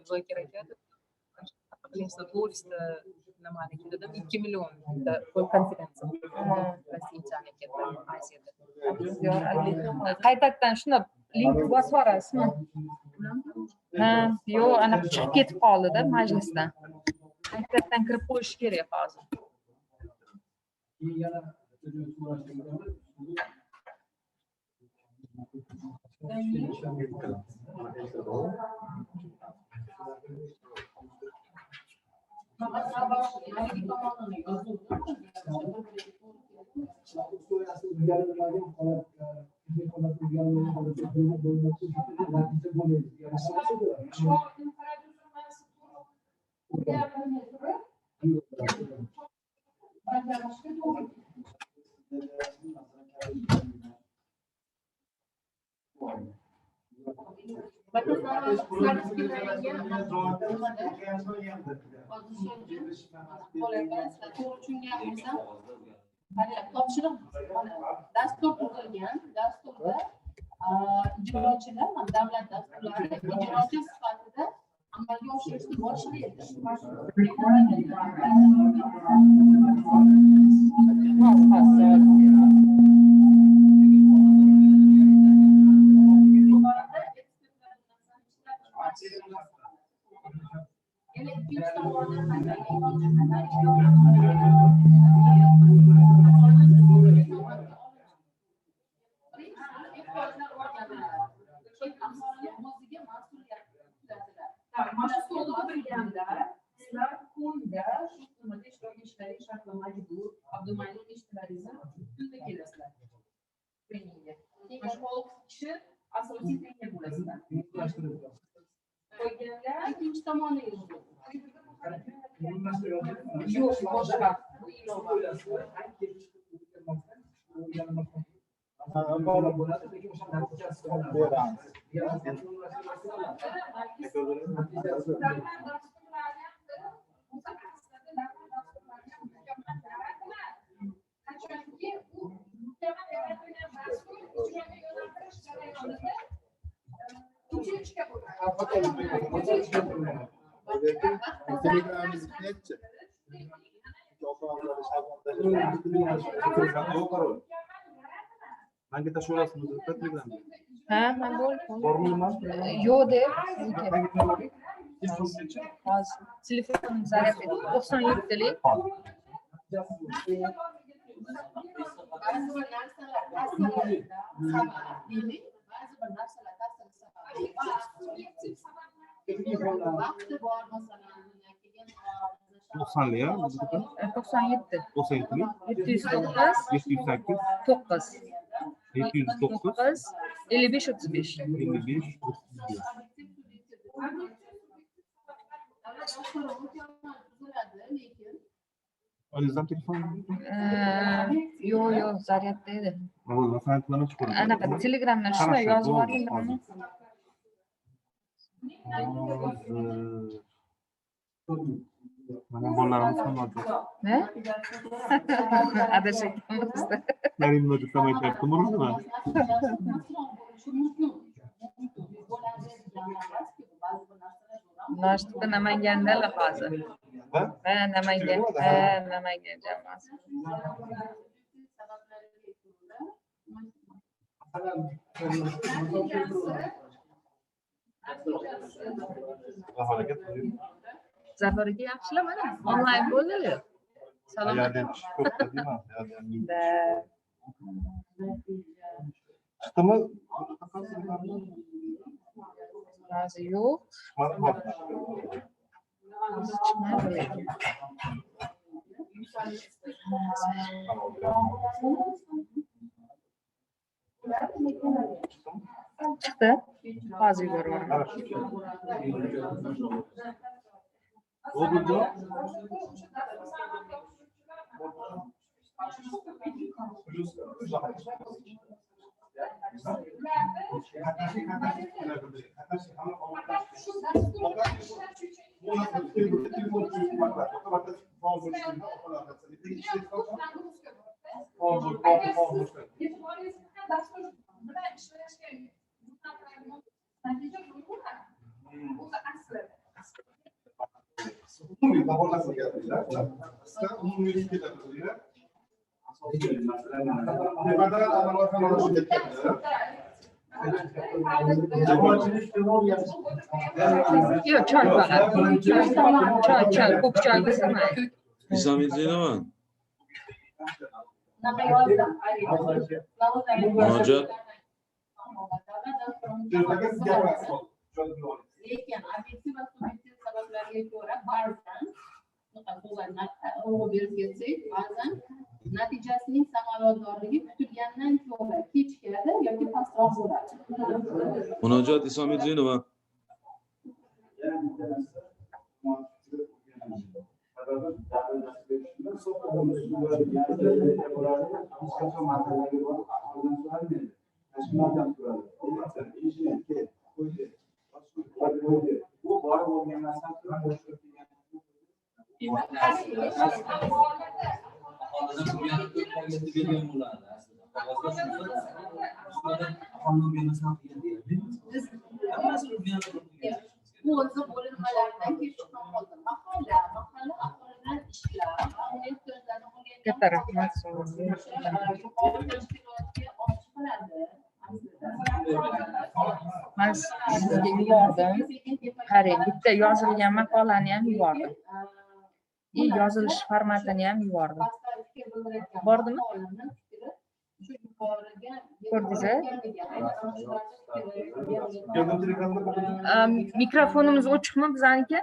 muzokara etiladi. To'g'risida nimani dedim 2 million konferensiya Rossiyani ketdi Aziyada. Qaytadan shuna link bosib yuborasizmi? Ha, yo'q, ana chiqib ketib qoldi-da majlisdan. Qaytadan kirib qo'yish kerak hozir. Dastur tuzilgan, dasturda ijrochilar, davlat dasturlari ijrochi sifatida amalga oshirishni boshlaydi. İkinci tamamı yazıyor. Yok, boşver. Bu ilova. Hangi taş orasınız? Telegram. Ha, ben bol. Yo de. Telefonum zaten 97'lik. Doksanlı ya. 97. 97. 709. 708. 9. 709. 55 35. 55 35. Alizam telefon. Yo, zaryadda. Vallahi saytlarına çıkıyor. Ana Telegramdan shunday yozib yuboring buni. Mana bolalarimiz ham mavjud. Ne? Adashayapmiz. Narimni desam aytyapti, to'g'rimi? Nashta Namangandalar hozir. Ha, Namangan. Ha, Namangan jamoasi. Zafarga yaxshilab mana onlayn bo'ldi. Salom. Chiqdimi? Hozir yo'q. Chiqdi. Hozir yuboraman. Oldu. Yo'q, choy faqat. Choy, ko'k choy istemay. Isomidzinaman. Murojaat. Lekin obyektiv va subyektiv sabablarga ko'ra ba'zan urg'u berib ketsak, ba'zan natijasining samaradorligi kutilgandan ko'ra kechikadi yoki pastroq bo'ladi. Murojaat Isomidzinaman. Bu o'zi bo'linmalardan kelib chiqqan holda mahalla aholidan ishlar, Katta rahmat. Men sizga yubordim. Qarang, bitta yozilgan maqolani ham yubordim. Yozilish formatini ham yubordim. Bordimi? Ko'rdingizmi? Mikrofonimiz ochiqmi bizaniki?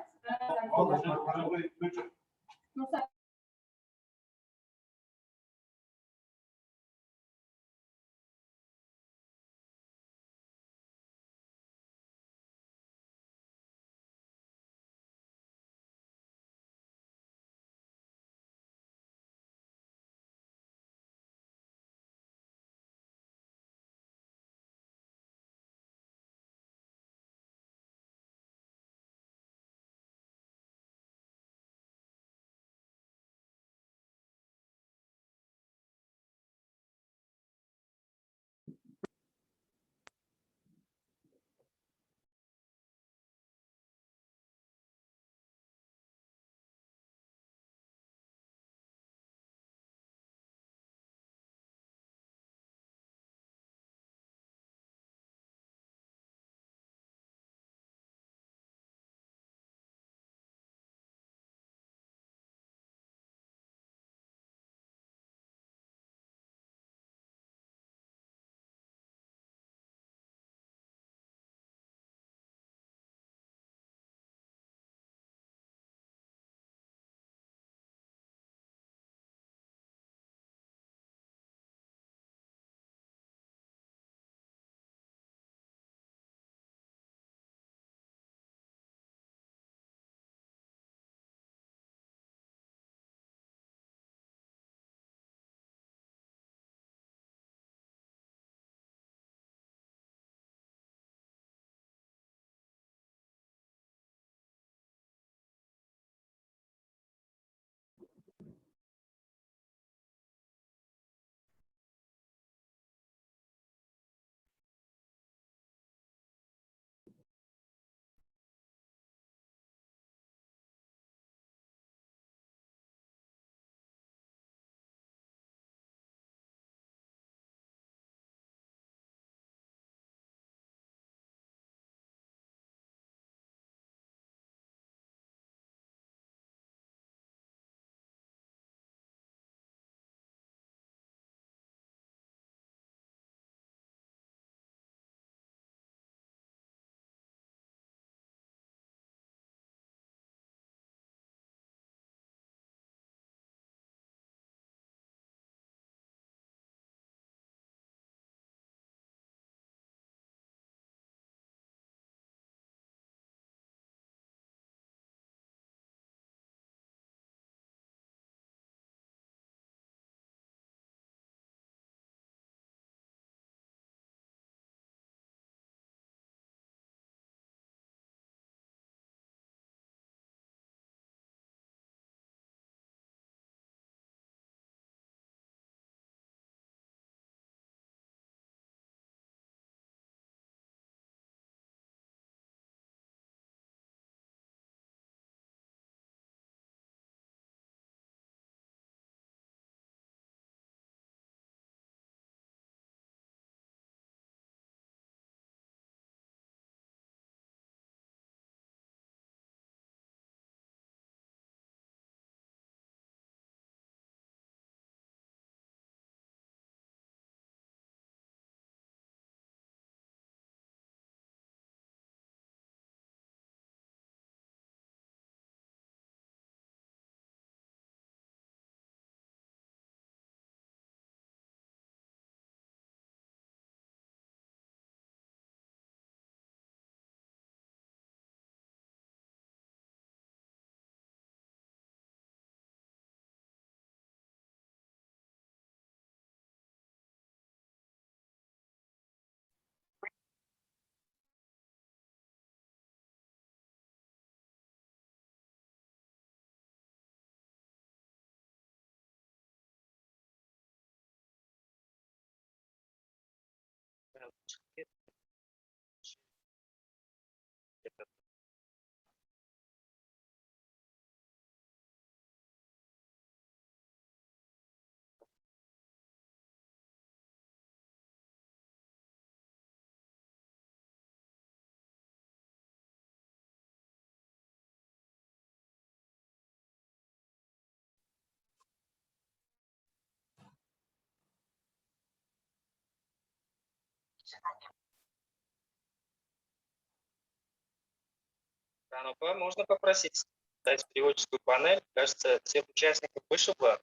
Опа, можно попросить дать переводческую панель. Кажется, всех участников вышибло.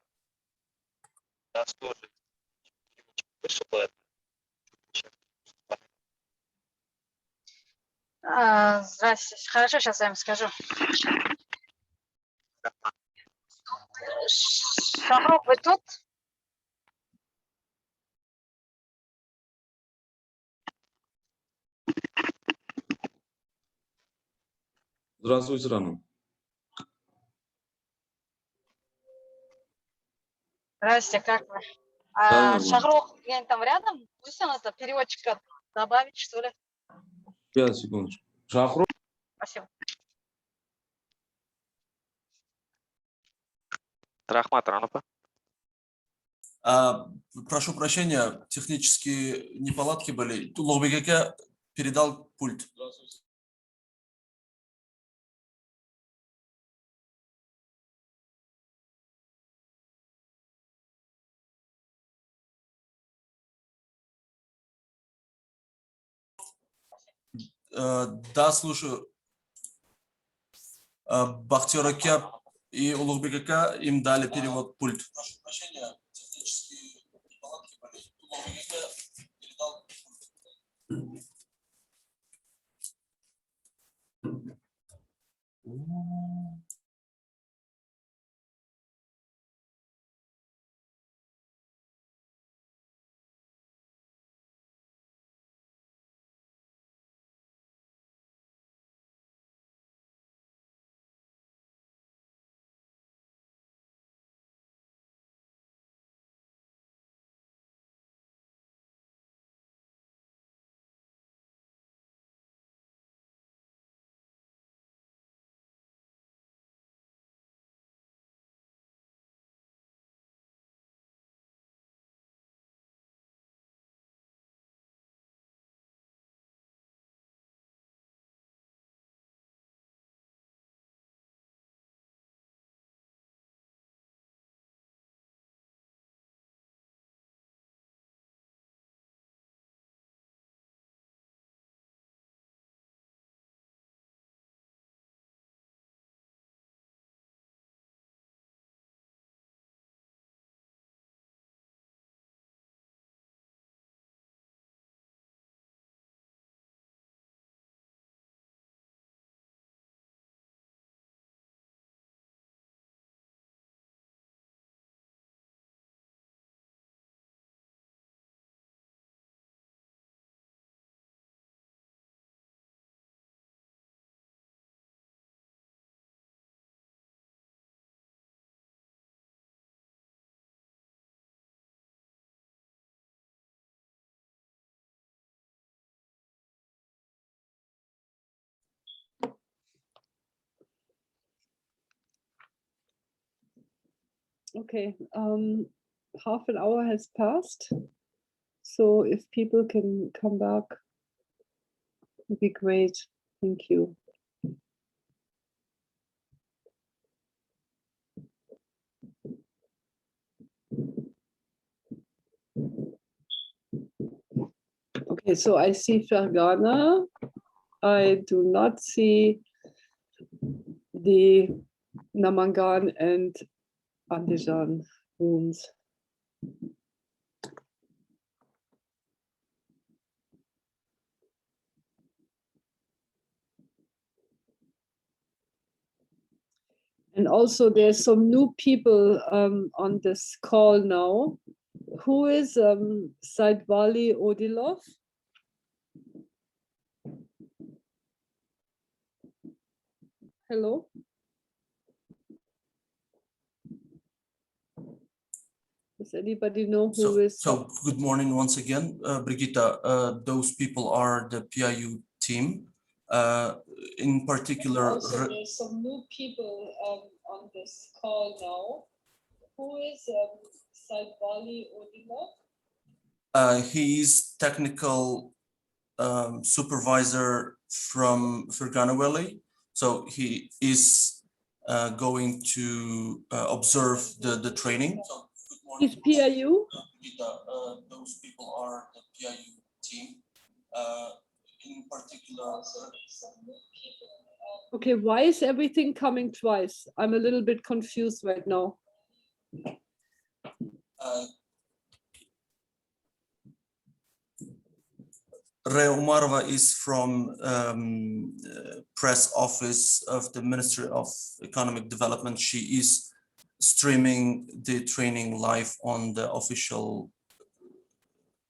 Нас тоже вышибло. Здравствуйте. Хорошо, сейчас я вам скажу. Шахров, вы тут? Здравствуйте, Рама. Здравствуйте, как вы? Да, Шахров, где там рядом? Пусть он это переводчика добавить, что ли? 5 секундочку. Шахру. Спасибо. Рахмат, Ранопа. Прошу прощения, технические неполадки были. Логбеке передал пульт. Да, слушаю. Бахтиер Аке и Улугбек Аке им дали перевод пульт. Прошу прощения, технические неполадки были. Улугбек Аке передал пульт. Okay, half an hour has passed. So if people can come back, would be great. Thank you. Okay, so I see Fargona. I do not see the Namangan and Andijan rooms. And also there's some new people on this call now. Who is Saidvali Odilov? Hello? Does anybody know who is? So good morning once again, Brigitta. Those people are the PIU team. In particular, Also, there's some new people on this call now. Who is Saidvali Odilov? he is technical supervisor from Fergana Valley. So he is going to observe the training. Is PIU? Those people are the PIU team. Okay, why is everything coming twice? I'm a little bit confused right now. Rea Umarova is from press office of the Ministry of Economic Development. She is streaming the training live on the official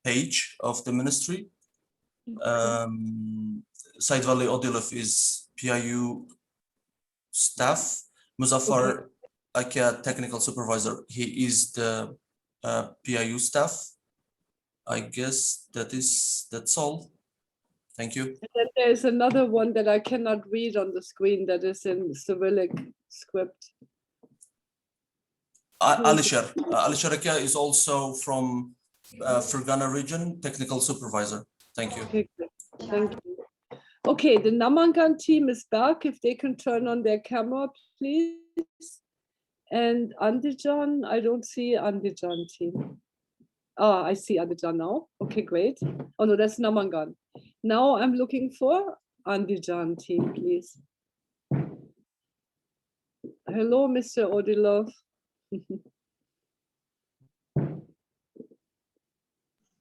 page of the ministry. Said Vali Odilov is PIU staff. Muzaffar Akia, technical supervisor. He is the PIU staff. I guess that's all. Thank you. And then there's another one that I cannot read on the screen that is in Cyrillic script. Alisher Akia is also from Fargona region, technical supervisor. Thank you. Okay, good. Thank you. Okay, the Namangan team is back. If they can turn on their camera, please. And Andijan, I don't see Andijan team. Ah, I see Andijan now. Okay, great. Oh no, that's Namangan. Now I'm looking for Andijan team, please. Hello, Mr. Odilov.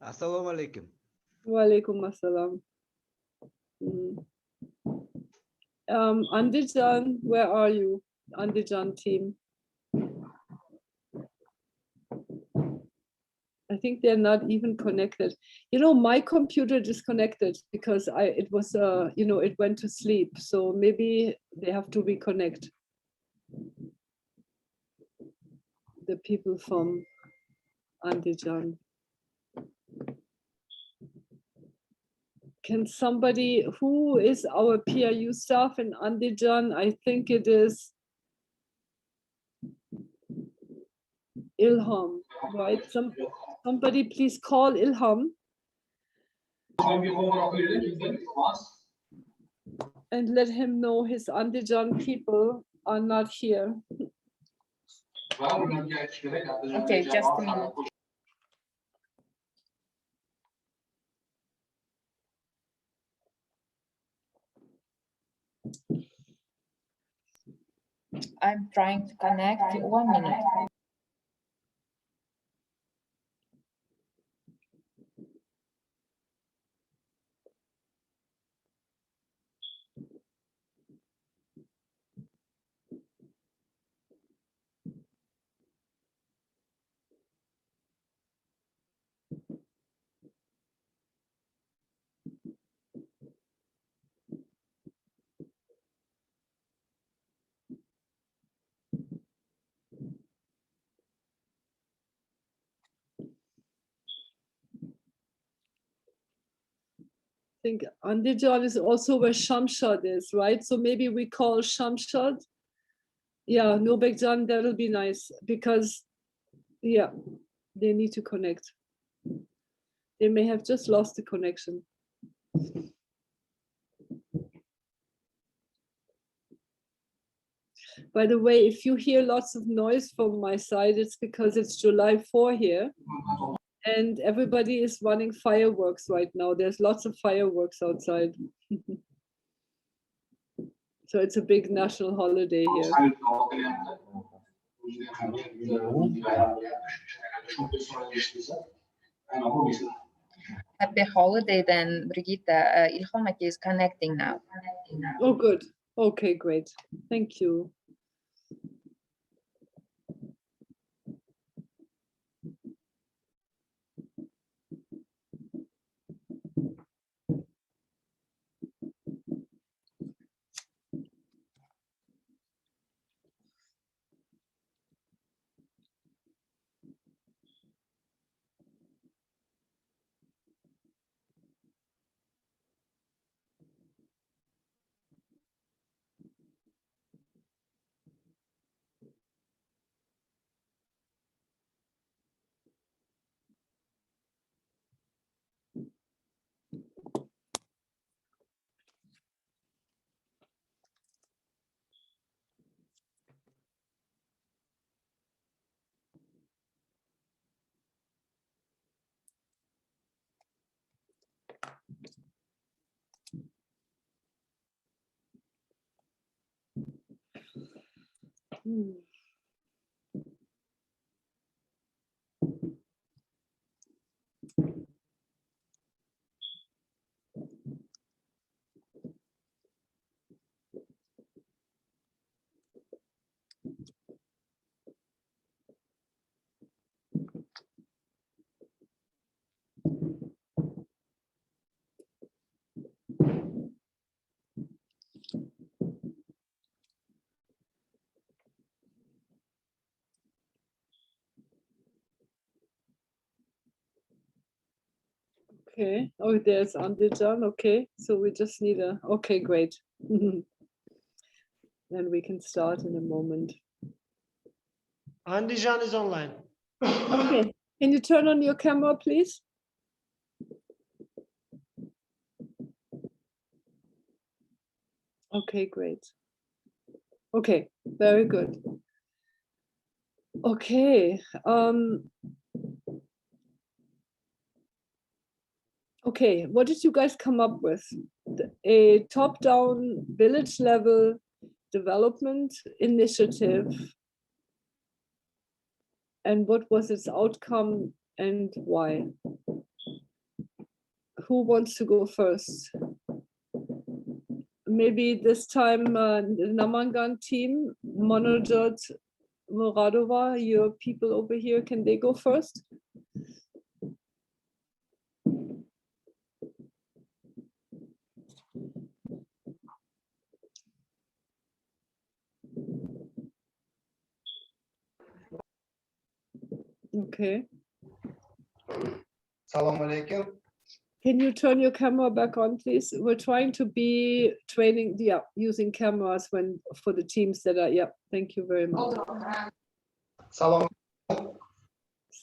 Assalomu alaikum. Wa alaikum assalam. Andijan, where are you? Andijan team. I think they're not even connected. You know, my computer disconnected because it was you know, it went to sleep. So maybe they have to reconnect. The people from Andijan. Can somebody, who is our PIU staff in Andijan? I think it is Ilham, right? Somebody please call Ilham. And let him know his Andijan people are not here. Okay, just a minute. I'm trying to connect. 1 minute. I think Andijan is also where Shamshad is, right? So maybe we call Shamshad. Yeah, Nobekjan, that'll be nice because, yeah, they need to connect. They may have just lost the connection. By the way, if you hear lots of noise from my side, it's because it's July 4 here. And everybody is running fireworks right now. There's lots of fireworks outside. So it's a big national holiday here. Happy holiday then, Brigitta. Ilham is connecting now. Oh, good. Okay, great. Thank you. Okay. Oh, there's Andijan. Okay. So we just need a. Okay, great. Then we can start in a moment. Andijan is online. Okay. Can you turn on your camera, please? Okay, great. Okay, very good. Okay. Okay, what did you guys come up with? A top-down village level development initiative. And what was its outcome and why? Who wants to go first? Maybe this time the Namangan team, Monojot, Muradova, your people over here, can they go first? Okay. Assalamu alaikum. Can you turn your camera back on, please? We're trying to be training, yeah, using cameras when for the teams that are, yeah, thank you very much. Assalomu alaykum.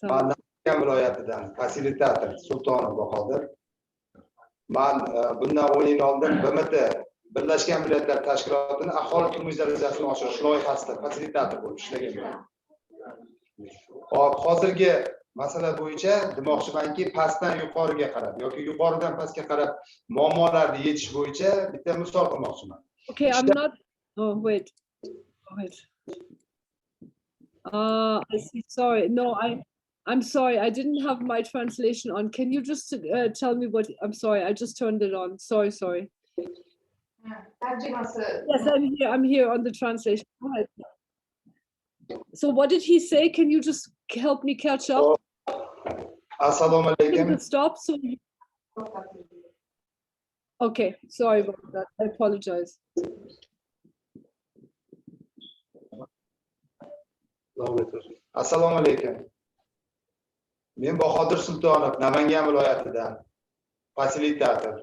Man viloyatidan fasilitator Sultonov Bahodir. Man bundan 10 yil oldin BMT Birlashgan Millatlar Tashkilotining aholi turmush darajasini oshirish loyihasida fasilitator bo'lib ishlaganman. Hop, hozirgi masala bo'yicha demoqchimanki, pastdan yuqoriga qarab yoki yuqoridan pastga qarab muammolarni yechish bo'yicha bitta misol qilmoqchiman. Okay, I'm not. Oh, wait. I see. Sorry. No, I'm sorry. I didn't have my translation on. Can you just tell me what? I'm sorry. I just turned it on. Sorry. Yes, I'm here on the translation. Go ahead. So what did he say? Can you just help me catch up? Assalomu alaykum. Stop. So. Okay. Sorry about that. I apologize. Assalomu alaykum. Men Bahodir Sultonov, Namangan viloyatidan fasilitator.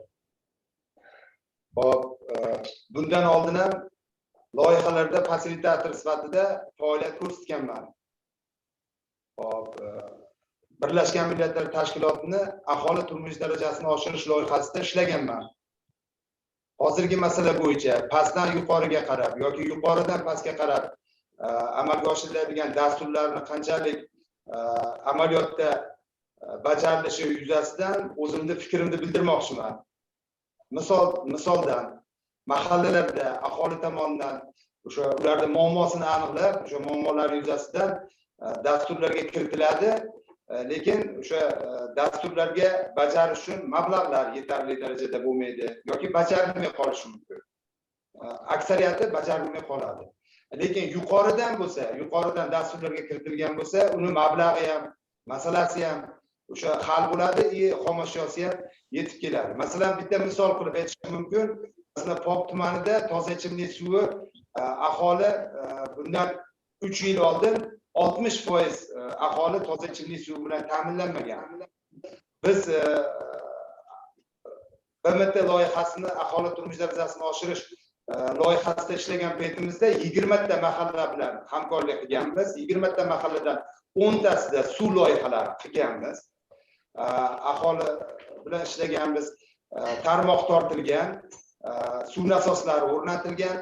Hop, bundan oldin ham loyihalarda fasilitator sifatida faoliyat ko'rsatganman. Hop, Birlashgan Millatlar Tashkilotining aholi turmush darajasini oshirish loyihasida ishlaganman. Hozirgi masala bo'yicha pastdan yuqoriga qarab yoki yuqoridan pastga qarab amalga oshiriladigan dasturlarni qanchalik amaliyotda bajarilishi yuzasidan o'zimning fikrimni bildirmoqchiman. Misoldan mahallalarda aholi tomonidan o'sha ularning muammosini aniqlab, o'sha muammolar yuzasidan dasturlarga kiritiladi, lekin o'sha dasturlarga bajarish uchun mablag'lar yetarli darajada bo'lmaydi yoki bajarilmay qolishi mumkin. Aksariyati bajarilmay qoladi. Lekin yuqoridan dasturlarga kiritilgan bo'lsa, uni mablag'i ham, masalasi ham o'sha hal bo'ladi, xomashyosi ham yetib keladi. Masalan, bitta misol qilib aytishim mumkin. Masalan, Pop tumanida toza ichimlik suvi aholi bundan 3 yil oldin 60% aholi toza ichimlik suvi bilan ta'minlanmagan. Biz BMT loyihasini aholi turmush darajasini oshirish loyihasida ishlagan paytimizda 20 ta mahalla bilan hamkorlik qilganmiz. 20 ta mahalladan 10 tasida suv loyihalari qilganmiz. Aholi bilan ishlaganmiz. Tarmoq tortilgan, suv nasoslari o'rnatilgan,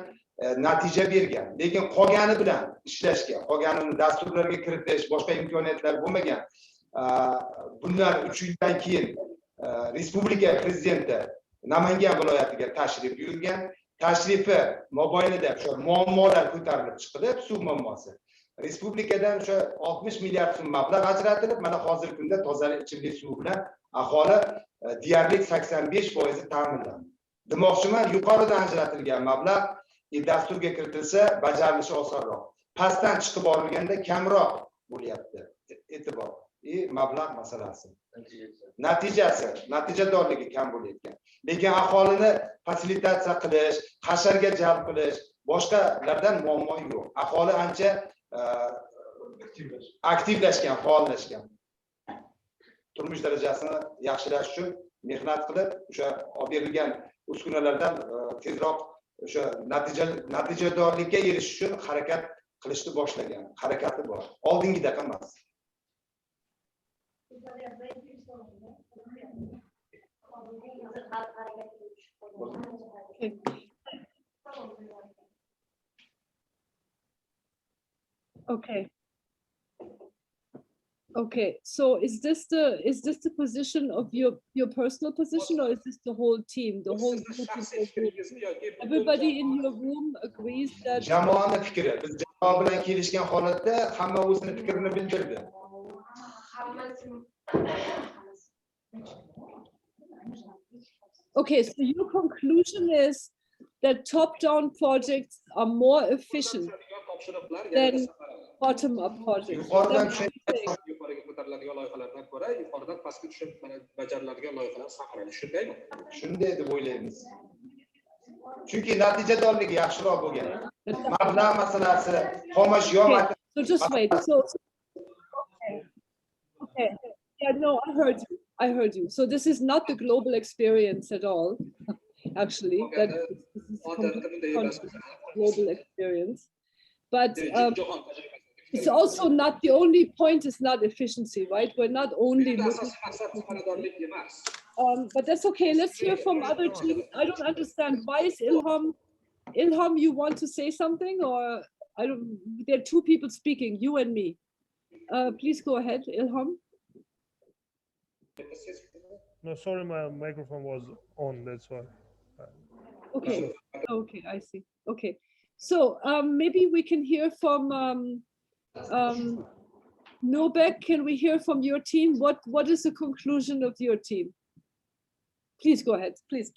natija bergan. Lekin qolgani bilan ishlashga, qolganini dasturlarga kiritish, boshqa imkoniyatlar bo'lmagan. Bundan 3 yildan keyin Respublika prezidenti Namangan viloyatiga tashrif buyurgan. tashrifi mobaynida shu muammolar ko'tarilib chiqdi, suv muammosi. Respublikadan o'sha 60 milliard so'm mablag' ajratilib, mana hozirgi kunda tozalik ichimlik suvi bilan aholi deyarli 85% ta'minlandi. Demoqchiman, yuqoridan ajratilgan mablag' dasturga kiritilsa bajarilishi osonroq. Pastdan chiqib borilganda kamroq bo'lyapti. E'tibor. Mablag' masalasi. Natijadorligi kam bo'layotgan. Lekin aholini fasilitatsiya qilish, hasharga jalb qilish, boshqalardan muammo yo'q. Aholi ancha aktivlashgan, faollashgan. Turmush darajasini yaxshilash uchun mehnat qilib, o'sha olib berilgan uskunalardan tezroq o'sha natijadorlikka erishish uchun harakat qilishni boshlagan. Harakati bor. Oldingidaqa emas. Okay. Okay. So is this the position of your personal position, or is this the whole team, the whole group? Everybody in your room agrees that. Jamoani fikri. Biz jamoa bilan kelishgan holatda hamma o'zining fikrini bildirdi. Okay, so your conclusion is that top-down projects are more efficient than bottom-up projects. Shunday deb o'ylaymiz. Chunki natijadorligi yaxshiroq bo'lgan. Mablag' masalasi, xomashyo. So just wait. So okay. Yeah, no, I heard you. So this is not the global experience at all, actually. That this is global experience. But it's also not the only point is not efficiency, right? We're not only looking but that's okay. Let's hear from other teams. I don't understand. Why is Ilham, you want to say something, or I don't? There are two people speaking, you and me. Please go ahead, Ilham. No, sorry, my microphone was on. That's why. Okay. Okay, I see. Okay. So maybe we can hear from Nobek. Can we hear from your team? What is the conclusion of your team? Please go ahead. Please.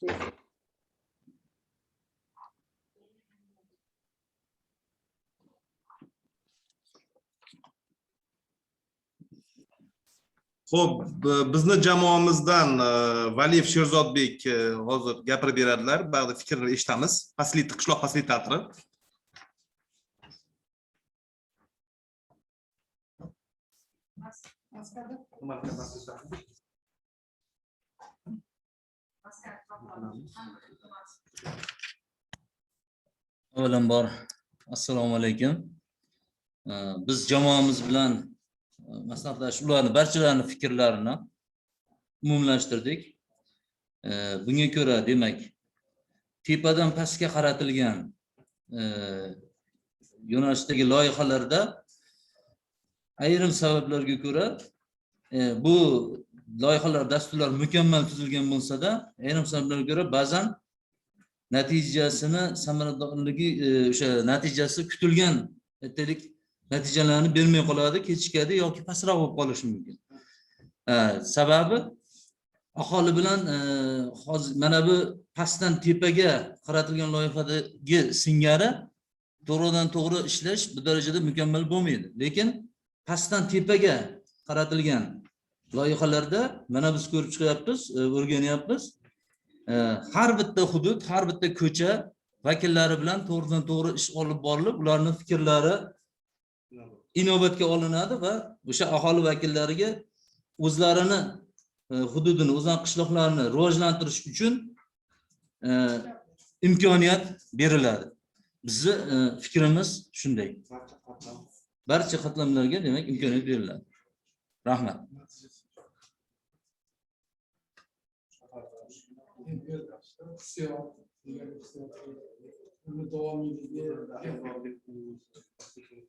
Xo'p, bizni jamoamizdan Valiyev Sherzodbek hozir gapirib beradilar. Ba'zi fikrlar eshitamiz. Qishloq fasilitatori. Avvalambor assalomu alaykum. Biz jamoamiz bilan maslahatlashib ularni barchalarini fikrlarini umumlashtirdik. Bunga ko'ra, demak, tepadan pastga qaratilgan yo'nalishdagi loyihalarda ayrim sabablarga ko'ra bu loyihalar, dasturlar mukammal tuzilgan bo'lsa-da, ayrim sabablarga ko'ra ba'zan natijasini samaradorligi o'sha natijasi kutilgan aytaylik natijalarni bermay qoladi, kechikadi yoki pastroq bo'lib qolishi mumkin. Sababi aholi bilan hozir mana bu pastdan tepaga qaratilgan loyihadagi singari to'g'ridan to'g'ri ishlash bu darajada mukammal bo'lmaydi. Lekin pastdan tepaga qaratilgan loyihalarda mana biz ko'rib chiqyapmiz, o'rganyapmiz. Har bitta hudud, har bitta ko'cha vakillari bilan to'g'ridan to'g'ri ish olib borilib, ularning fikrlari inobatga olinadi va o'sha aholi vakillariga o'zlarini hududini, o'zlarining qishloqlarini rivojlantirish uchun imkoniyat beriladi. Bizni fikrimiz shunday. Barcha qatlamlarga demak imkoniyat beriladi. Rahmat.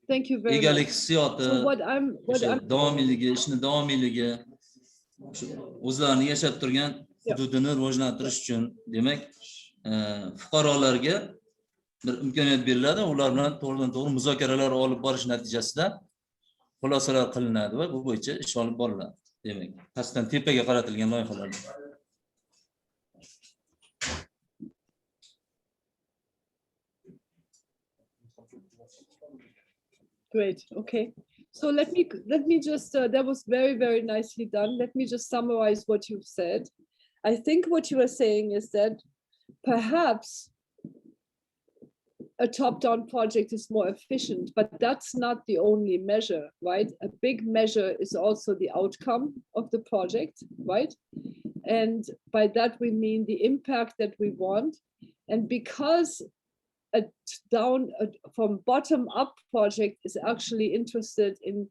Thank you very Egalik much. hissiyoti, davomiyligi, ishni davomiyligi, o'zlarini yashab turgan hududini rivojlantirish uchun, demak, fuqarolarga bir imkoniyat beriladi, ular bilan to'g'ridan-to'g'ri muzokaralar olib borish natijasida xulosalar qilinadi va bu bo'yicha ish olib boriladi. Demak, pastdan tepaga qaratilgan loyihalar. Great. Okay. So let me just that was very nicely done. Let me just summarize what you've said. I think what you are saying is that perhaps a top-down project is more efficient, but that's not the only measure, right? A big measure is also the outcome of the project, right? And by that we mean the impact that we want. And because from bottom-up project is actually interested in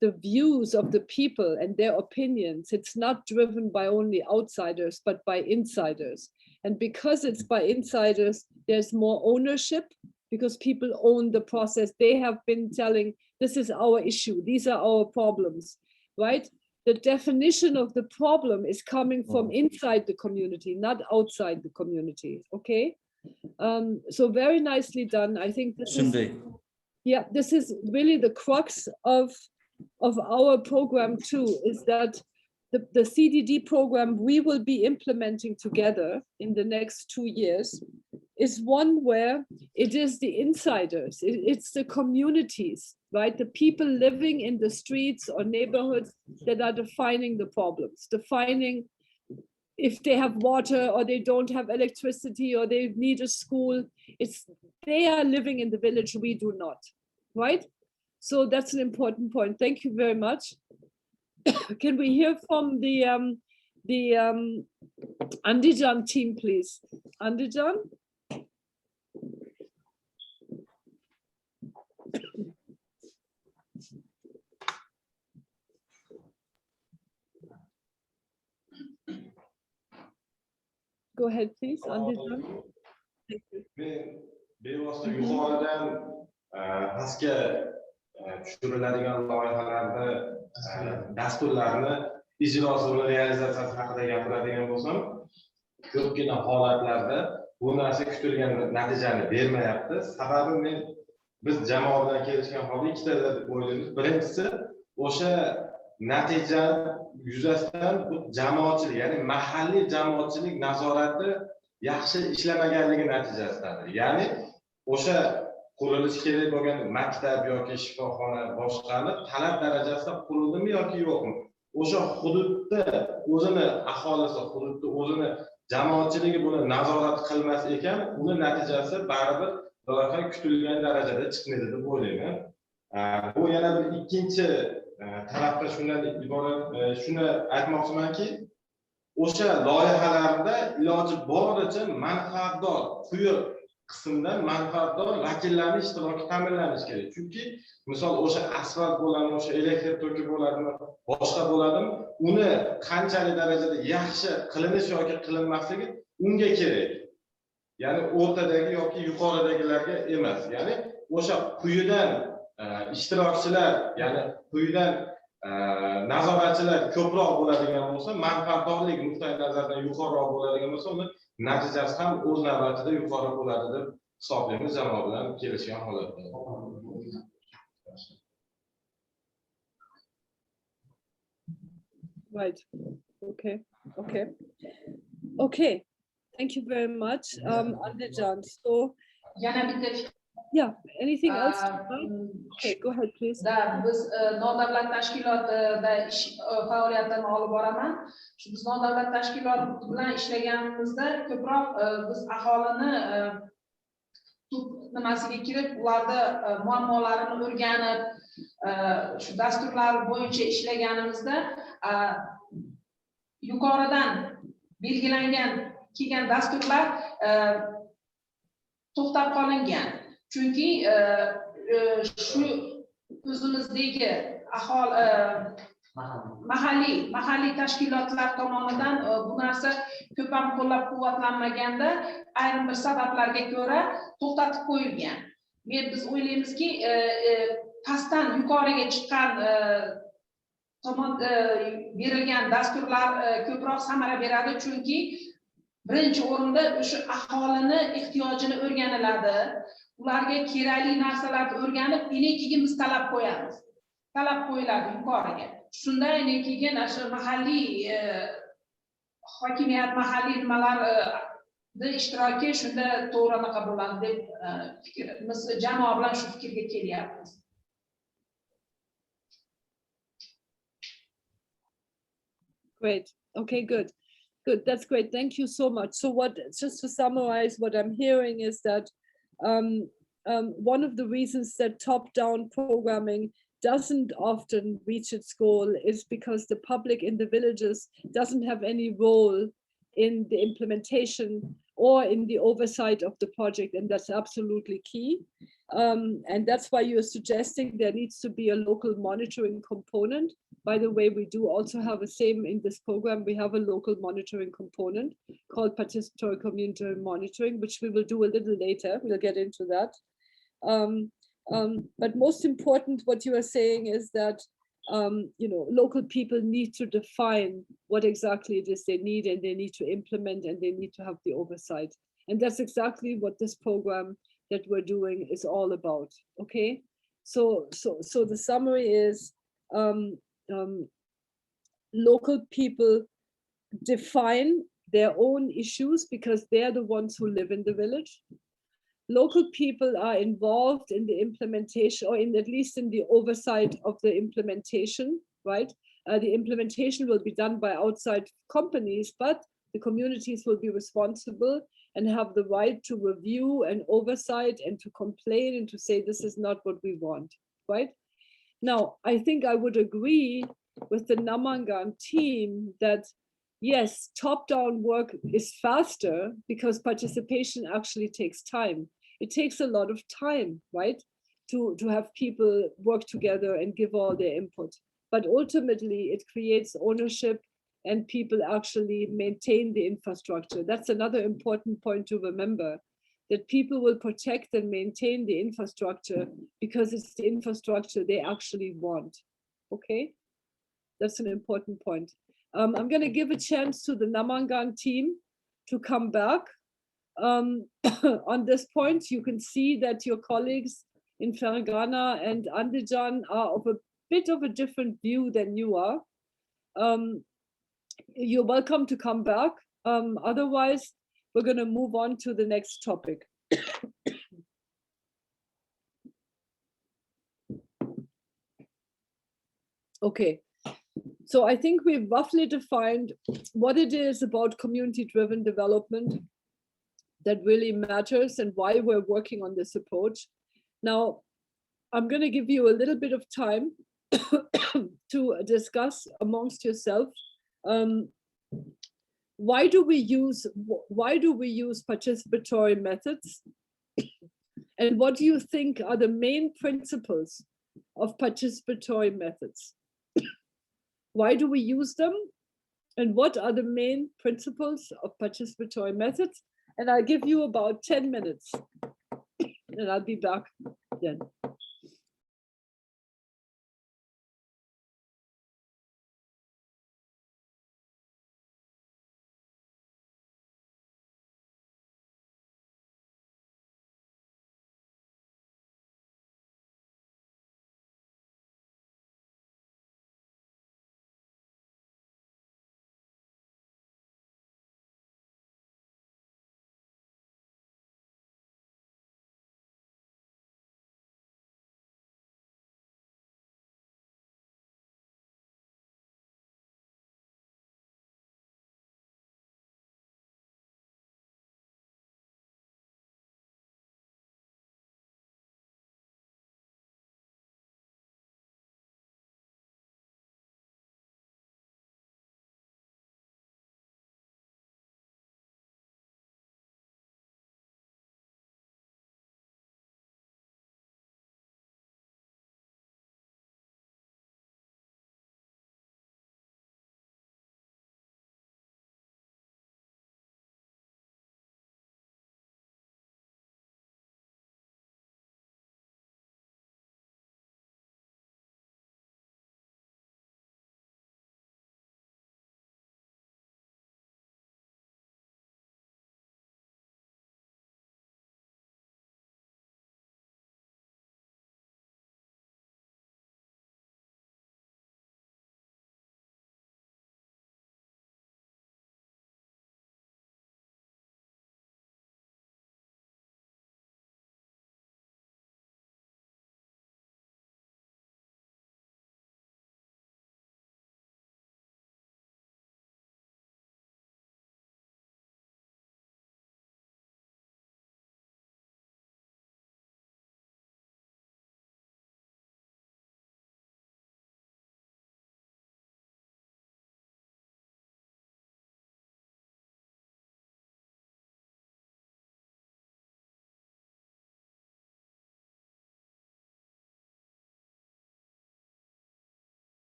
the views of the people and their opinions, it's not driven by only outsiders, but by insiders. And because it's by insiders, there's more ownership because people own the process. They have been telling, this is our issue, these are our problems, right? The definition of the problem is coming from inside the community, not outside the community, okay? So very nicely done. I think this is really the crux of our program too, is that the CDD program we will be implementing together in the next 2 years is one where it is the insiders, it's the communities, right? The people living in the streets or neighborhoods that are defining the problems, defining if they have water or they don't have electricity or they need a school. They are living in the village, we do not, right? So that's an important point. Thank you very much. Can we hear from the Andijan team, please? Andijan? Go ahead, please, Andijan. Thank you. Bevosita yuqoridan pastga tushiriladigan loyihalarni, dasturlarni ijrosi va realizatsiyasi haqida gapiradigan bo'lsam, ko'pgina holatlarda bu narsa kutilgan natijani bermayapti. Sababi biz jamoa bilan kelishgan holda ikkita deb o'ylaymiz. Birinchisi, o'sha natija yuzasidan bu jamoatchilik, ya'ni mahalliy jamoatchilik nazorati yaxshi ishlamaganligi natijasidadir. Ya'ni o'sha qurilishi kerak bo'lgan maktab yoki shifoxona boshqani talab darajasida qurildimi yoki yo'qmi? O'sha hududda o'zini aholisi, hududda o'zini jamoatchiligi buni nazorat qilmas ekan, uni natijasi baribir loyiha kutilgan darajada chiqmaydi deb o'ylayman. Bu yana bir ikkinchi tarafda shundan iborat, shuni aytmoqchimanki, o'sha loyihalarda iloji boricha manfaatdor, quyi qismdan manfaatdor vakillarning ishtiroki ta'minlanishi kerak. Chunki misol o'sha asfalt bo'ladimi, o'sha elektr toki bo'ladimi, boshqa bo'ladimi, uni qanchalik darajada yaxshi qilinish yoki qilinmasligi unga kerak. Ya'ni o'rtadagi yoki yuqoridagilarga emas. Ya'ni o'sha quyidan ishtirokchilar, ya'ni quyidan nazoratchilar ko'proq bo'ladigan bo'lsa, manfaatdorlik nuqtai nazaridan yuqoriroq bo'ladigan bo'lsa, uni natijasi ham o'z navbatida yuqori bo'ladi deb hisoblaymiz jamoa bilan kelishgan holatda. Right. Okay. Thank you very much, Andijan. So, yeah, anything else? Okay, go ahead, please. Biz nodavlat tashkilotida ish faoliyatini olib boraman. Shu biz nodavlat tashkilot bilan ishlaganimizda ko'proq biz aholini nimasiga kirib, ularda muammolarini o'rganib, shu dasturlar bo'yicha ishlaganimizda yuqoridan belgilangan kelgan dasturlar to'xtab qolingan. Chunki shu o'zimizdagi mahalliy tashkilotlar tomonidan bu narsa ko'p ham qo'llab-quvvatlanmaganda ayrim bir sabablarga ko'ra to'xtatib qo'yilgan. Biz o'ylaymizki, pastdan yuqoriga chiqqan tomon berilgan dasturlar ko'proq samara beradi, chunki birinchi o'rinda o'sha aholini ehtiyojini o'rganiladi. Ularga kerakli narsalarni o'rganib, keyin biz talab qo'yamiz. Talab qo'yiladi yuqoriga. Shunda keyin o'sha mahalliy hokimiyat, mahalliy nimalar ishtiroki shunda to'g'ri anaqa bo'ladi deb fikrimiz, jamoa bilan shu fikrga kelyapmiz. Great. Okay, good. Good. That's great. Thank you so much. So just to summarize, what I'm hearing is that one of the reasons that top-down programming doesn't often reach its goal is because the public in the villages doesn't have any role in the implementation or in the oversight of the project, and that's absolutely key. And that's why you're suggesting there needs to be a local monitoring component. By the way, we do also have the same in this program. We have a local monitoring component called participatory community monitoring, which we will do a little later. We'll get into that. But most important, what you are saying is that local people need to define what exactly it is they need, and they need to implement, and they need to have the oversight. And that's exactly what this program that we're doing is all about. Okay, so the summary is local people define their own issues because they're the ones who live in the village. Local people are involved in the implementation, or at least in the oversight of the implementation, right? The implementation will be done by outside companies, but the communities will be responsible and have the right to review and oversight and to complain and to say, this is not what we want, right? Now, I think I would agree with the Namangan team that yes, top-down work is faster because participation actually takes time. It takes a lot of time, right, to have people work together and give all their input. But ultimately, it creates ownership and people actually maintain the infrastructure. That's another important point to remember, that people will protect and maintain the infrastructure because it's the infrastructure they actually want. Okay, that's an important point. I'm going to give a chance to the Namangan team to come back. On this point, you can see that your colleagues in Fargona and Andijan are of a bit of a different view than you are. You're welcome to come back. Otherwise, we're going to move on to the next topic. Okay. So I think we've roughly defined what it is about community-driven development that really matters and why we're working on this approach. Now, I'm going to give you a little bit of time to discuss amongst yourself. Why do we use participatory methods? And what do you think are the main principles of participatory methods? Why do we use them? And what are the main principles of participatory methods? And I'll give you about 10 minutes and I'll be back then.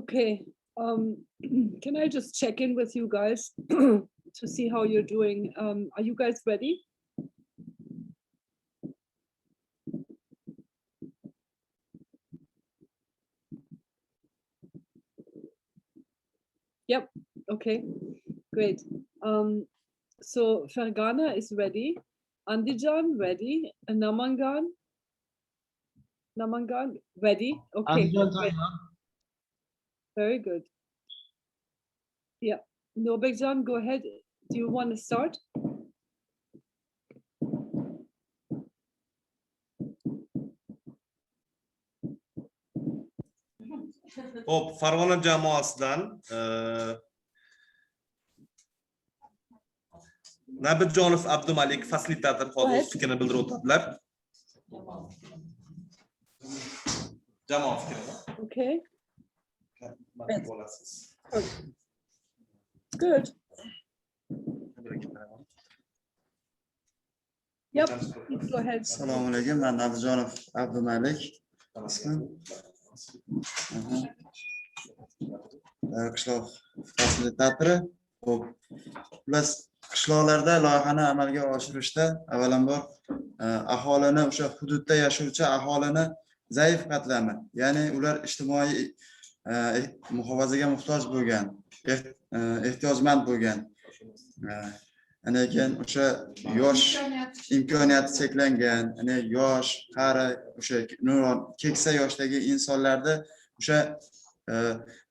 Okay. Can I just check in with you guys to see how you're doing? Are you guys ready? Yep. Okay. Great. So Fargana is ready. Andijan ready. Namangan ready. Okay. Great. Very good. Yeah. Nobekjan, go ahead. Do you want to start? Hop, Farg'ona jamoasidan Nabirjonov Abdumalik fasilitator hozir o'z fikrini bildirib o'tadilar. Jamoa fikrini. Okay. Good. Yep. Go ahead. Assalomu alaykum. Men Nabirjonov Abdumalik. Qishloq fasilitatori. Xo'p. Biz qishloqlarda loyihani amalga oshirishda avvalambor aholini o'sha hududda yashovchi aholini zaif qatlami, ya'ni ular ijtimoiy muhofazaga muhtoj bo'lgan, ehtiyojmand bo'lgan, lekin o'sha yosh imkoniyati cheklangan, yosh, qari, o'sha keksa yoshdagi insonlarni o'sha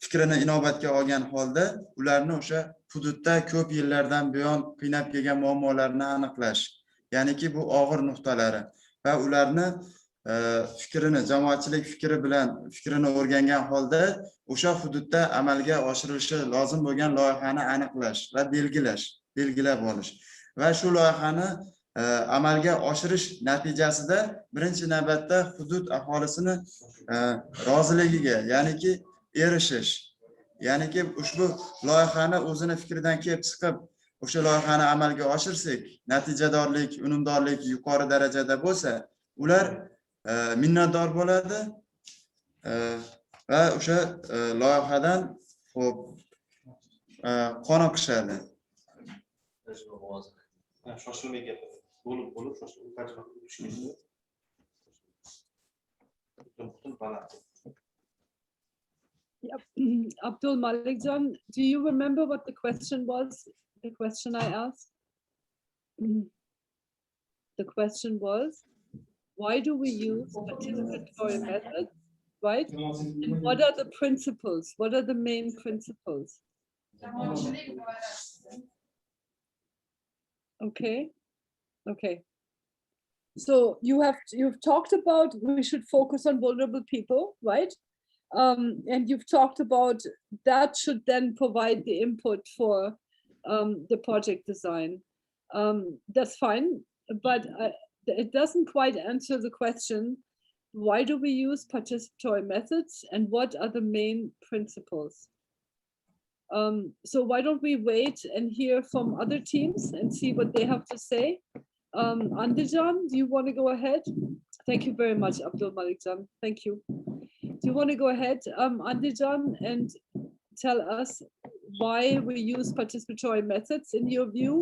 fikrini inobatga olgan holda ularni o'sha hududda ko'p yillardan buyon qiynab kelgan muammolarni aniqlash, ya'niki bu og'ir nuqtalari va ularni fikrini, jamoatchilik fikri bilan fikrini o'rgangan holda o'sha hududda amalga oshirilishi lozim bo'lgan loyihani aniqlash va belgilab olish va shu loyihani amalga oshirish natijasida birinchi navbatda hudud aholisini roziligiga, ya'niki erishish, ya'niki ushbu loyihani o'zini fikridan kelib chiqib o'sha loyihani amalga oshirsak, natijadorlik, unumdorlik yuqori darajada bo'lsa, ular minnatdor bo'ladi va o'sha loyihadan qoniqishadi. Shoshilmay gapir. Bo'lib shoshilib tarjima qilib tushishni. Yep. Abdul Malikjan, do you remember what the question was? The question I asked? The question was, why do we use participatory methods, right? And what are the principles? What are the main principles? Okay. Okay. So you've talked about we should focus on vulnerable people, right? And you've talked about that should then provide the input for the project design. That's fine, but it doesn't quite answer the question, why do we use participatory methods and what are the main principles? So why don't we wait and hear from other teams and see what they have to say? Andijan, do you want to go ahead? Thank you very much, Abdul Malikjan. Thank you. Do you want to go ahead, Andijan, and tell us why we use participatory methods in your view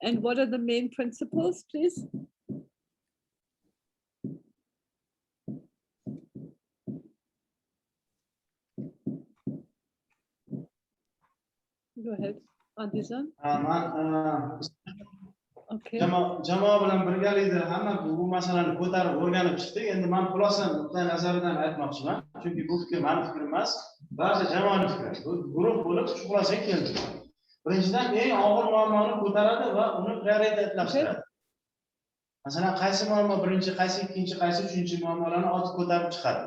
and what are the main principles, please? Go ahead, Andijan. Okay. Jamoa bilan birgalikda hamma bu masalani ko'tarib o'rganib chiqdik. Endi men xulosan nuqtai nazaridan aytmoqchiman. Chunki bu fikr mening fikrim emas, barcha jamoaning fikri. Bu guruh bo'lib shu xulosaga keldik. Birinchidan eng og'ir muammoni ko'taradi va uni prioritetlashtiradi. Masalan, qaysi muammo birinchi, qaysi ikkinchi, qaysi uchinchi muammolarni olib ko'tarib chiqadi.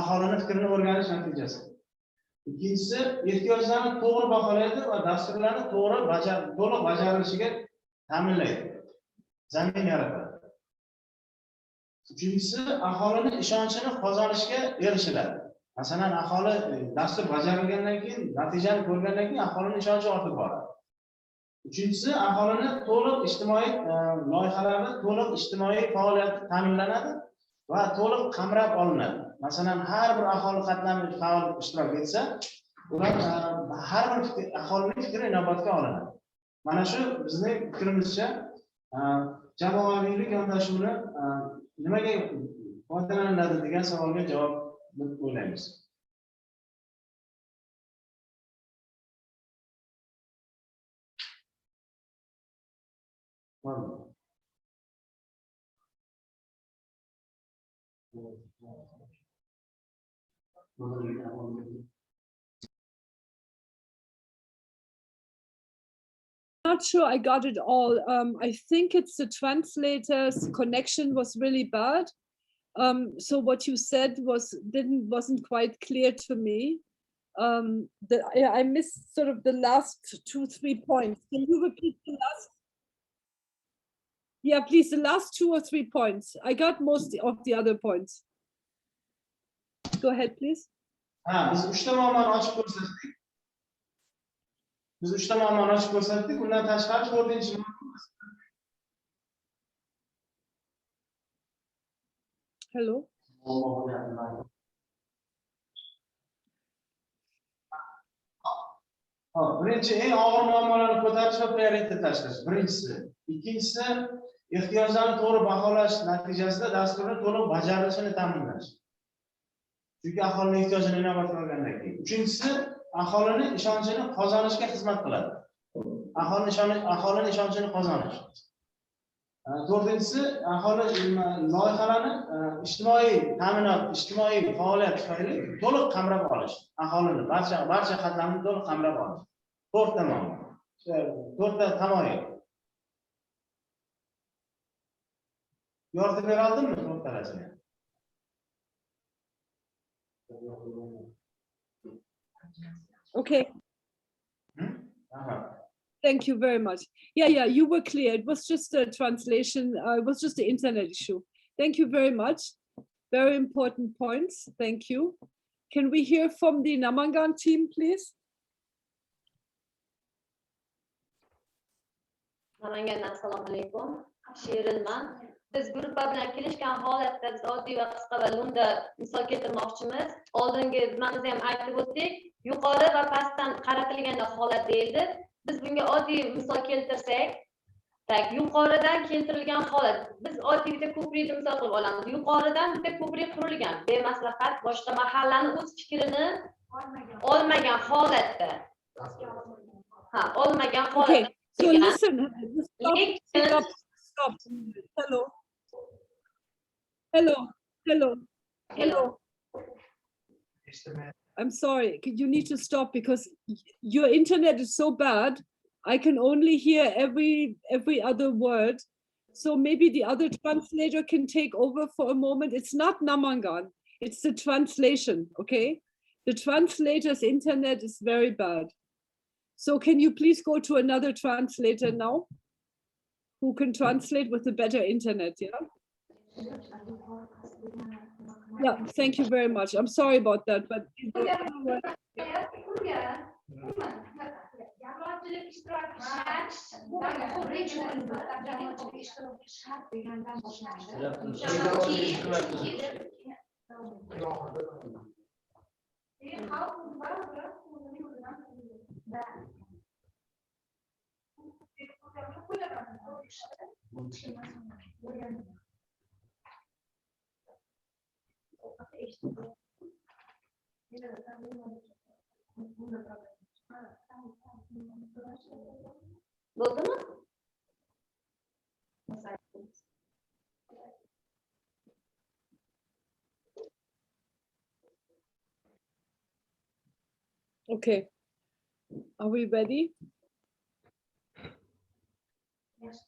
Aholining fikrini o'rganish natijasi. Ikkinchisi, ehtiyojlarni to'g'ri baholaydi va dasturlarni to'liq bajarilishiga ta'minlaydi. Zamin yaratadi. Uchinchisi, aholining ishonchini qozonishga erishiladi. Masalan, aholi dastur bajarilgandan keyin, natijani ko'rgandan keyin aholining ishonchi ortib boradi. Uchinchisi, aholining to'liq ijtimoiy loyihalarda to'liq ijtimoiy faoliyat ta'minlanadi va to'liq qamrab olinadi. masalan har bir aholi qatlamida faol ishtirok etsa, ular har bir aholining fikri inobatga olinadi. Mana shu bizning fikrimizcha jamoaviylik yondashuvini nimaga foydalaniladi degan savolga javob deb o'ylaymiz. Not sure I got it all. I think it's the translator's connection was really bad. So what you said wasn't quite clear to me. I missed sort of the last 2-3 points. Can you repeat the last? Yeah, please, the last 2 or 3 points. I got most of the other points. Go ahead, please. Biz 3 muammoni ochib ko'rsatdik. Biz 3 muammoni ochib ko'rsatdik. Undan tashqari 4-chi Hello. Birinchi eng og'ir muammolarni ko'tarish va prioritet tashlash. Birinchisi. Ikkinchisi, ehtiyojlarni to'g'ri baholash natijasida dasturni to'liq bajarilishini ta'minlash. Chunki aholining ehtiyojini inobatga olgandan keyin. Uchinchisi, aholining ishonchini qozonishga xizmat qiladi. Aholining ishonchini qozonish. To'rtinchisi, aholi loyihalarni ijtimoiy ta'minot, ijtimoiy faoliyat tufayli to'liq qamrab olish. Aholini barcha qatlamni to'liq qamrab olish. 4 muammo. 4 tamoyil. Yoritib bera oldimmi 4 tarafini? Okay. Thank you very much. Yeah, you were clear. It was just a translation. It was just the internet issue. Thank you very much. Very important points. Thank you. Can we hear from the Namangan team, please? Namangan, assalomu alaykum. Shirinman. Biz guruhlar bilan kelishgan holatda biz oddiy va qisqa va lo'nda misol keltirmoqchimiz. Oldingi nimamizni ham aytib o'tdik. Yuqori va pastdan qaratilgan holat deyildi. Biz bunga oddiy misol keltirsak, yuqoridan keltirilgan holat. Biz oddiy bitta ko'prikni misol qilib olamiz. Yuqoridan bitta ko'prik qurilgan. Bemaslahat boshqa mahallani o'z fikrini olmagan holatda. Olmagan holatda. Okay. So listen. Stop. Hello. I'm sorry, you need to stop because your internet is so bad. I can only hear every other word. So maybe the other translator can take over for a moment. It's not Namangan, it's the translation, okay? The translator's internet is very bad. So can you please go to another translator now? Who can translate with a better internet, yeah? Yeah, thank you very much. I'm sorry about that, but okay. Are we ready? Yes.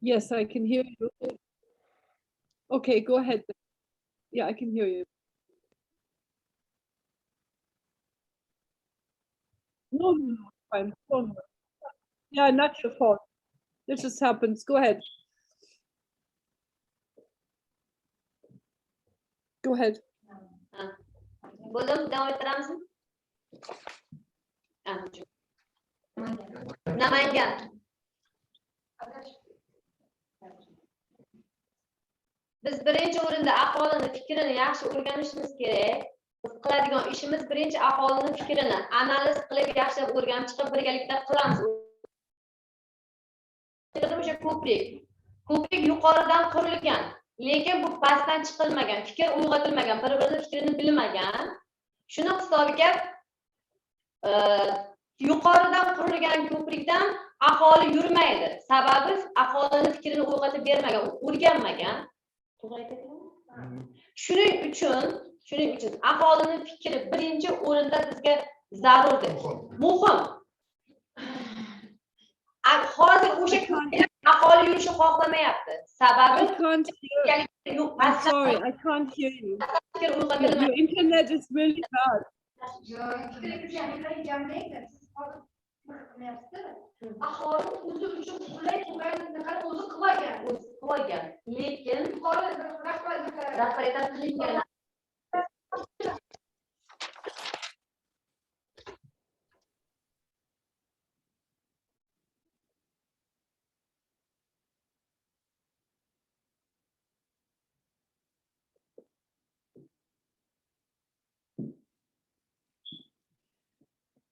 Yes, I can hear you. Okay, go ahead. Yeah, I can hear you. No, fine. Don't worry. Yeah, not your fault. It just happens. Go ahead. ahead. Bo'ldim, davom ettiramizmi? Namangan. Biz birinchi o'rinda aholini fikrini yaxshi o'rganishimiz kerak. Biz qiladigan ishimiz birinchi aholini fikrini analiz qilib, yaxshilab o'rganib chiqib birgalikda qilamiz. O'sha ko'prik yuqoridan qurilgan, lekin bu pastdan chiqilmagan, fikr uyg'otilmagan, bir-birini fikrini bilmagan. Shuni hisobiga yuqoridan qurilgan ko'prikdan aholi yurmaydi. Sababi aholini fikrini uyg'otib bermagan, o'rganmagan. Shuning uchun aholining fikri birinchi o'rinda bizga zarurdir. Muhim. Hozir o'sha aholi yurishni xohlamayapti. Sababi I'm sorry, I can't hear you. Your internet is really bad. Aholi o'zi uchun qulay bo'lganligini o'zi qilgan. Lekin rahbariyatdan qilingan.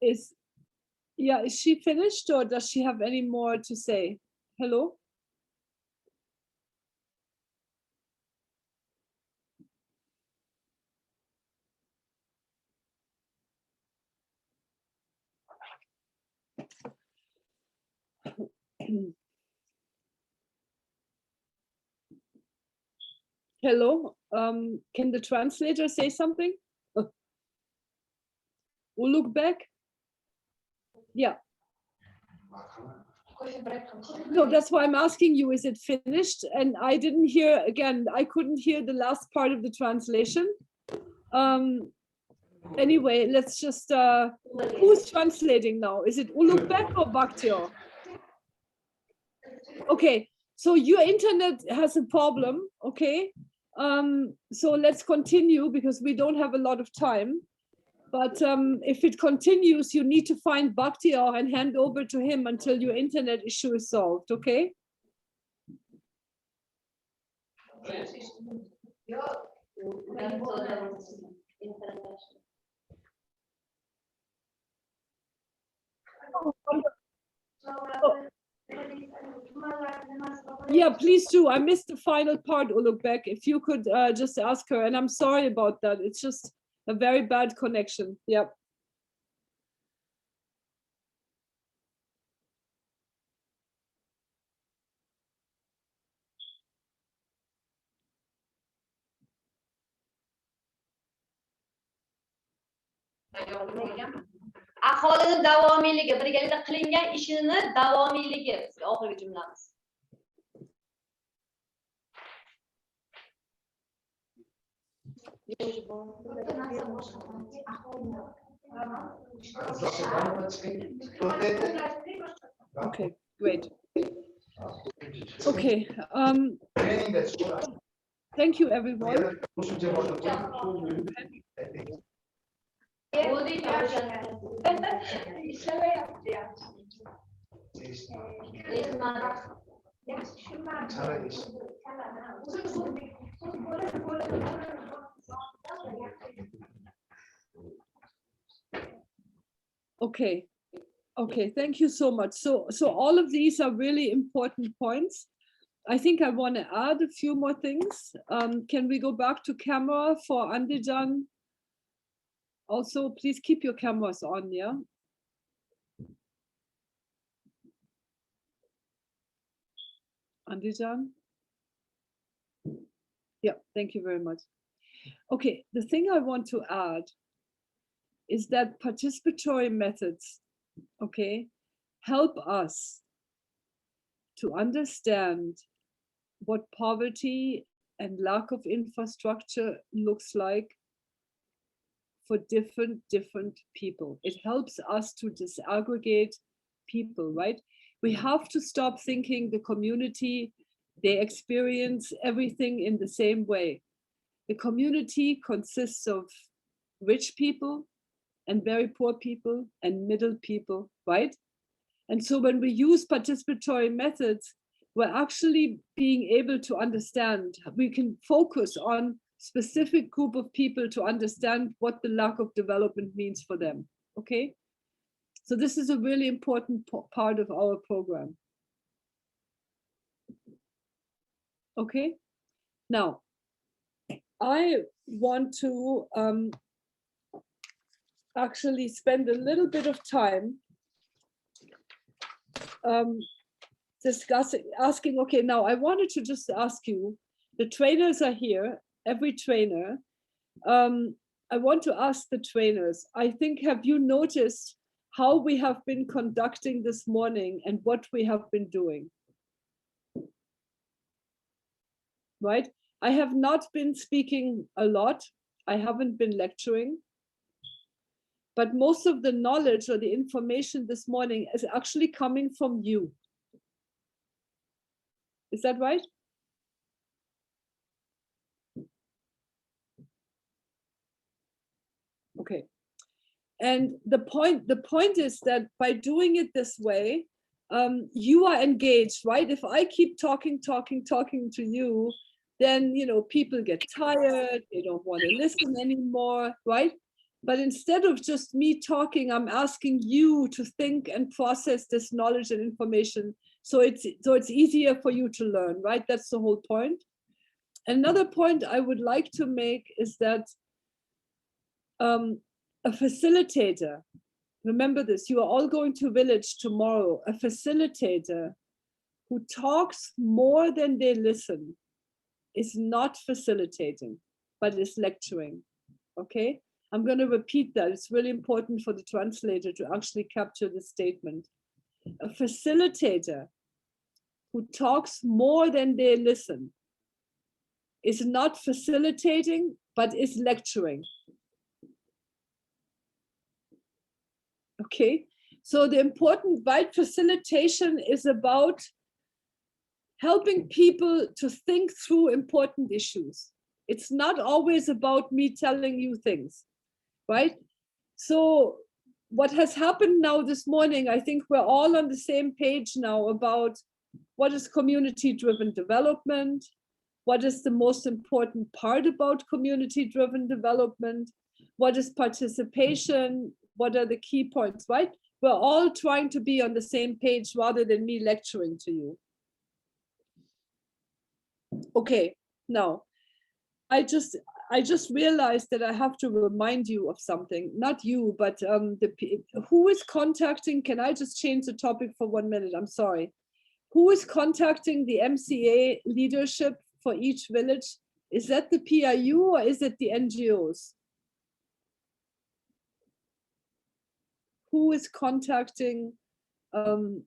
Is she finished or does she have any more to say? Hello? Hello, can the translator say something? Ulugh. Yeah. No, that's why I'm asking you, is it finished? And I didn't hear, again, I couldn't hear the last part of the translation. Anyway, let's just, who's translating now? Is it Ulugh or Bakhtiar? Okay, so your internet has a problem, okay? So let's continue because we don't have a lot of time. But if it continues, you need to find Bakhtiar and hand over to him until your internet issue is solved, okay? Yeah, please do. I missed the final part, Ulugh. If you could just ask her, and I'm sorry about that. It's just a very bad connection. Yep. Aholini davomiyligi, birgalikda qilingan ishini davomiyligi oxirgi jumlamiz. Okay, great. Okay, thank you, everyone. Okay, thank you so much. So all of these are really important points. I think I want to add a few more things. Can we go back to camera for Andijan? Also, please keep your cameras on, yeah? Andijan? Yeah, thank you very much. Okay, the thing I want to add is that participatory methods, okay, help us to understand what poverty and lack of infrastructure looks like for different people. It helps us to disaggregate people, right? We have to stop thinking the community, they experience everything in the same way. The community consists of rich people and very poor people and middle people, right? And so when we use participatory methods, we're actually being able to understand, we can focus on specific group of people to understand what the lack of development means for them, okay? So this is a really important part of our program. Okay, now I want to actually spend a little bit of time asking, okay, now I wanted to just ask you, the trainers are here, every trainer. I want to ask the trainers, I think, have you noticed how we have been conducting this morning and what we have been doing? Right? I have not been speaking a lot. I haven't been lecturing. But most of the knowledge or the information this morning is actually coming from you. Is that right? Okay. And the point is that by doing it this way, you are engaged, right? If I keep talking to you, then, you know, people get tired, they don't want to listen anymore, right? But instead of just me talking, I'm asking you to think and process this knowledge and information so it's easier for you to learn, right? That's the whole point. Another point I would like to make is that a facilitator, remember this, you are all going to village tomorrow, a facilitator who talks more than they listen is not facilitating, but is lecturing, okay? I'm going to repeat that. It's really important for the translator to actually capture the statement. A facilitator who talks more than they listen is not facilitating, but is lecturing. Okay, so the important, right, facilitation is about helping people to think through important issues. It's not always about me telling you things, right? So what has happened now this morning, I think we're all on the same page now about what is community-driven development, what is the most important part about community-driven development, what is participation, what are the key points, right? We're all trying to be on the same page rather than me lecturing to you. Okay, now, I just realized that I have to remind you of something, not you, but who is contacting, can I just change the topic for 1 minute? I'm sorry. Who is contacting the MCA leadership for each village? Is that the PIU or is it the NGOs? Who is contacting the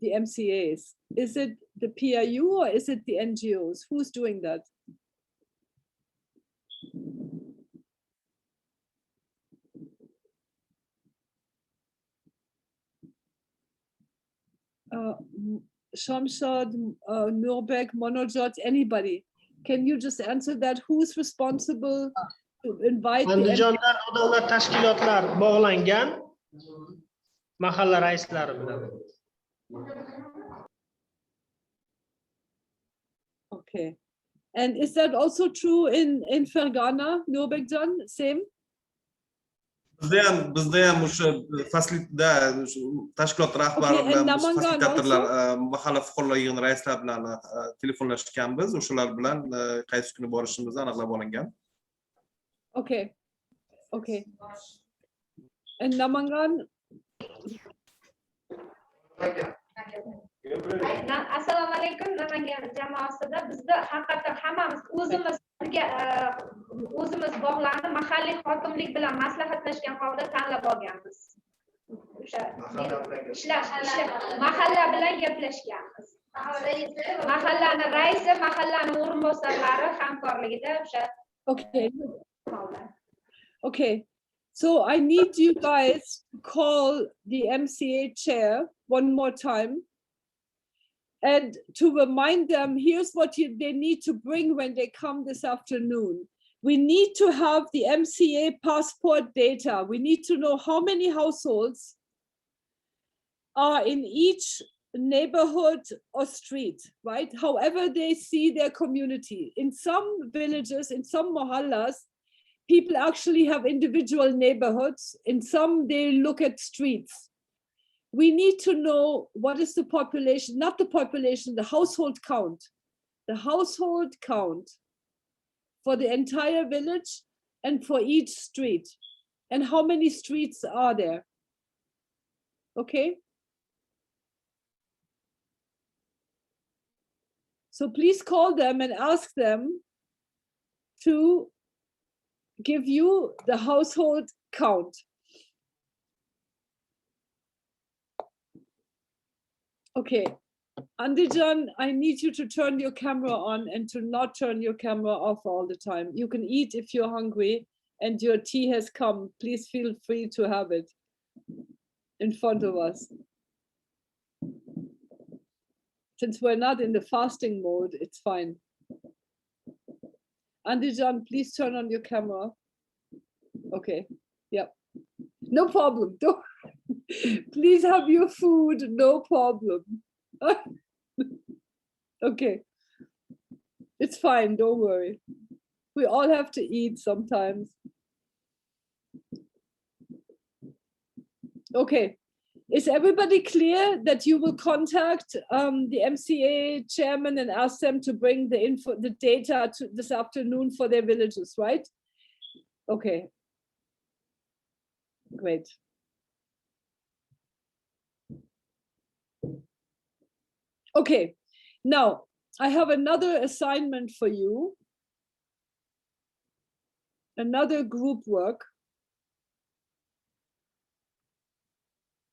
MCAs? Is it the PIU or is it the NGOs? Who's doing that? Shamshad, Nurbek, Monojot, anybody? Can you just answer that? Who's responsible to invite the Andijondan odamlar tashkilotlar bog'langan mahalla raislari bilan. Okay. And is that also true in Farg'ona, Nurbekjan, same? Bizda ham o'sha fasilitda tashkilot rahbari bilan fasilitatorlar mahalla fuqarolar yig'ini raislari bilan telefonlashganmiz. O'shalar bilan qaysi kuni borishimizni aniqlab olingan. Okay. Okay. And Namangan? Assalomu alaykum. Namangan jamoasida bizda haqiqatan hammamiz o'zimiz bog'larni mahalliy hokimlik bilan maslahatlashgan holda tanlab olganmiz. O'sha mahalla bilan gaplashganmiz. Mahallani raisi, mahallani o'rinbosarlari hamkorligida o'sha. Okay. Okay. So I need you guys to call the MCA chair one more time and to remind them, here's what they need to bring when they come this afternoon. We need to have the MCA passport data. We need to know how many households are in each neighborhood or street, right? However they see their community. In some villages, in some mohallas, people actually have individual neighborhoods. In some, they look at streets. We need to know what is the population, not the population, the household count. The household count for the entire village and for each street. And how many streets are there? Okay. So please call them and ask them to give you the household count. Okay, Andijan, I need you to turn your camera on and to not turn your camera off all the time. You can eat if you're hungry and your tea has come. Please feel free to have it in front of us. Since we're not in the fasting mode, it's fine. Andijan, please turn on your camera. Okay, yep. No problem. Don't. Please have your food, no problem. Okay, it's fine, don't worry. We all have to eat sometimes. Okay, is everybody clear that you will contact the MCA chairman and ask them to bring the data to this afternoon for their villages, right? Okay, great. Okay, now I have another assignment for you, another group work.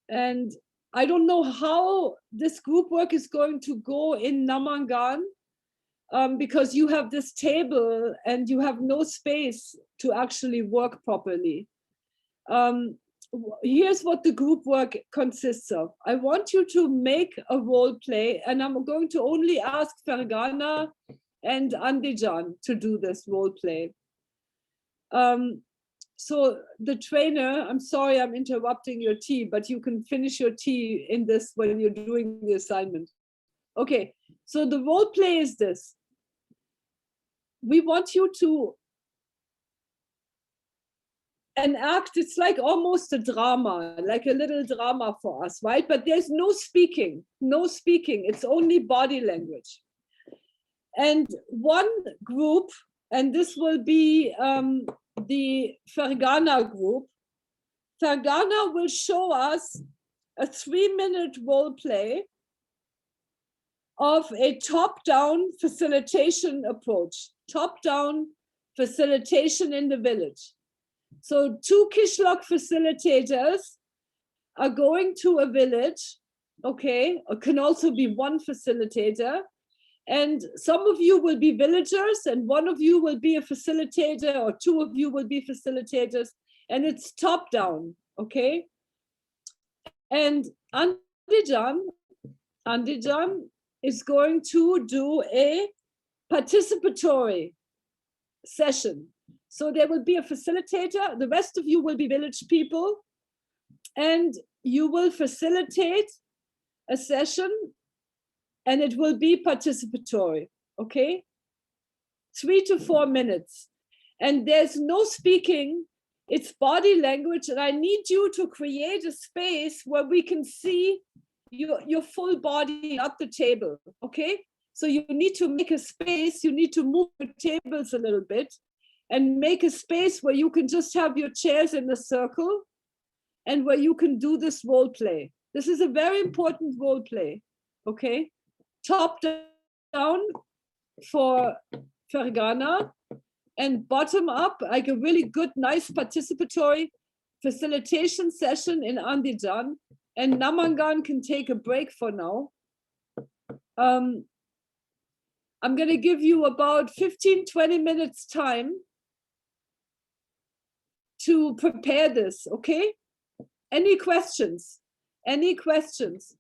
And I don't know how this group work is going to go in Namangan because you have this table and you have no space to actually work properly. Here's what the group work consists of. I want you to make a role play, and I'm going to only ask Fargana and Andijan to do this role play. So the trainer, I'm sorry I'm interrupting your tea, but you can finish your tea in this when you're doing the assignment. Okay, so the role play is this. We want you to enact, it's like almost a drama, like a little drama for us, right? But there's no speaking, it's only body language. And one group, and this will be the Fargana group. Fargana will show us a 3-minute role play of a top-down facilitation approach, top-down facilitation in the village. So 2 Qishloq facilitators are going to a village, okay, it can also be 1 facilitator, and some of you will be villagers and 1 of you will be a facilitator, or 2 of you will be facilitators, and it's top down, okay? And Andijan is going to do a participatory session. So there will be a facilitator, the rest of you will be village people, and you will facilitate a session and it will be participatory, okay? 3 to 4 minutes. And there's no speaking, it's body language, and I need you to create a space where we can see your full body, not the table, okay? So you need to make a space, you need to move the tables a little bit and make a space where you can just have your chairs in a circle and where you can do this role play. This is a very important role play, okay? Top down for Fargana and bottom up, like a really good, nice participatory facilitation session in Andijan, and Namangan can take a break for now. I'm gonna give you about 15-20 minutes time to prepare this, okay? Any questions? Any questions?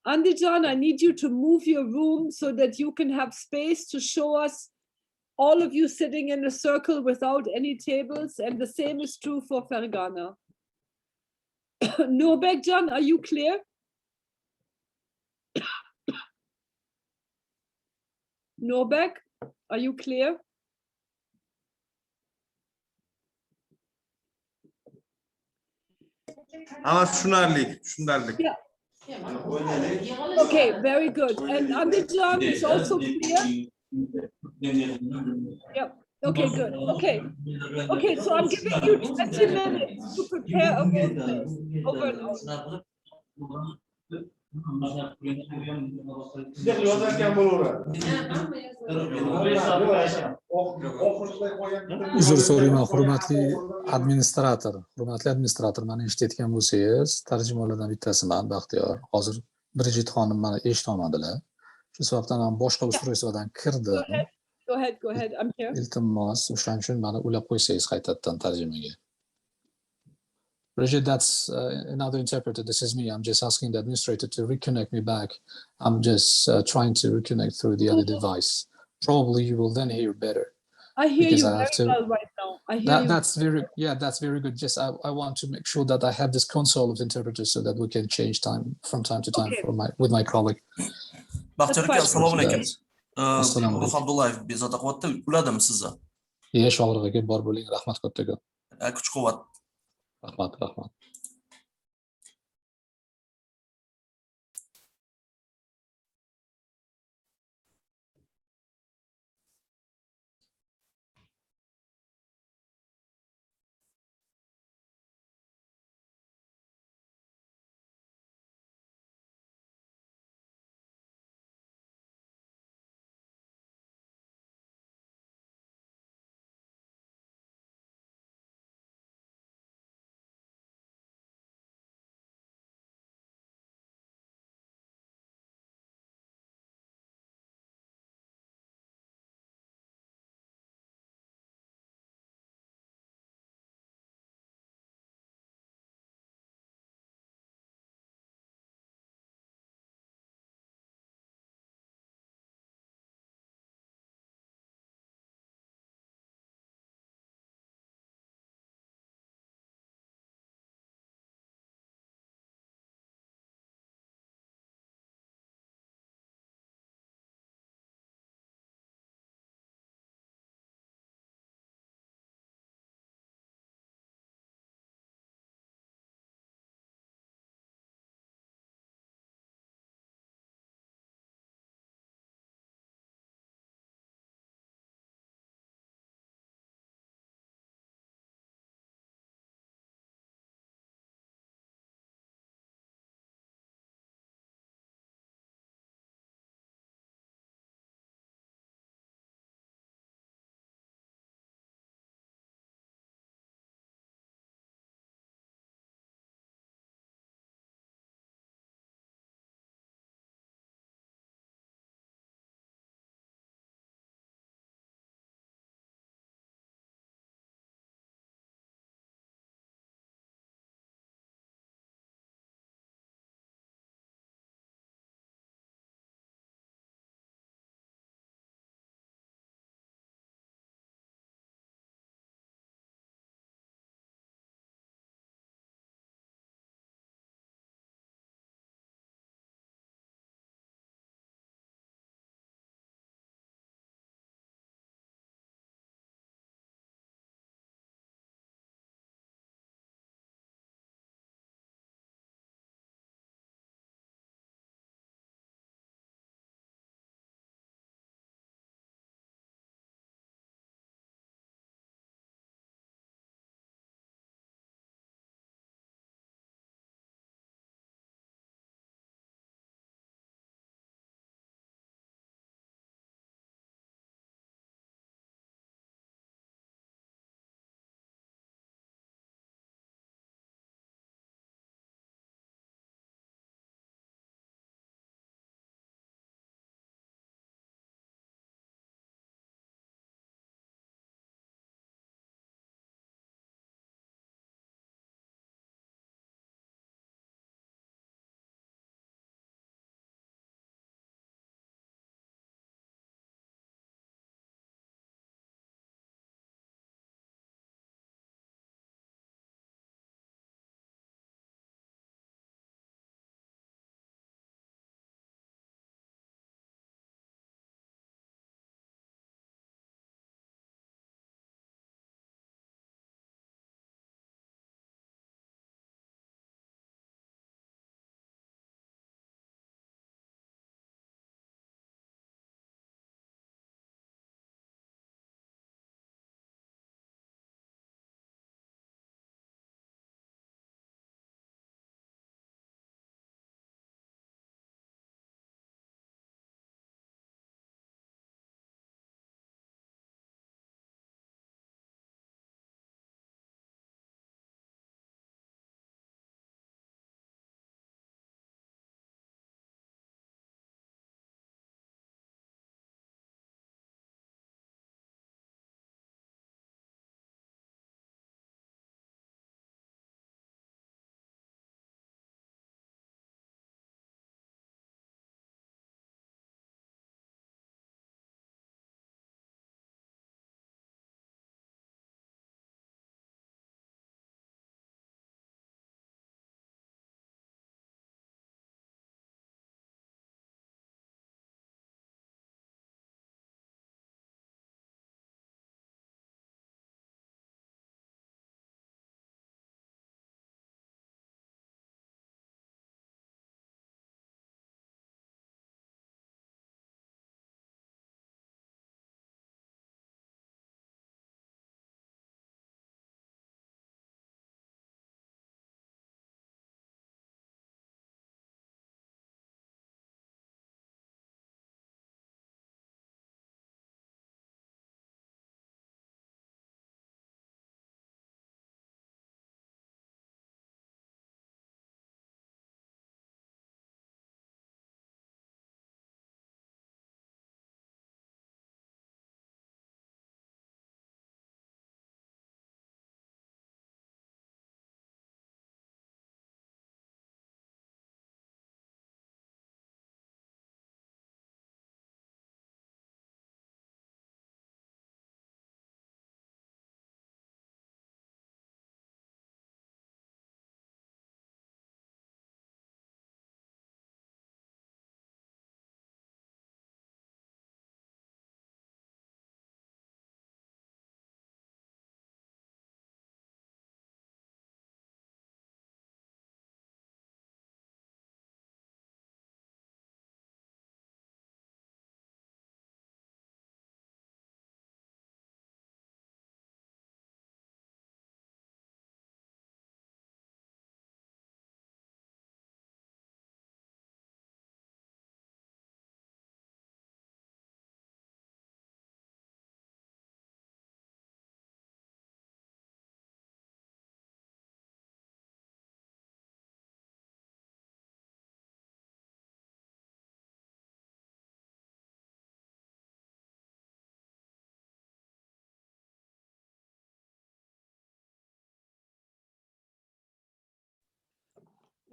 Andijan, I need you to move your room so that you can have space to show us all of you sitting in a circle without any tables, and the same is true for Fergana. Nurbekjan, are you clear? Nurbek, are you clear? tushunarli. Yeah. Okay, very good. And Andijan is also clear? Yep. Okay, good. Okay. Okay, so I'm giving you 20 minutes to prepare a vote list. Over and out. Uzr so'rayman, hurmatli administrator, mani eshitayotgan bo'lsangiz, tarjimonlardan bittasiman, Baxtiyor. Hozir Brigitta xonim mani eshitolmadilar. Shu sababdan men boshqa ustroysodan kirdim. Go ahead. I'm here. Iltimos, o'shaning uchun mani ulab qo'ysangiz qaytadan tarjimaga. Brigitte, that's another interpreter. This is me. I'm just asking the administrator to reconnect me back. I'm just trying to reconnect through the other device. Probably you will then hear better. I hear you very well right now. I hear you. That's very good. Just I want to make sure that I have this console of interpreters so that we can change time from time to time with my colleague. Baxtiyor aka, assalomu alaykum. Guruh Abdullayev bezovta qilyapti. Uladimi sizni? Yesh og'rig'iga bor bo'ling. Rahmat kattaga. Kuch-quvvat. Rahmat.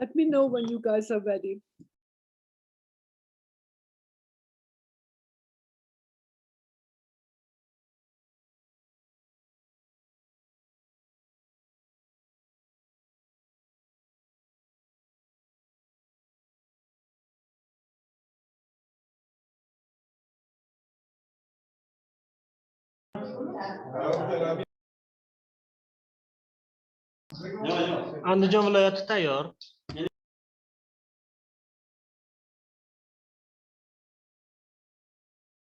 Let me know when you guys are ready. Andijon viloyati tayyor.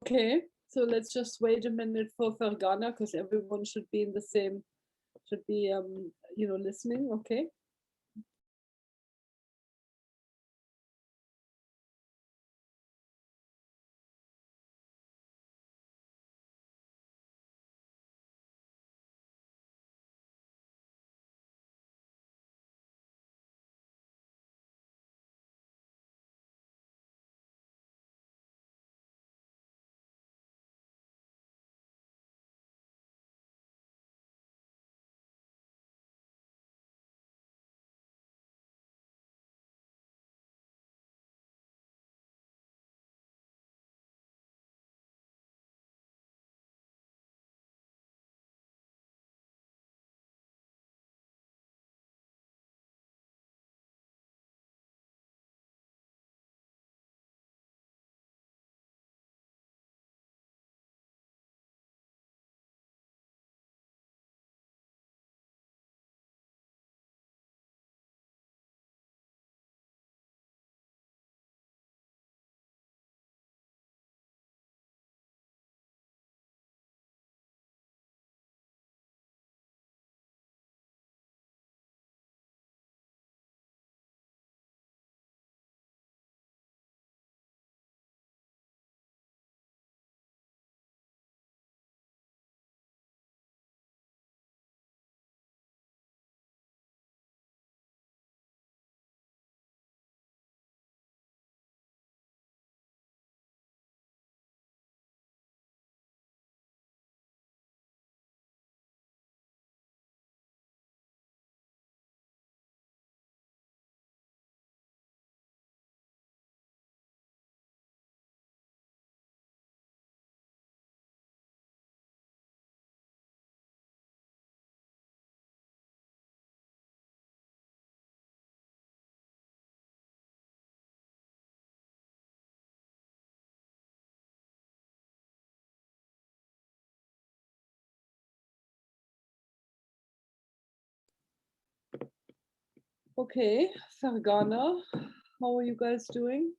Okay, so let's just wait a minute for Fargana because everyone should be in the same, should be, you know, listening. Okay. Okay, Fargana, how are you guys doing?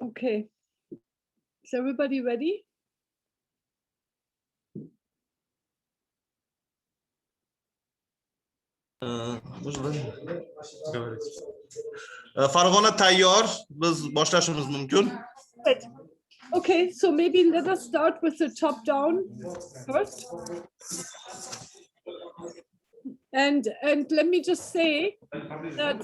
Okay, is everybody ready? Farg'ona tayyor, biz boshlashimiz mumkin. Right. Okay, so maybe let us start with the top down first. And let me just say that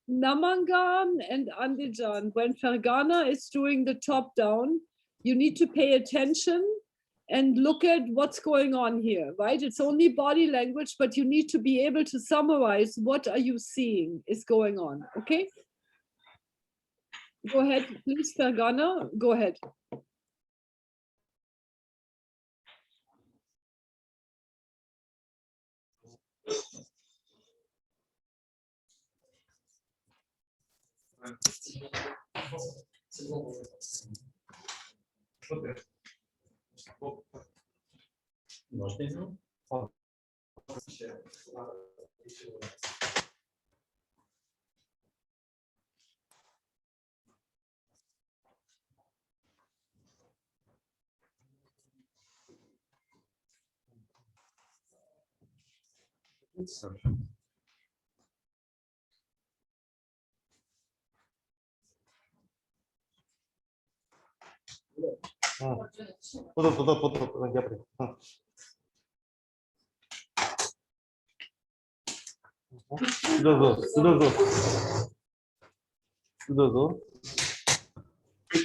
Namangan and Andijan, when Fargana is doing the top down, you need to pay attention and look at what's going on here, right? It's only body language, but you need to be able to summarize what are you seeing is going on, okay? Go ahead, please, Fargona, go ahead.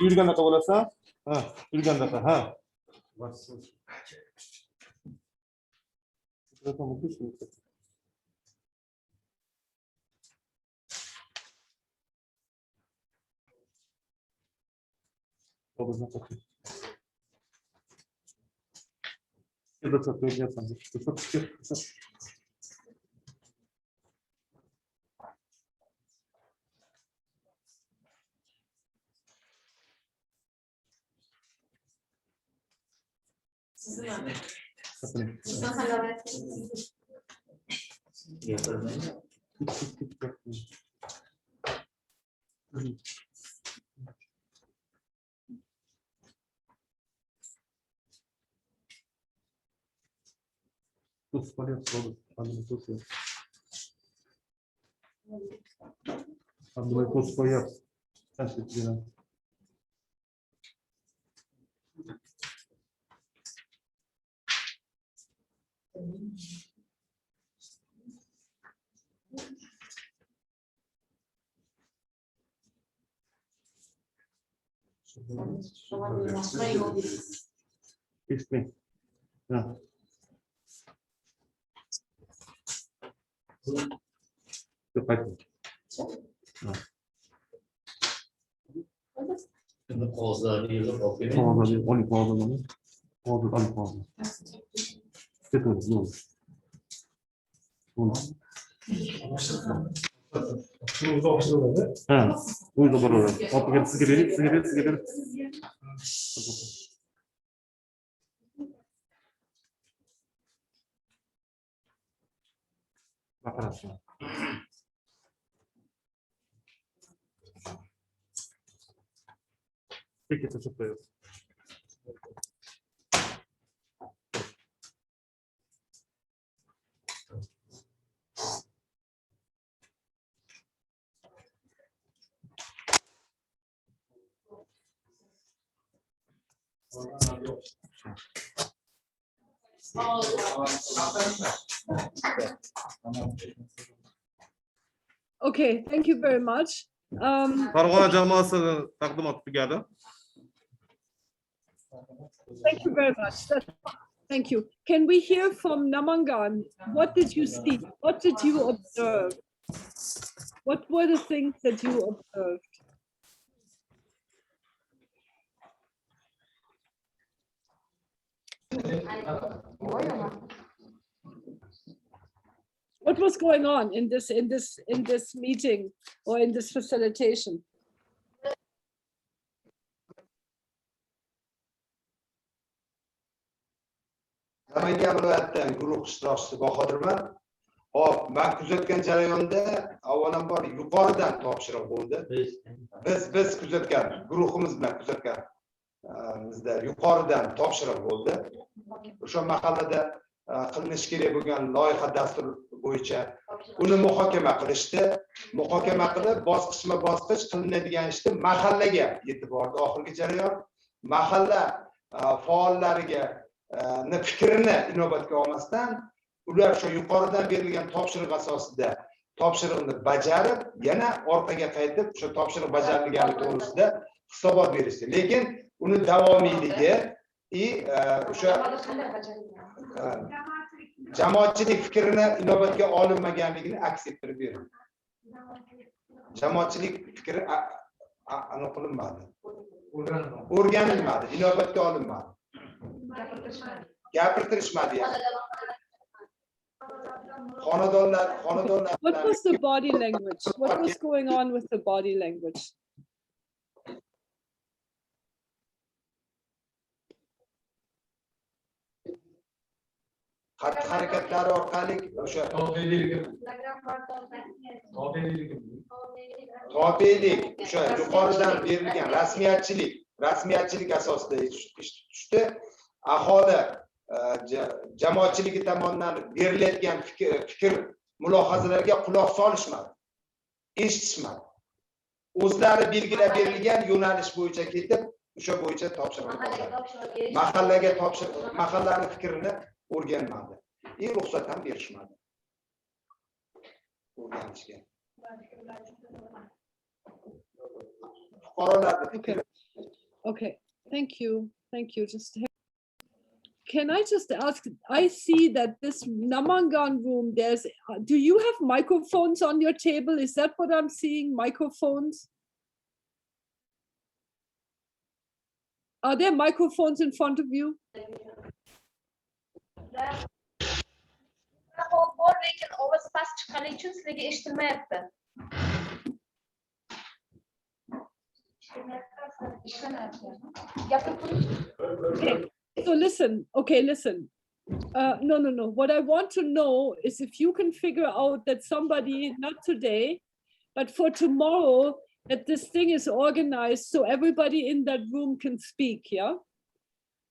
Yurgandaqa bo'lasan? Ha, yurgandaqa, ha. Explain. Yeah. The pattern. And the causal is okay. Only causal. Okay, thank you very much. Farg'ona jamoasi taqdimot tugadi. Thank you very much. Thank you. Can we hear from Namangan? What did you see? What did you observe? What were the things that you observed? What was going on in this meeting or in this facilitation? Amalga viloyatdan guruh ishtirokchisi Bahodirman. Hop, men kuzatgan jarayonda avvalambor yuqoridan topshiriq bo'ldi. Biz kuzatgan, guruhimiz bilan kuzatgan bizda yuqoridan topshiriq bo'ldi. O'sha mahallada qilinishi kerak bo'lgan loyiha dastur bo'yicha uni muhokama qilishdi. Muhokama qilib, bosqichma-bosqich qilinadigan ishni mahallaga yetib bordi. Oxirgi jarayon mahalla faollariga fikrini inobatga olmasdan ular shu yuqoridan berilgan topshiriq asosida topshiriqni bajarib, yana orqaga qaytib shu topshiriq bajarilgani to'g'risida hisobot berishdi. Lekin uni davomiyligi o'sha jamoatchilik fikrini inobatga olinmaganligini aks ettirib beradi. Jamoatchilik fikri aniq qilinmadi. O'rganilmadi, inobatga olinmadi. Gapirtirishmadi. Xonadonlar. What was the body language? What was going on with the body language? Harakatlari orqali o'sha tobeylik, o'sha yuqoridan berilgan rasmiyatchilik asosida ish tutishdi. Aholi jamoatchiligi tomonidan berilayotgan fikr mulohazalarga quloq solishmadi, eshitishmadi. O'zlari belgilab berilgan yo'nalish bo'yicha ketib, o'sha bo'yicha topshiriq berdi. Mahallaga mahallani fikrini o'rganmadi. Ruxsat ham berishmadi. O'rganishga. Okay. Thank you. Can I just ask, I see that this Namangan room, do you have microphones on your table? Is that what I'm seeing? Microphones? Are there microphones in front of you? So listen. No. What I want to know is if you can figure out that somebody, not today, but for tomorrow, that this thing is organized so everybody in that room can speak, yeah?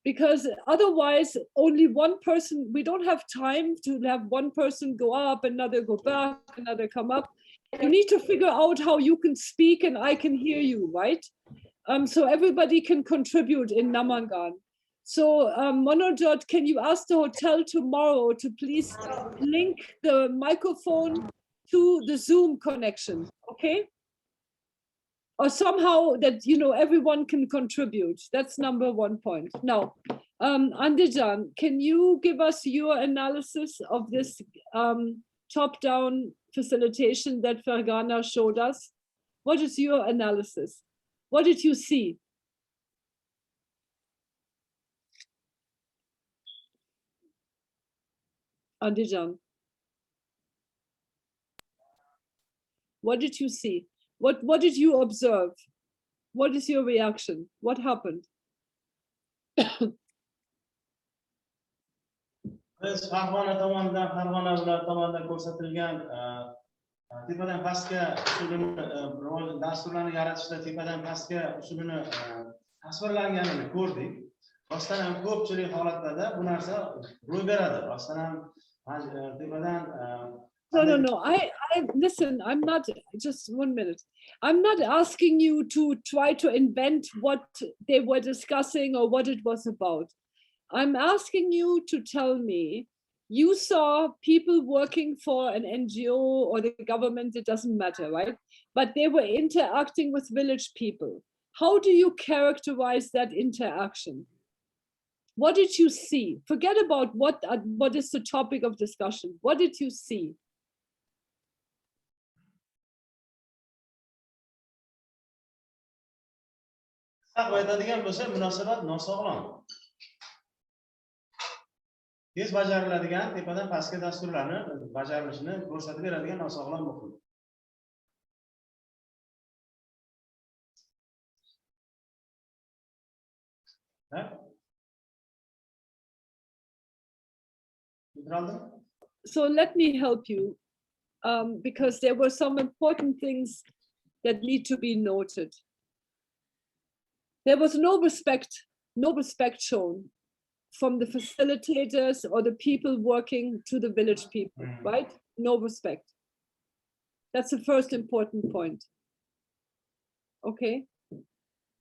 Because otherwise only one person, we don't have time to have one person go up, another go back, another come up. You need to figure out how you can speak and I can hear you, right? So everybody can contribute in Namangan. So Monojot, can you ask the hotel tomorrow to please link the microphone to the Zoom connection, okay? Or somehow that, everyone can contribute. That's number 1 point. Now, Andijan, can you give us your analysis of this top-down facilitation that Fargana showed us? What is your analysis? What did you see? Andijan, what did you see? What did you observe? What is your reaction? What happened? Biz Farg'ona tomonidan ko'rsatilgan tepadan pastga usulini dasturlarni yaratishda tepadan pastga usulini tasvirlanganini ko'rdik. Rostdan ham ko'pchilik holatlarda bu narsa ro'y beradi. Rostdan ham tepadan No. Listen, I'm not, just 1 minute. I'm not asking you to try to invent what they were discussing or what it was about. I'm asking you to tell me, you saw people working for an NGO or the government, it doesn't matter, right? But they were interacting with village people. How do you characterize that interaction? What did you see? Forget about what is the topic of discussion. What did you see? aytadigan bo'lsa, munosabat nosog'lom. Tez bajariladigan tepadan pastga dasturlarni bajarilishini ko'rsatib beradigan nosog'lom muhit. So let me help you, because there were some important things that need to be noted. There was no respect shown from the facilitators or the people working to the village people, right? No respect. That's the first important point. Okay.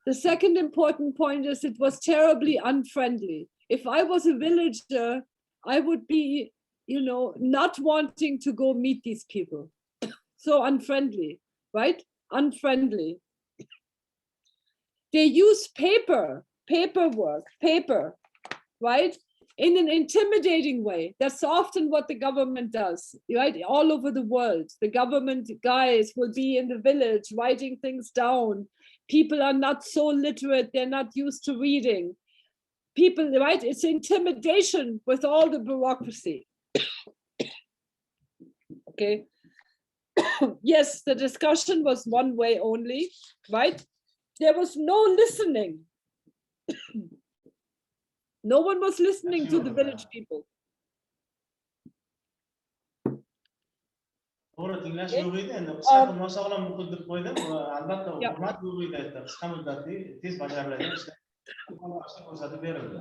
The second important point is it was terribly unfriendly. If I was a villager, I would be, not wanting to go meet these people. So unfriendly, right? Unfriendly. They use paper right? In an intimidating way. That's often what the government does, right? All over the world, the government guys will be in the village writing things down. People are not so literate, they're not used to reading. People, right? It's intimidation with all the bureaucracy. Okay. Yes, the discussion was one way only, right? There was no listening. No one was listening to the village people. To'g'ri, tinglash yo'q edi. Endi qisqartib nosog'lom muhit deb qo'ydim. Albatta, hurmat yo'q edi. Qisqa muddatli, tez bajariladigan ishlar ko'rsatib berildi.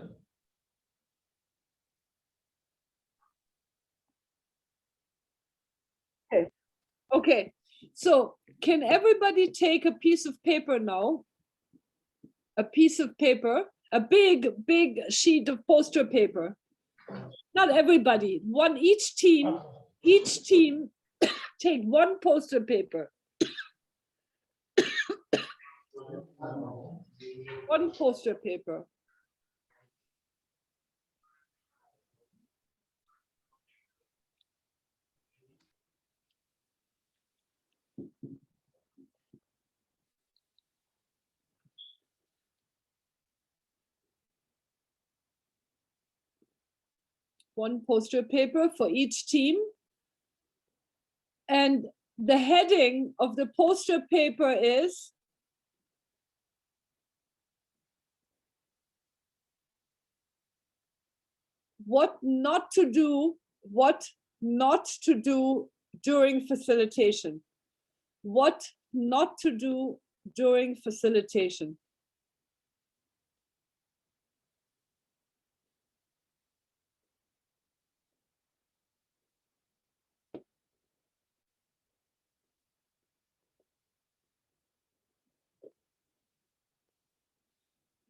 Okay, so can everybody take a piece of paper now? A piece of paper, a big sheet of poster paper. Not everybody, each team take one poster paper. One poster paper. One poster paper for each team. And the heading of the poster paper is what not to do during facilitation. What not to do during facilitation.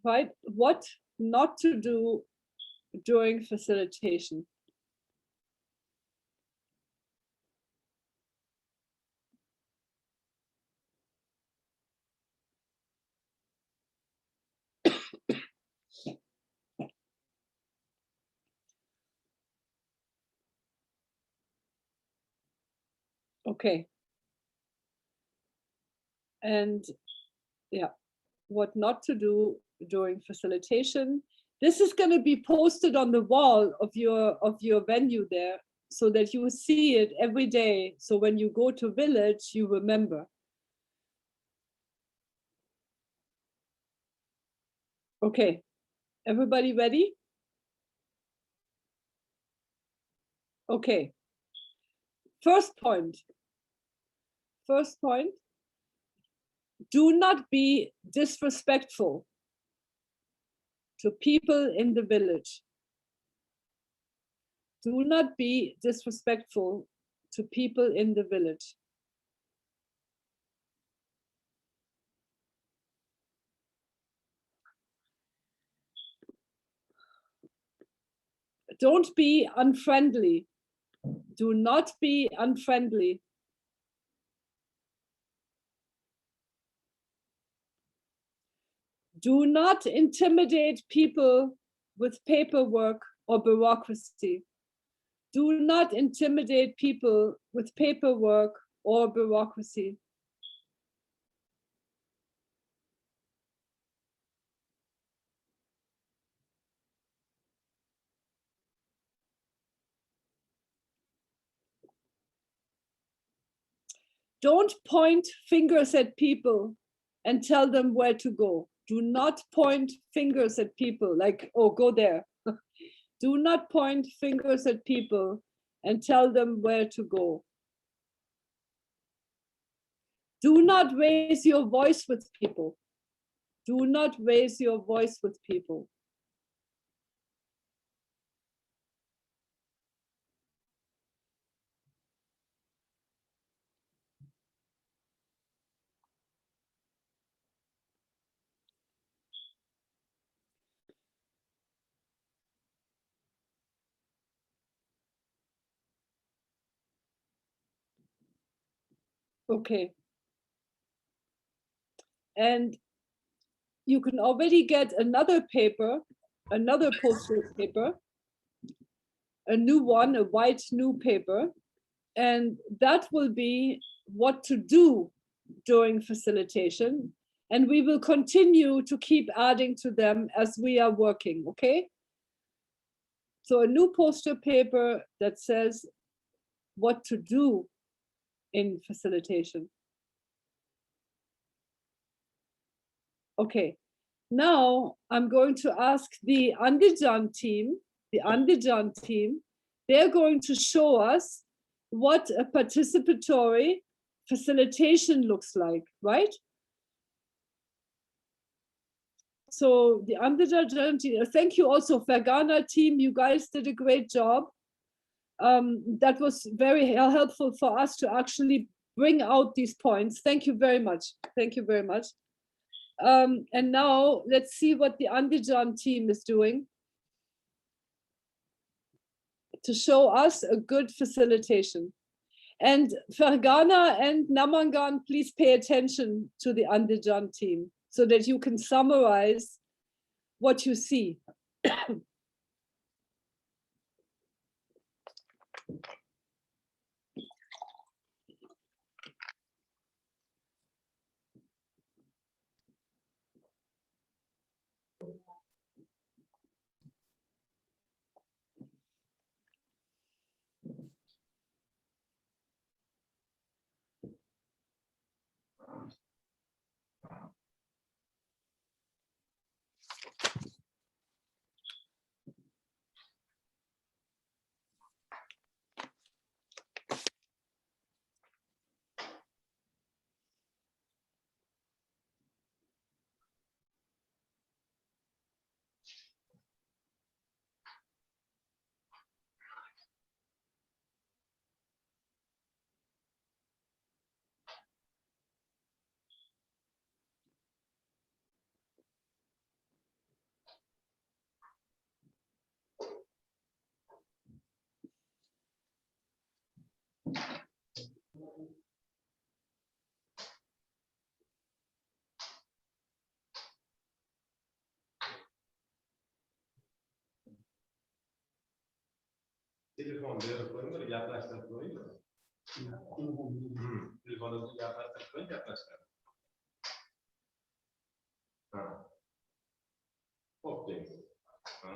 Right? What not to do during facilitation. Okay. And yeah, what not to do during facilitation. This is going to be posted on the wall of your venue there so that you see it every day. So when you go to village, you remember. Okay, everybody ready? Okay. First point. Do not be disrespectful to people in the village. Do not be disrespectful to people in the village. Don't be unfriendly. Do not be unfriendly. Do not intimidate people with paperwork or bureaucracy. Do not intimidate people with paperwork or bureaucracy. Don't point fingers at people and tell them where to go. Do not point fingers at people like, oh, go there. Do not point fingers at people and tell them where to go. Do not raise your voice with people. Do not raise your voice with people. Okay. And you can already get another paper another poster paper, a new one, a white new paper, and that will be what to do during facilitation. And we will continue to keep adding to them as we are working, okay? So a new poster paper that says what to do in facilitation. Okay, now I'm going to ask the Andijan team, they're going to show us what a participatory facilitation looks like, right? So the Andijan team, thank you also Fargona team, you guys did a great job. That was very helpful for us to actually bring out these points. Thank you very much. Thank you very much. And now let's see what the Andijan team is doing to show us a good facilitation. And Fargona and Namangan, please pay attention to the Andijan team so that you can summarize what you see. Telefon berib qo'ying, bir gaplashtirib qo'ying. Telefonda gaplashtirib qo'ying, gaplashtirib. Ha. Xo'p, deysiz. Ha.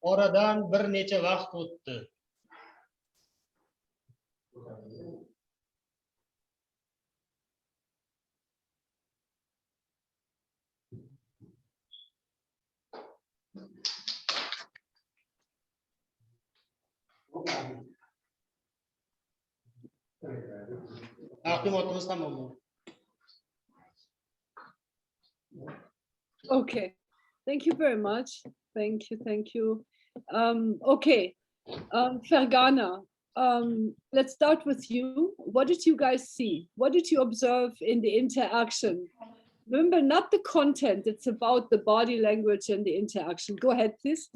Oradan bir necha vaqt o'tdi. Taqdimotimiz tamom. Okay, thank you very much. Thank you. Okay, Fargona, let's start with you. What did you guys see? What did you observe in the interaction? Remember, not the content, it's about the body language and the interaction. Go ahead, please.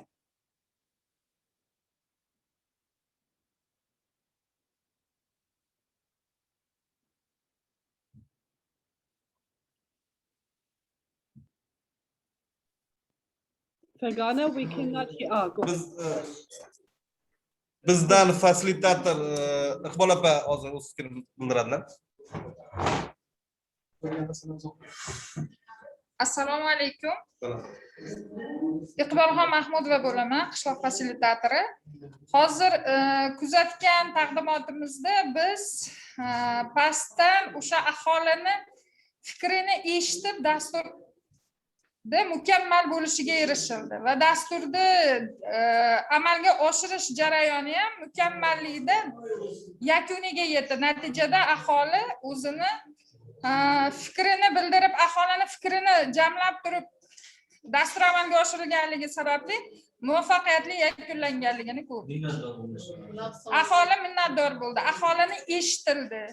Fargona, we cannot hear. Go ahead. Bizdan fasilitator Iqbol opa hozir o'z fikrini bildiradilar. Assalomu alaykum. Iqbolxon Mahmudova bo'laman, Qishloq fasilitatori. Hozir kuzatgan taqdimotimizda biz pastdan o'sha aholini fikrini eshitib dasturda mukammal bo'lishiga erishildi va dasturni amalga oshirish jarayoni ham mukammallikda yakuniga yetdi. Natijada aholi o'zini fikrini bildirib, aholini fikrini jamlab turib dastur amalga oshirilganligi sababli muvaffaqiyatli yakunlanganligini ko'rdik. Aholi minnatdor bo'ldi. Aholini eshitildi.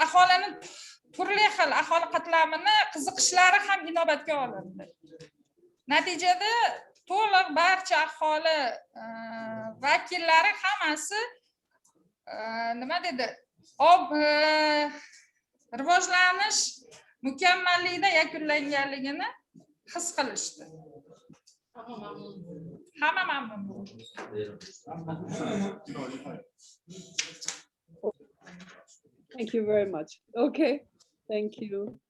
Aholini turli xil aholi qatlamini qiziqishlari ham inobatga olindi. Natijada to'liq barcha aholi vakillari hammasi nima dedi? Rivojlanish mukammallikda yakunlanganligini his qilishdi. Hamma mamnun bo'ldi. Thank you very much. Okay, thank you.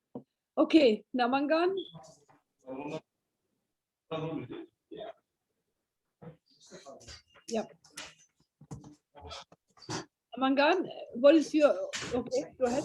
Okay, Namangan. Yep. Namangan, what is your, okay, go ahead.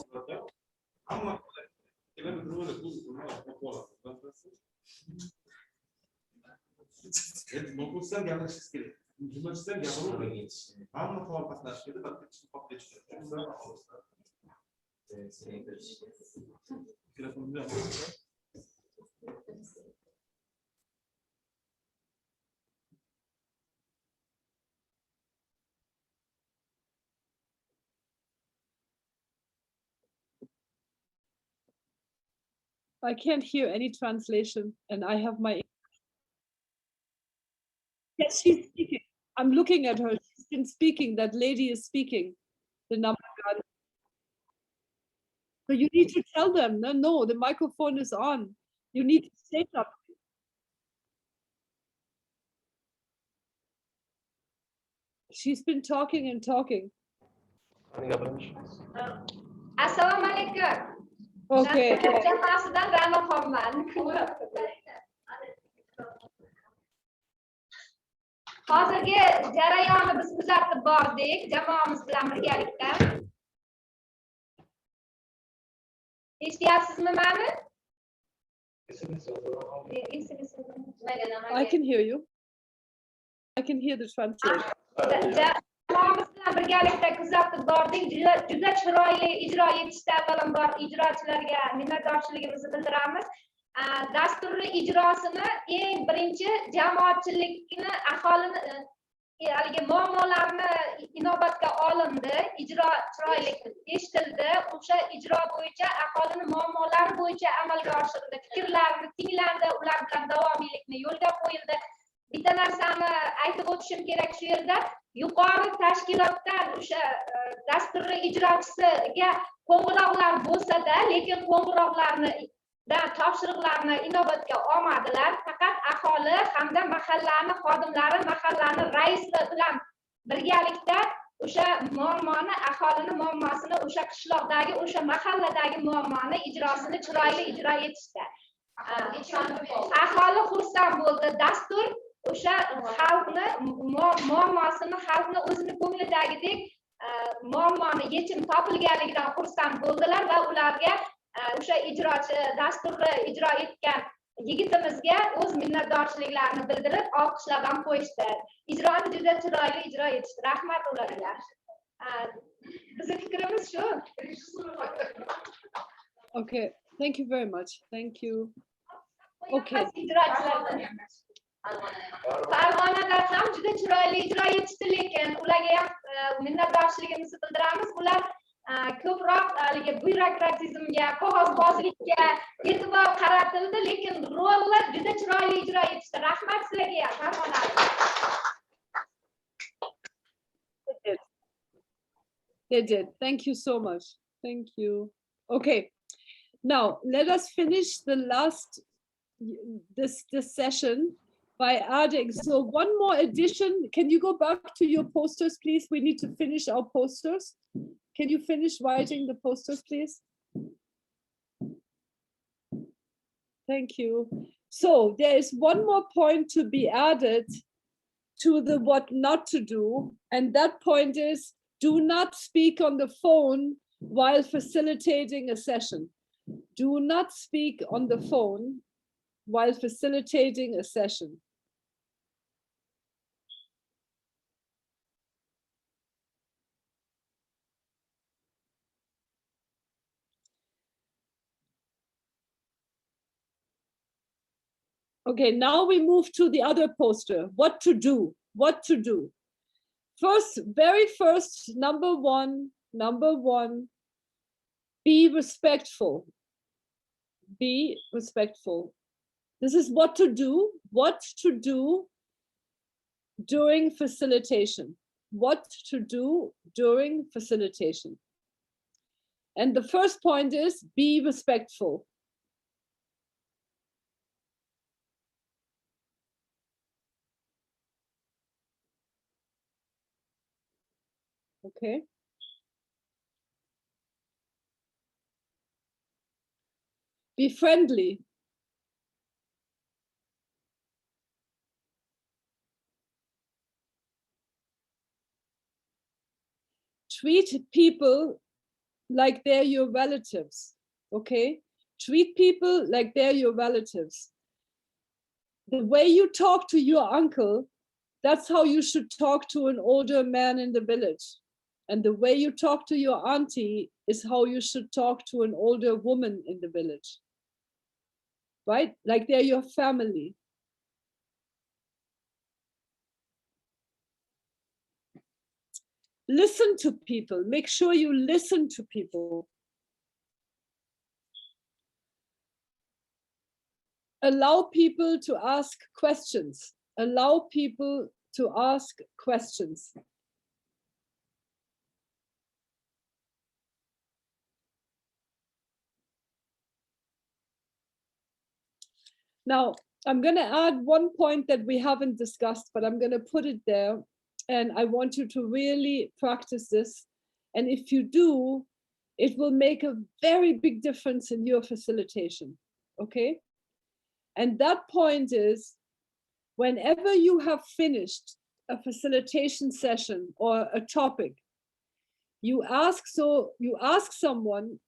I can't hear any translation, and I have my. Yes, she's speaking. I'm looking at her. She's been speaking. That lady is speaking. The number. So you need to tell them. No, the microphone is on. You need to say something. She's been talking and talking. Assalomu alaykum. Okay. Jamoasidan Ramaxonman. Hozirgi jarayonni biz kuzatib bordik jamoamiz bilan birgalikda. Eshityapsizmi meni? I can hear you. I can hear the translation. Jamoamiz bilan birgalikda kuzatib bordik. Juda chiroyli ijro etishda avvalambor ijrochilarga minnatdorchiligimizni bildiramiz. Dasturni ijrosini eng birinchi jamoatchilikni aholini haligi muammolarni inobatga olindi, ijro chiroyli eshitildi, o'sha ijro bo'yicha aholini muammolari bo'yicha amalga oshirildi, fikrlarini tinglandi, ular bilan davomiylikni yo'lga qo'yildi. Bitta narsani aytib o'tishim kerak shu yerda, yuqori tashkilotdan o'sha dasturni ijrochisiga qo'ng'iroqlar bo'lsa-da, lekin qo'ng'iroqlarni topshiriqlarni inobatga olmadilar. Faqat aholi hamda mahallani xodimlari, mahallani raisi bilan birgalikda o'sha muammoni, aholini muammosini, o'sha qishloqdagi, o'sha mahalladagi muammoni ijrosini chiroyli ijro etishdi. Aholi xursand bo'ldi. Dastur o'sha xalqni muammosini, xalqni o'zini ko'nglidagidek muammoni yechim topilganligidan xursand bo'ldilar va ularga o'sha ijrochi dasturni ijro etgan yigitimizga o'z minnatdorchiliklarini bildirib, olqishlab ham qo'yishdi. Ijroni juda chiroyli ijro etishdi. Rahmat ularga. Bizning fikrimiz shu. Okay, thank you very much. Thank you. Okay. Farg'onada ham juda chiroyli ijro etishdi, lekin ularga ham minnatdorchiligimizni bildiramiz. Ular ko'proq haligi byurokratizmga, qog'ozbozlikka e'tibor qaratildi, lekin rollar juda chiroyli ijro etishdi. Rahmat sizlarga ham, Farg'ona. They did. Thank you so much. Thank you. Okay. Now let us finish the last this session by adding. So one more addition. Can you go back to your posters, please? We need to finish our posters. Can you finish writing the posters, please? Thank you. So there is one more point to be added to the what not to do. And that point is, do not speak on the phone while facilitating a session. Do not speak on the phone while facilitating a session. Okay, now we move to the other poster. What to do? What to do? First, very first, number one, be respectful. Be respectful. This is what to do during facilitation. What to do during facilitation. And the first point is be respectful. Okay. Be friendly. Treat people like they're your relatives, okay? Treat people like they're your relatives. The way you talk to your uncle, that's how you should talk to an older man in the village. And the way you talk to your auntie is how you should talk to an older woman in the village, right? Like they're your family. Listen to people. Make sure you listen to people. Allow people to ask questions. Allow people to ask questions. Now, I'm going to add one point that we haven't discussed, but I'm going to put it there. And I want you to really practice this. And if you do, it will make a very big difference in your facilitation. Okay? And that point is, whenever you have finished a facilitation session or a topic, you ask someone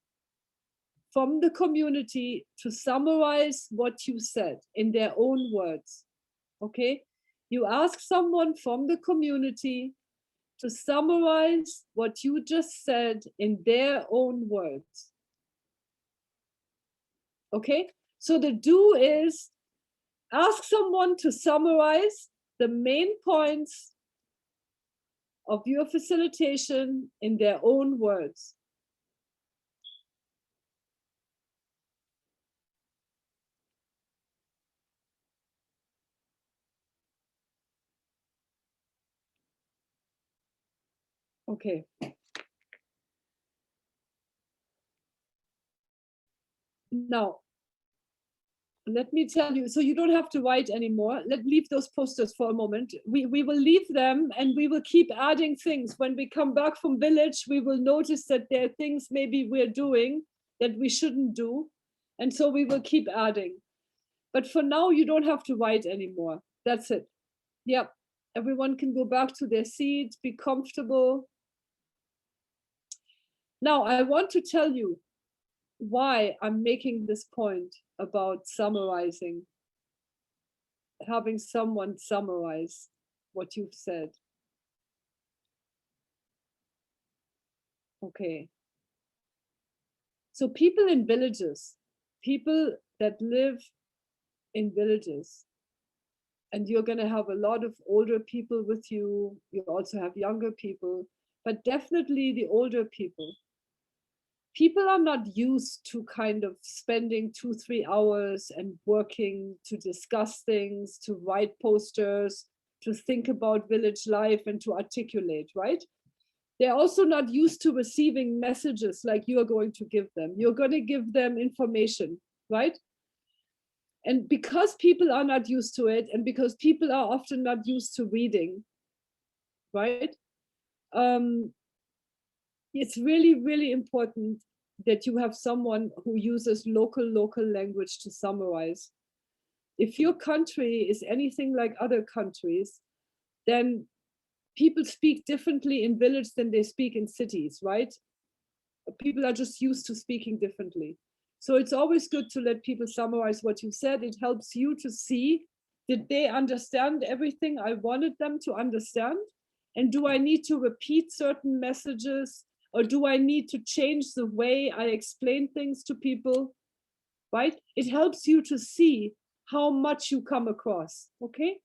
from the community to summarize what you said in their own words. Okay? You ask someone from the community to summarize what you just said in their own words. Okay? So the do is ask someone to summarize the main points of your facilitation in their own words. Okay. Now, let me tell you, so you don't have to write anymore. Let's leave those posters for a moment. We will leave them and we will keep adding things. When we come back from village, we will notice that there are things maybe we're doing that we shouldn't do. And so we will keep adding. But for now, you don't have to write anymore. That's it. Yep. Everyone can go back to their seats, be comfortable. Now, I want to tell you why I'm making this point about summarizing, having someone summarize what you've said. Okay. So people in villages, people that live in villages, and you're going to have a lot of older people with you. You also have younger people, but definitely the older people. People are not used to kind of spending 2-3 hours and working to discuss things, to write posters, to think about village life and to articulate, right? They're also not used to receiving messages like you're going to give them. You're going to give them information, right? And because people are not used to it, and because people are often not used to reading, right? It's really, really important that you have someone who uses local language to summarize. If your country is anything like other countries, then people speak differently in village than they speak in cities, right? People are just used to speaking differently. So it's always good to let people summarize what you said. It helps you to see, did they understand everything I wanted them to understand? And do I need to repeat certain messages? Or do I need to change the way I explain things to people, right? It helps you to see how much you come across, okay?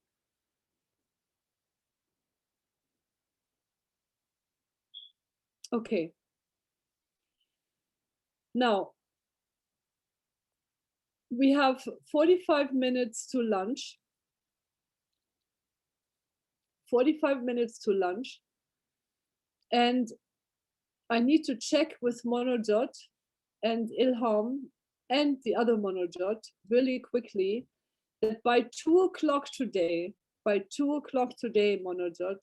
Okay. Now, we have 45 minutes to lunch. 45 minutes to lunch. And I need to check with Monojot and Ilham and the other Monojot really quickly that by 2 o'clock today, Monojot,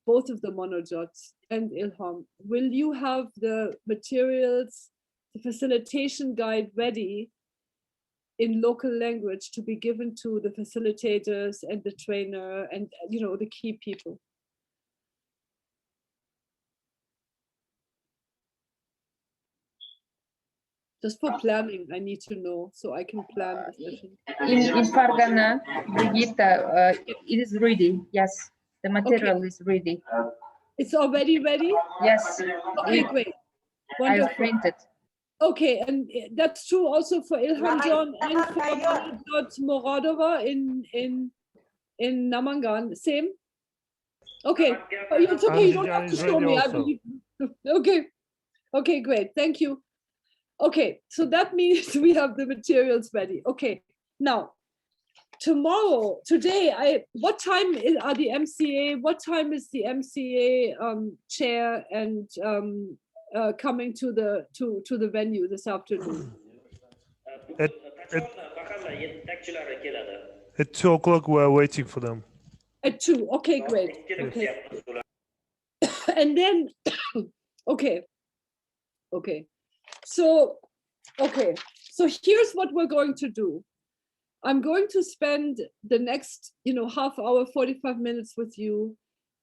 both of the Monojots and Ilham, will you have the materials, the facilitation guide ready in local language to be given to the facilitators and the trainer and, you know, the key people? Just for planning, I need to know so I can plan the session. In Farg'ona, Brigitta, it is ready. Yes, the material is ready. It's already ready? Yes. Okay, great. I Wonderful. printed. Okay, and that's true also for Ilham John and for Moradova in Namangan. Same? Okay. Oh, it's okay, you don't have to show me. I believe. Okay. Okay, great. Thank you. Okay, so that means we have the materials ready. Okay, now today, what time are the MCA? What time is the MCA chair and coming to the venue this afternoon? At 2 o'clock, we're waiting for them. At 2. Okay, great. Okay. And then, okay. So here's what we're going to do. I'm going to spend the next, half hour, 45 minutes with you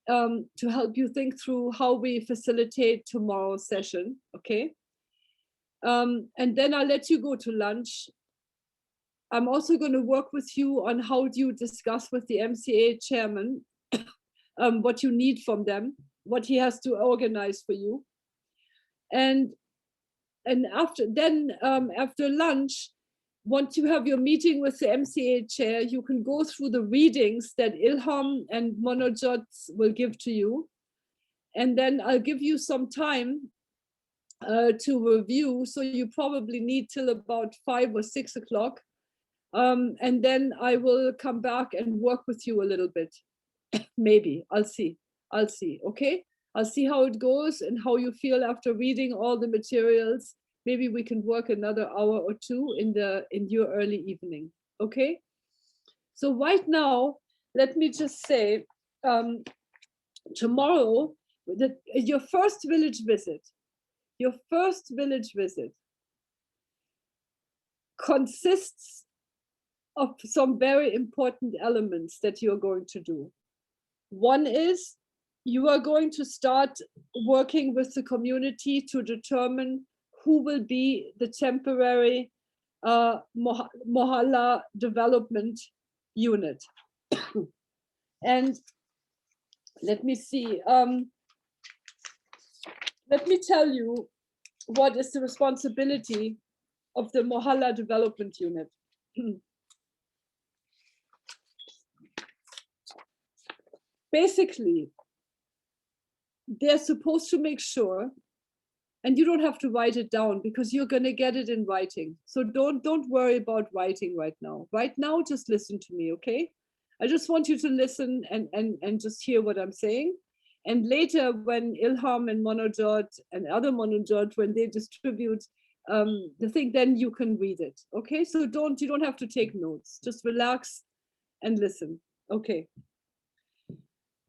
to help you think through how we facilitate tomorrow's session, okay? And then I'll let you go to lunch. I'm also going to work with you on how do you discuss with the MCA chairman what you need from them, what he has to organize for you. And after lunch, once you have your meeting with the MCA chair, you can go through the readings that Ilham and Monojot will give to you. And then I'll give you some time to review. So you probably need till about 5 or 6 o'clock. And then I will come back and work with you a little bit. Maybe, I'll see, okay? I'll see how it goes and how you feel after reading all the materials. Maybe we can work another hour or two in your early evening, okay? So right now, let me just say, tomorrow, your first village visit consists of some very important elements that you're going to do. One is you are going to start working with the community to determine who will be the temporary Mohalla development unit. And let me see, let me tell you what is the responsibility of the Mohalla development unit. Basically, they're supposed to make sure, and you don't have to write it down because you're going to get it in writing. So don't worry about writing right now. Right now, just listen to me, okay? I just want you to listen and just hear what I'm saying. And later, when Ilham and Monojot and other Monojot, when they distribute the thing, then you can read it, okay? So you don't have to take notes. Just relax and listen, okay?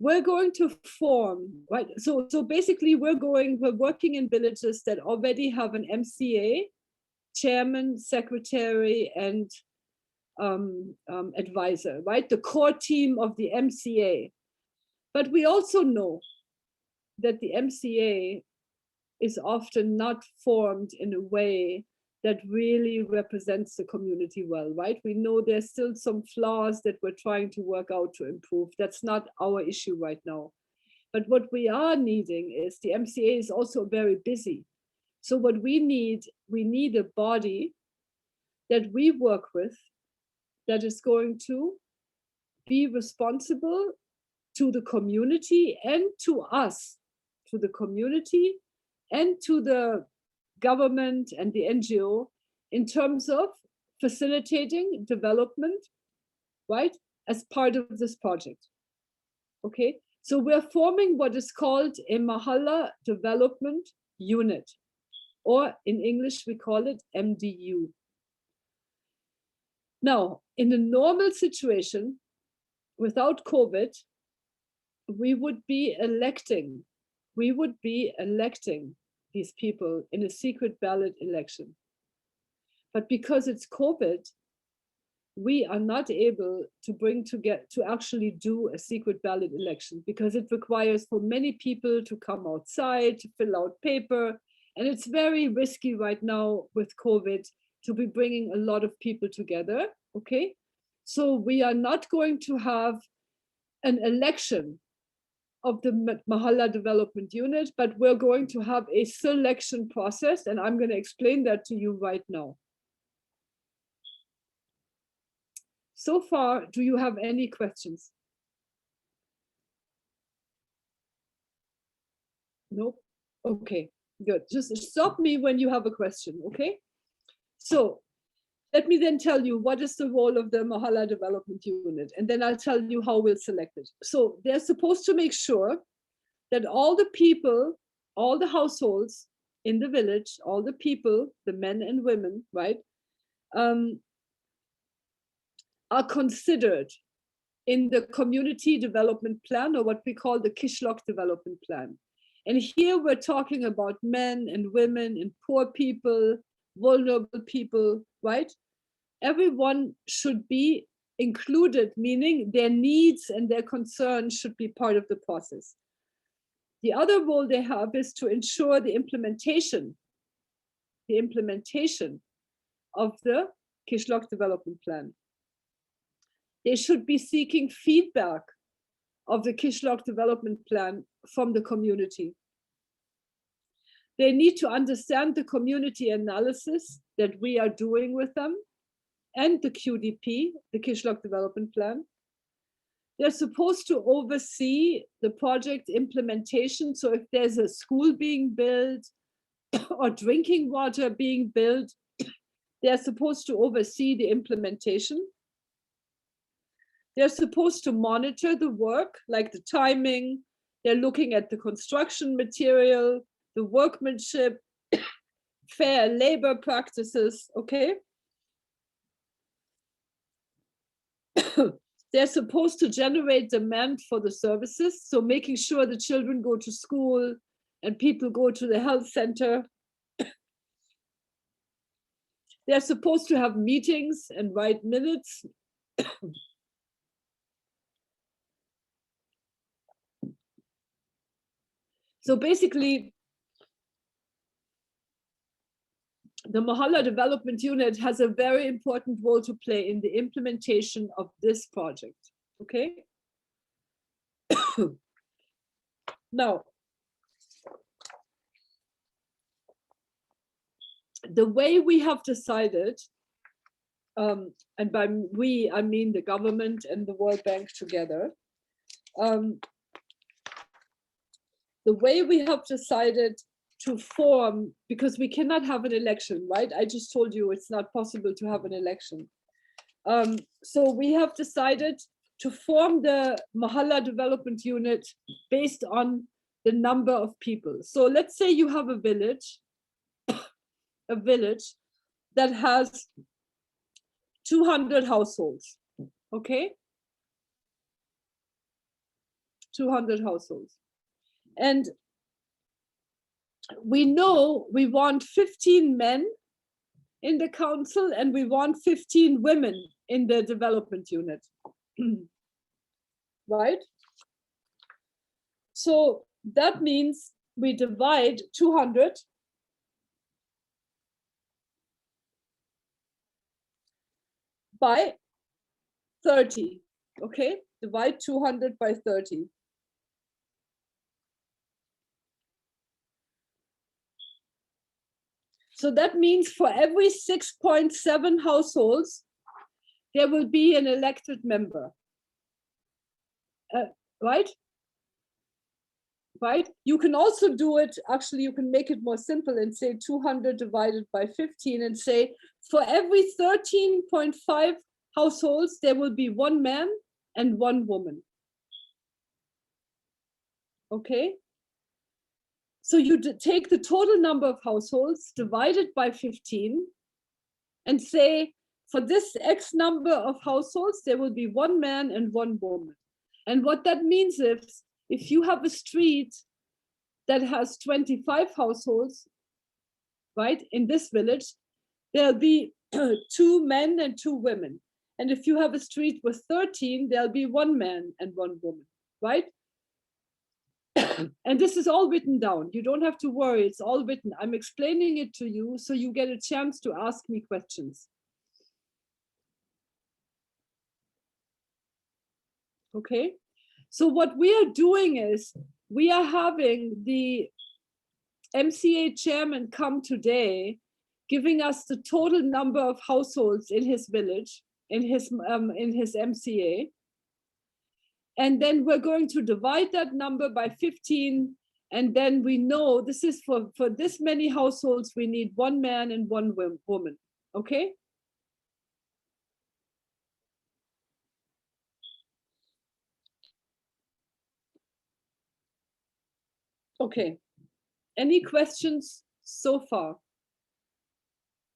We're going to form, right? So basically we're working in villages that already have an MCA, chairman, secretary, and advisor, right? The core team of the MCA. But we also know that the MCA is often not formed in a way that really represents the community well, right? We know there's still some flaws that we're trying to work out to improve. That's not our issue right now. But what we are needing is the MCA is also very busy. So what we need a body that we work with that is going to be responsible to the community and to us, to the community and to the government and the NGO in terms of facilitating development, right, as part of this project. Okay, so we're forming what is called a Mahalla Development Unit, or in English we call it MDU. Now, in a normal situation, without COVID, we would be electing these people in a secret ballot election. But because it's COVID, we are not able to actually do a secret ballot election because it requires for many people to come outside, to fill out paper. And it's very risky right now with COVID to be bringing a lot of people together, okay? So we are not going to have an election of the Mahalla Development Unit, but we're going to have a selection process, and I'm going to explain that to you right now. So far, do you have any questions? Nope. Okay, good. Just stop me when you have a question, okay? So let me then tell you what is the role of the Mahalla Development Unit, and then I'll tell you how we'll select it. So they're supposed to make sure that all the people, all the households in the village, all the people, the men and women, right, are considered in the community development plan, or what we call the Qishloq development plan. And here we're talking about men and women and poor people, vulnerable people, right? Everyone should be included, meaning their needs and their concerns should be part of the process. The other role they have is to ensure the implementation of the Qishloq development plan. They should be seeking feedback of the Qishloq development plan from the community. They need to understand the community analysis that we are doing with them and the QDP, the Qishloq development plan. They're supposed to oversee the project implementation. So if there's a school being built or drinking water being built, they're supposed to oversee the implementation. They're supposed to monitor the work, like the timing. They're looking at the construction material, the workmanship, fair labor practices, okay? They're supposed to generate demand for the services, so making sure the children go to school and people go to the health center. They're supposed to have meetings and write minutes. So basically, the Mahalla Development Unit has a very important role to play in the implementation of this project, okay? Now, the way we have decided, and by we, I mean the government and the World Bank together, the way we have decided to form, because we cannot have an election, right? I just told you it's not possible to have an election. So we have decided to form the Mahalla Development Unit based on the number of people. So let's say you have a village that has 200 households, okay? 200 households. And we know we want 15 men in the council and we want 15 women in the development unit, right? So that means we divide 200 by 30, okay? Divide 200 by 30. So that means for every 6.7 households, there will be an elected member. Right? Right? You can also do it, actually, you can make it more simple and say 200 divided by 15 and say, for every 13.5 households, there will be 1 man and 1 woman. Okay? So you take the total number of households, divide it by 15, and say, for this X number of households, there will be 1 man and 1 woman. And what that means is, if you have a street that has 25 households, right, in this village, there'll be 2 men and 2 women. And if you have a street with 13, there'll be 1 man and 1 woman, right? And this is all written down. You don't have to worry, it's all written. I'm explaining it to you so you get a chance to ask me questions. Okay, so what we are doing is we are having the MCA chairman come today, giving us the total number of households in his village, in his MCA. And then we're going to divide that number by 15. And then we know this is for this many households, we need 1 man and 1 woman, okay? Okay, any questions so far?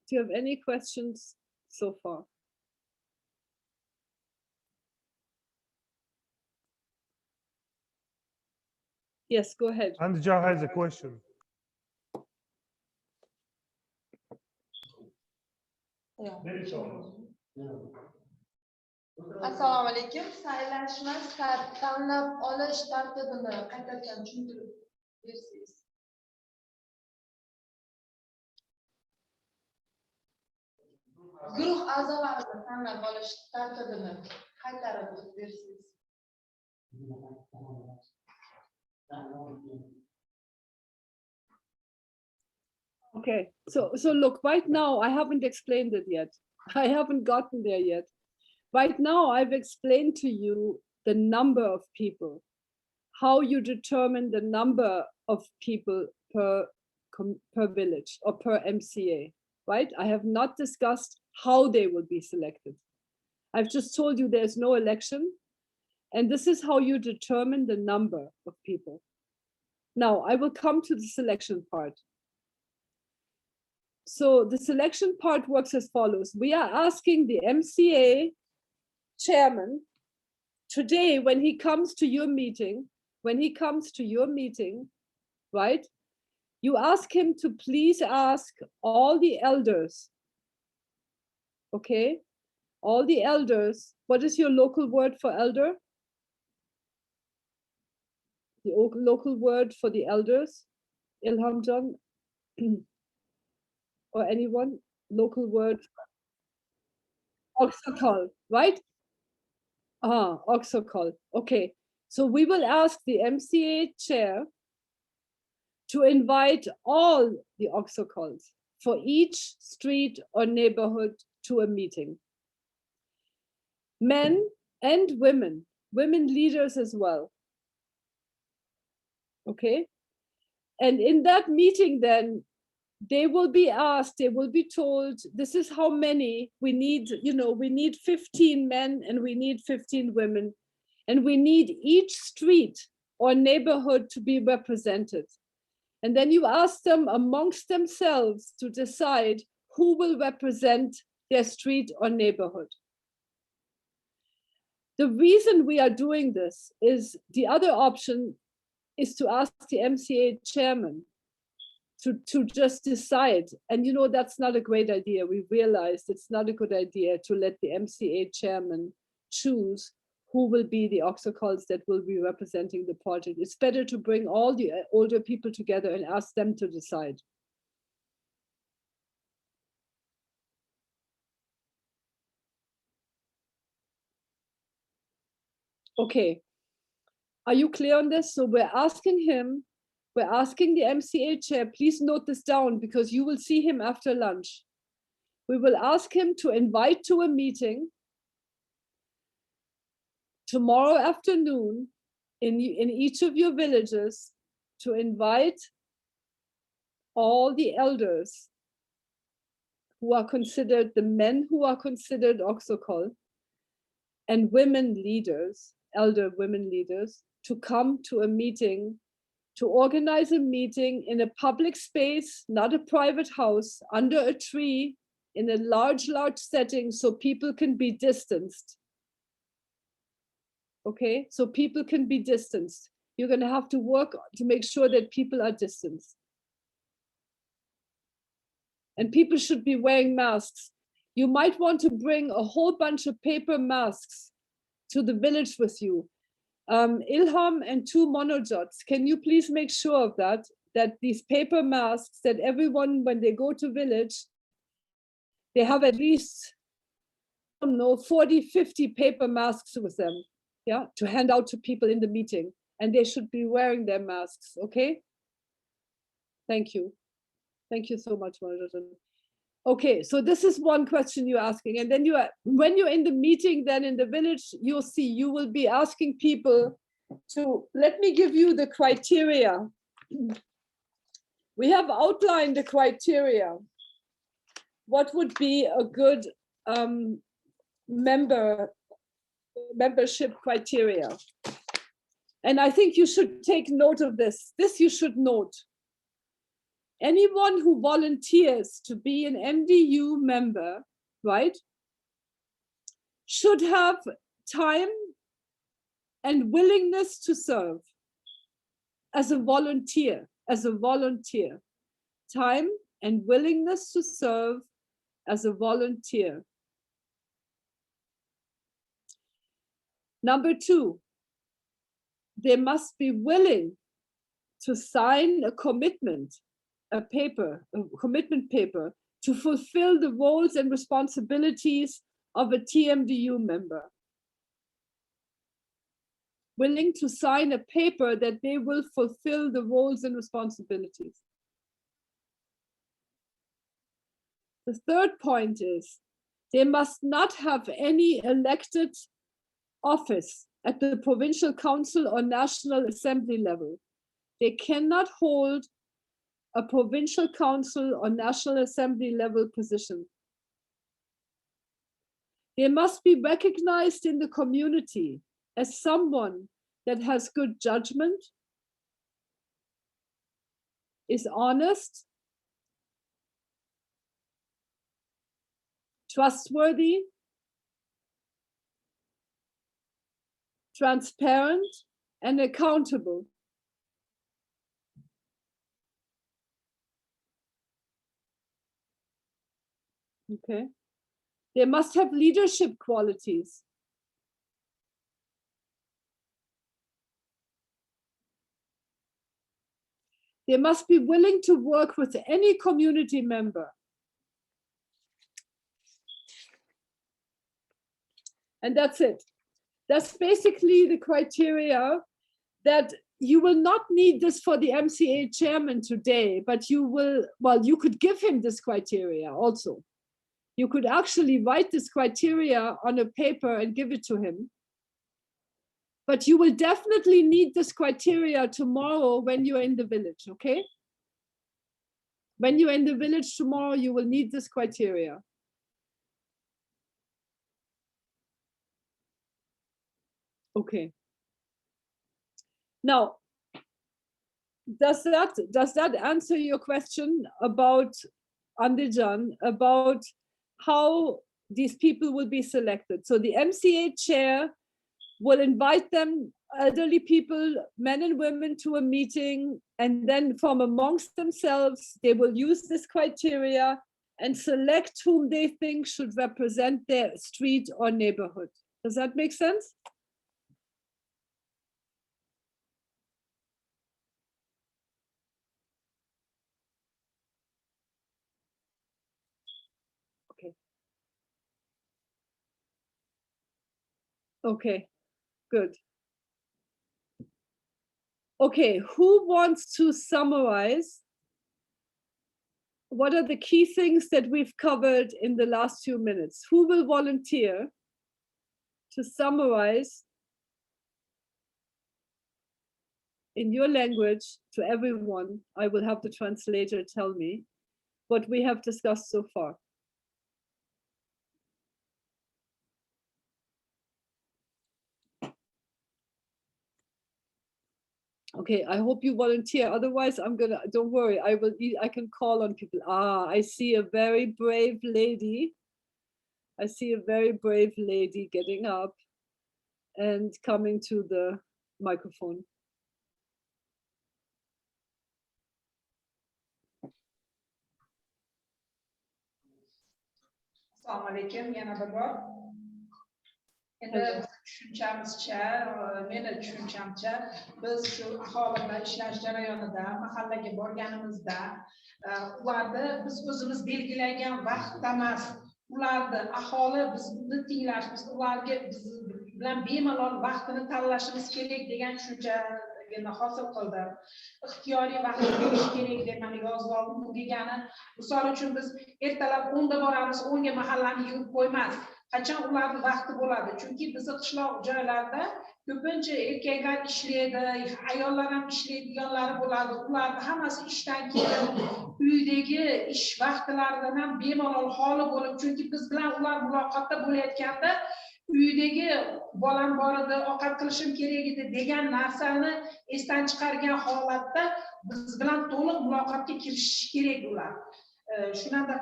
Do you have any questions so far? Yes, go ahead. Andja has a question. Assalomu alaykum. Saylashmas tanlab olish tartibini qaytadan tushuntirib bersangiz. Guruh a'zolarini tanlab olish tartibini qaytarib bersangiz. Okay, so look, right now I haven't explained it yet. I haven't gotten there yet. Right now I've explained to you the number of people, how you determine the number of people per village or per MCA, right? I have not discussed how they will be selected. I've just told you there's no election, and this is how you determine the number of people. Now I will come to the selection part. So the selection part works as follows. We are asking the MCA chairman today, when he comes to your meeting, right? You ask him to please ask all the elders, okay? All the elders. What is your local word for elder? The local word for the elders? Ilham John? Or anyone? Local word? Oxocol, right? Oxocol. Okay. So we will ask the MCA chair to invite all the Oxocols for each street or neighborhood to a meeting. Men and women leaders as well. Okay. And in that meeting then, they will be asked, they will be told, this is how many we need, we need 15 men and we need 15 women, and we need each street or neighborhood to be represented. And then you ask them amongst themselves to decide who will represent their street or neighborhood. The reason we are doing this is the other option is to ask the MCA chairman to just decide. And that's not a great idea. We realized it's not a good idea to let the MCA chairman choose who will be the Oxocols that will be representing the project. It's better to bring all the older people together and ask them to decide. Okay, are you clear on this? So we're asking the MCA chair, please note this down because you will see him after lunch. We will ask him to invite to a meeting tomorrow afternoon in each of your villages to invite all the elders who are considered, the men who are considered oxokol, and women leaders, elder women leaders, to come to a meeting, to organize a meeting in a public space, not a private house, under a tree, in a large setting, so people can be distanced. Okay, so people can be distanced. You're going to have to work to make sure that people are distanced. And people should be wearing masks. You might want to bring a whole bunch of paper masks to the village with you. Ilham and 2 monojots, can you please make sure of that these paper masks, that everyone, when they go to village, they have at least, I don't know, 40, 50 paper masks with them, yeah, to hand out to people in the meeting. And they should be wearing their masks, okay? Thank you. Thank you so much, Marjorie. Okay, so this is one question you're asking. And then when you're in the meeting, then in the village, you'll see, you will be asking people to, let me give you the criteria. We have outlined the criteria. What would be a good membership criteria? And I think you should take note of this. This you should note. Anyone who volunteers to be an MDU member, right, should have time and willingness to serve as a volunteer, time and willingness to serve as a volunteer. Number 2, they must be willing to sign a commitment, a commitment paper to fulfill the roles and responsibilities of a TMDU member. Willing to sign a paper that they will fulfill the roles and responsibilities. The third point is they must not have any elected office at the provincial council or national assembly level. They cannot hold a provincial council or national assembly level position. They must be recognized in the community as someone that has good judgment, is honest, trustworthy, transparent, and accountable. Okay. They must have leadership qualities. They must be willing to work with any community member. And that's it. That's basically the criteria that you will not need this for the MCA chairman today, but you will, well, you could give him this criteria also. You could actually write this criteria on a paper and give it to him. But you will definitely need this criteria tomorrow when you're in the village, okay? When you're in the village tomorrow, you will need this criteria. Okay. Now, does that answer your question about Andijan, about how these people will be selected? So the MCA chair will invite them, elderly people, men and women, to a meeting, and then from amongst themselves, they will use this criteria and select whom they think should represent their street or neighborhood. Does that make sense? Okay. Okay, good. Okay, who wants to summarize? What are the key things that we've covered in the last few minutes? Who will volunteer to summarize in your language to everyone. I will have the translator tell me what we have discussed so far. Okay, I hope you volunteer. Otherwise, don't worry, I can call on people. I see a very brave lady. I see a very brave lady getting up and coming to the microphone. Assalomu alaykum, yana bir bor. Endi tushunchimizcha, meni tushunchamcha, biz shu aholi bilan ishlash jarayonida, mahallaga borganimizda, ularni biz o'zimiz belgilagan vaqtda emas, ularni aholi bizni tinglash, biz ularga biz bilan bemalol vaqtini tanlashimiz kerak degan tushunchani hosil qildim. Ixtiyoriy vaqt berish kerak deb mana yozib oldim. Bu degani, misol uchun biz ertalab 10 da boramiz, 10 ga mahallani yuvib qo'ymas. Qachon ularning vaqti bo'ladi? Chunki bizning qishloq joylarda ko'pincha erkaklar ishlaydi, ayollar ham ishlaydiganlari bo'ladi. Ularning hammasi ishdan kelib, uydagi ish vaqtlaridan ham bemalol xoli bo'lib, chunki biz bilan ular muloqotda bo'layotganda uydagi bolam bor edi, ovqat qilishim kerak edi degan narsani esdan chiqargan holatda biz bilan to'liq muloqotga kirishish kerak ular. Shunaqa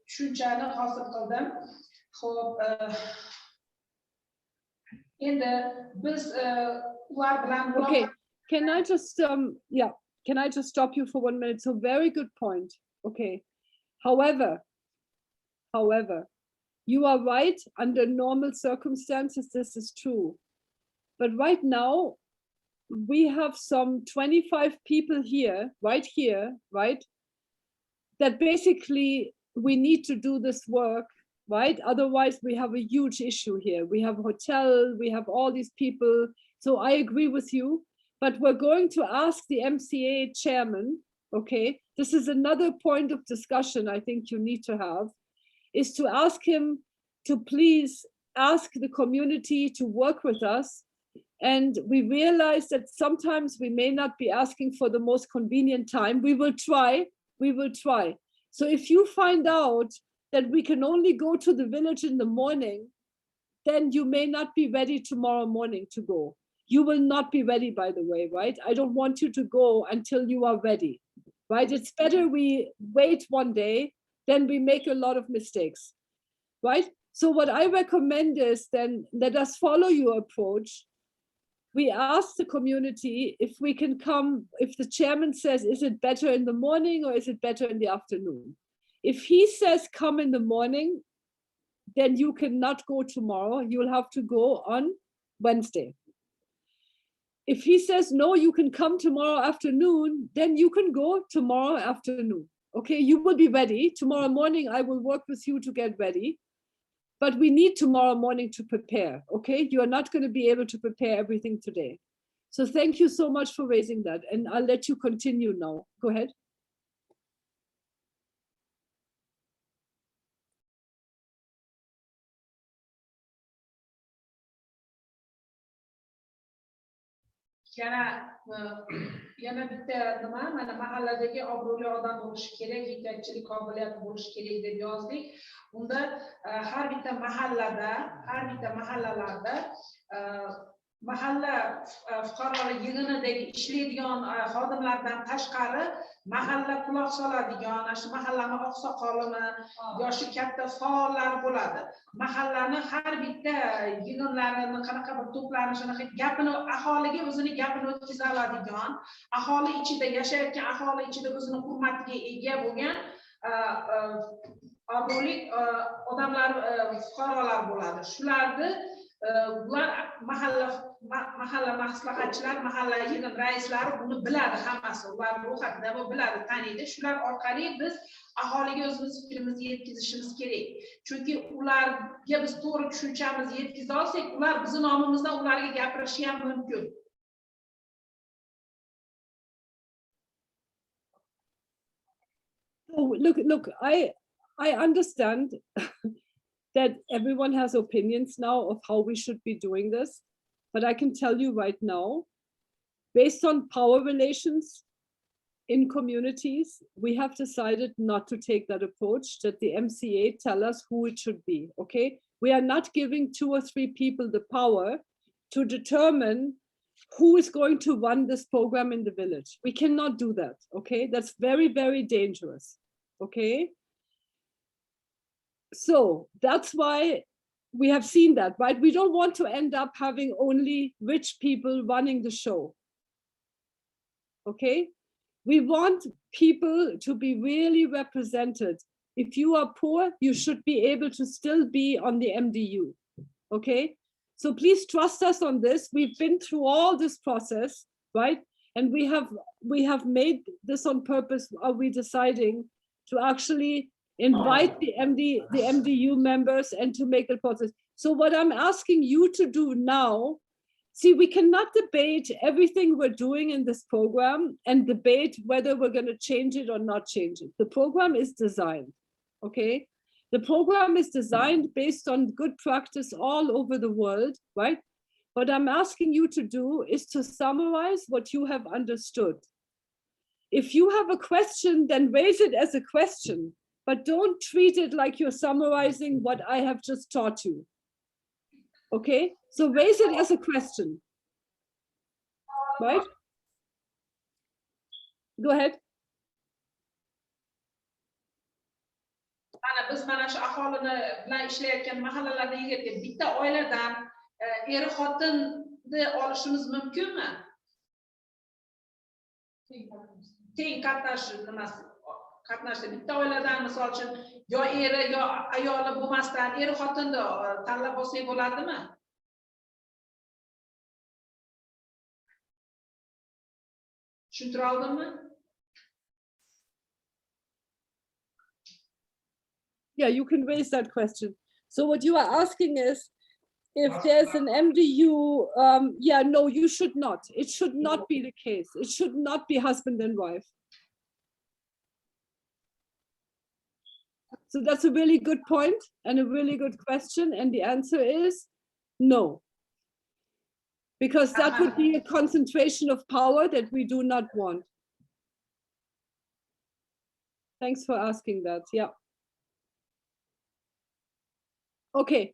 tushunchani hosil qildim. Xo'p, endi biz ular bilan Okay, can I just can I just stop you for 1 minute? So very good point. Okay. However, you are right, under normal circumstances this is true. But right now we have some 25 people here, right? That basically we need to do this work, right? Otherwise we have a huge issue here. We have hotel, we have all these people. So I agree with you, but we're going to ask the MCA chairman, okay? This is another point of discussion I think you need to have, is to ask him to please ask the community to work with us. And we realize that sometimes we may not be asking for the most convenient time. We will try. So if you find out that we can only go to the village in the morning, then you may not be ready tomorrow morning to go. You will not be ready, by the way, right? I don't want you to go until you are ready, right? It's better we wait one day than we make a lot of mistakes, right? So what I recommend is then let us follow your approach. We ask the community if we can come, if the chairman says, is it better in the morning or is it better in the afternoon? If he says come in the morning, then you cannot go tomorrow. You'll have to go on Wednesday. If he says, no, you can come tomorrow afternoon, then you can go tomorrow afternoon. Okay, you will be ready. Tomorrow morning, I will work with you to get ready. But we need tomorrow morning to prepare, okay? You are not going to be able to prepare everything today. So thank you so much for raising that. And I'll let you continue now. Go ahead. yana bitta nima, mana mahalladagi obro'li odam bo'lishi kerak, yetakchilik qobiliyati bo'lishi kerak deb yozdik. Unda har bitta mahallalarda mahalla fuqarolik yig'inidagi ishlaydigan xodimlardan tashqari mahalla quloq soladigan, shu mahallani oqsoqolimi yoshi katta faollar bo'ladi. Mahallani har bitta yig'inlarini, qanaqa bir to'planishini, gapini, aholiga o'zini gapini o'tkaza oladigan, aholi ichida yashayotgan, aholi ichida o'zini hurmatiga ega bo'lgan obro'li odamlar, fuqarolar bo'ladi. Shularni bular mahalla maslahatchilar, mahalla yig'in raislari buni biladi, hammasi ular ro'yxatida biladi, taniydi. Shular orqali biz aholiga o'zimiz fikrimizni yetkazishimiz kerak. Chunki ularga biz to'g'ri tushunchamizni yetkaza olsak, ular bizning nomimizdan ularga gapirishi ham mumkin. Oh, look, I understand that everyone has opinions now of how we should be doing this, but I can tell you right now based on power relations in communities, we have decided not to take that approach, that the MCA tell us who it should be, okay? We are not giving 2 or 3 people the power to determine who is going to run this program in the village. We cannot do that, okay? That's very, very dangerous, okay? So that's why we have seen that, right? We don't want to end up having only rich people running the show, okay? We want people to be really represented. If you are poor, you should be able to still be on the MDU, okay? So please trust us on this. We've been through all this process, right? And we have made this on purpose. Are we deciding to actually invite the MDU members and to make the process? So what I'm asking you to do now, see, we cannot debate everything we're doing in this program and debate whether we're going to change it or not change it. The program is designed, okay? The program is designed based on good practice all over the world, right? What I'm asking you to do is to summarize what you have understood. If you have a question, then raise it as a question, but don't treat it like you're summarizing what I have just taught you. Okay, so raise it as a question, right? Go ahead. Biz mana shu aholini bilan ishlayotgan mahallalarda yigitga bitta oiladan er xotinni olishimiz mumkinmi? Teng qatnashish nimasi? Qatnashda bitta oiladan misol uchun yo eri yo ayoli bo'lmasdan er xotinni tanlab olsak bo'ladimi? Tushuntira oldimmi? Yeah, you can raise that question. So what you are asking is, if there's an MDU, yeah, no, you should not. It should not be the case. It should not be husband and wife. So that's a really good point and a really good question. And the answer is no. Because that would be a concentration of power that we do not want. Thanks for asking that. Yeah. Okay.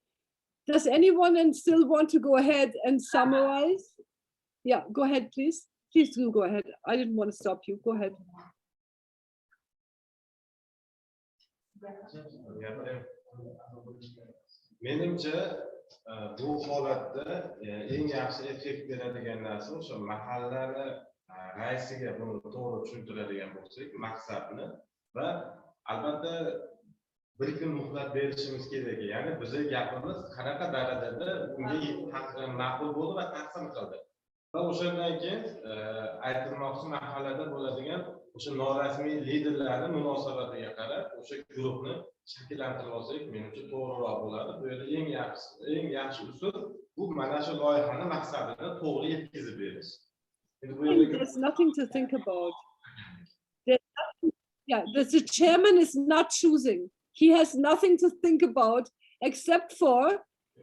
Does anyone still want to go ahead and summarize? Yeah, go ahead, please. Please do go ahead. I didn't want to stop you. Go ahead. Menimcha bu holatda eng yaxshi effekt beradigan narsa o'sha mahallani raisiga buni to'g'ri tushuntiradigan bo'lsak, maqsadni va albatta bir kun muhlat berishimiz kerak. Ya'ni bizning gapimiz qanaqa darajada unga ma'qul bo'ldi va ta'sir qildi. Va o'shandan keyin aytilmoqchi mahallada bo'ladigan o'sha norasmiy liderlarni munosabatiga qarab o'sha guruhni shakllantirib olsak, menimcha to'g'riroq bo'ladi. Bu yerda eng yaxshi usul bu mana shu loyihani maqsadini to'g'ri yetkazib berish. There's nothing to think about. Yeah, the chairman is not choosing. He has nothing to think about except for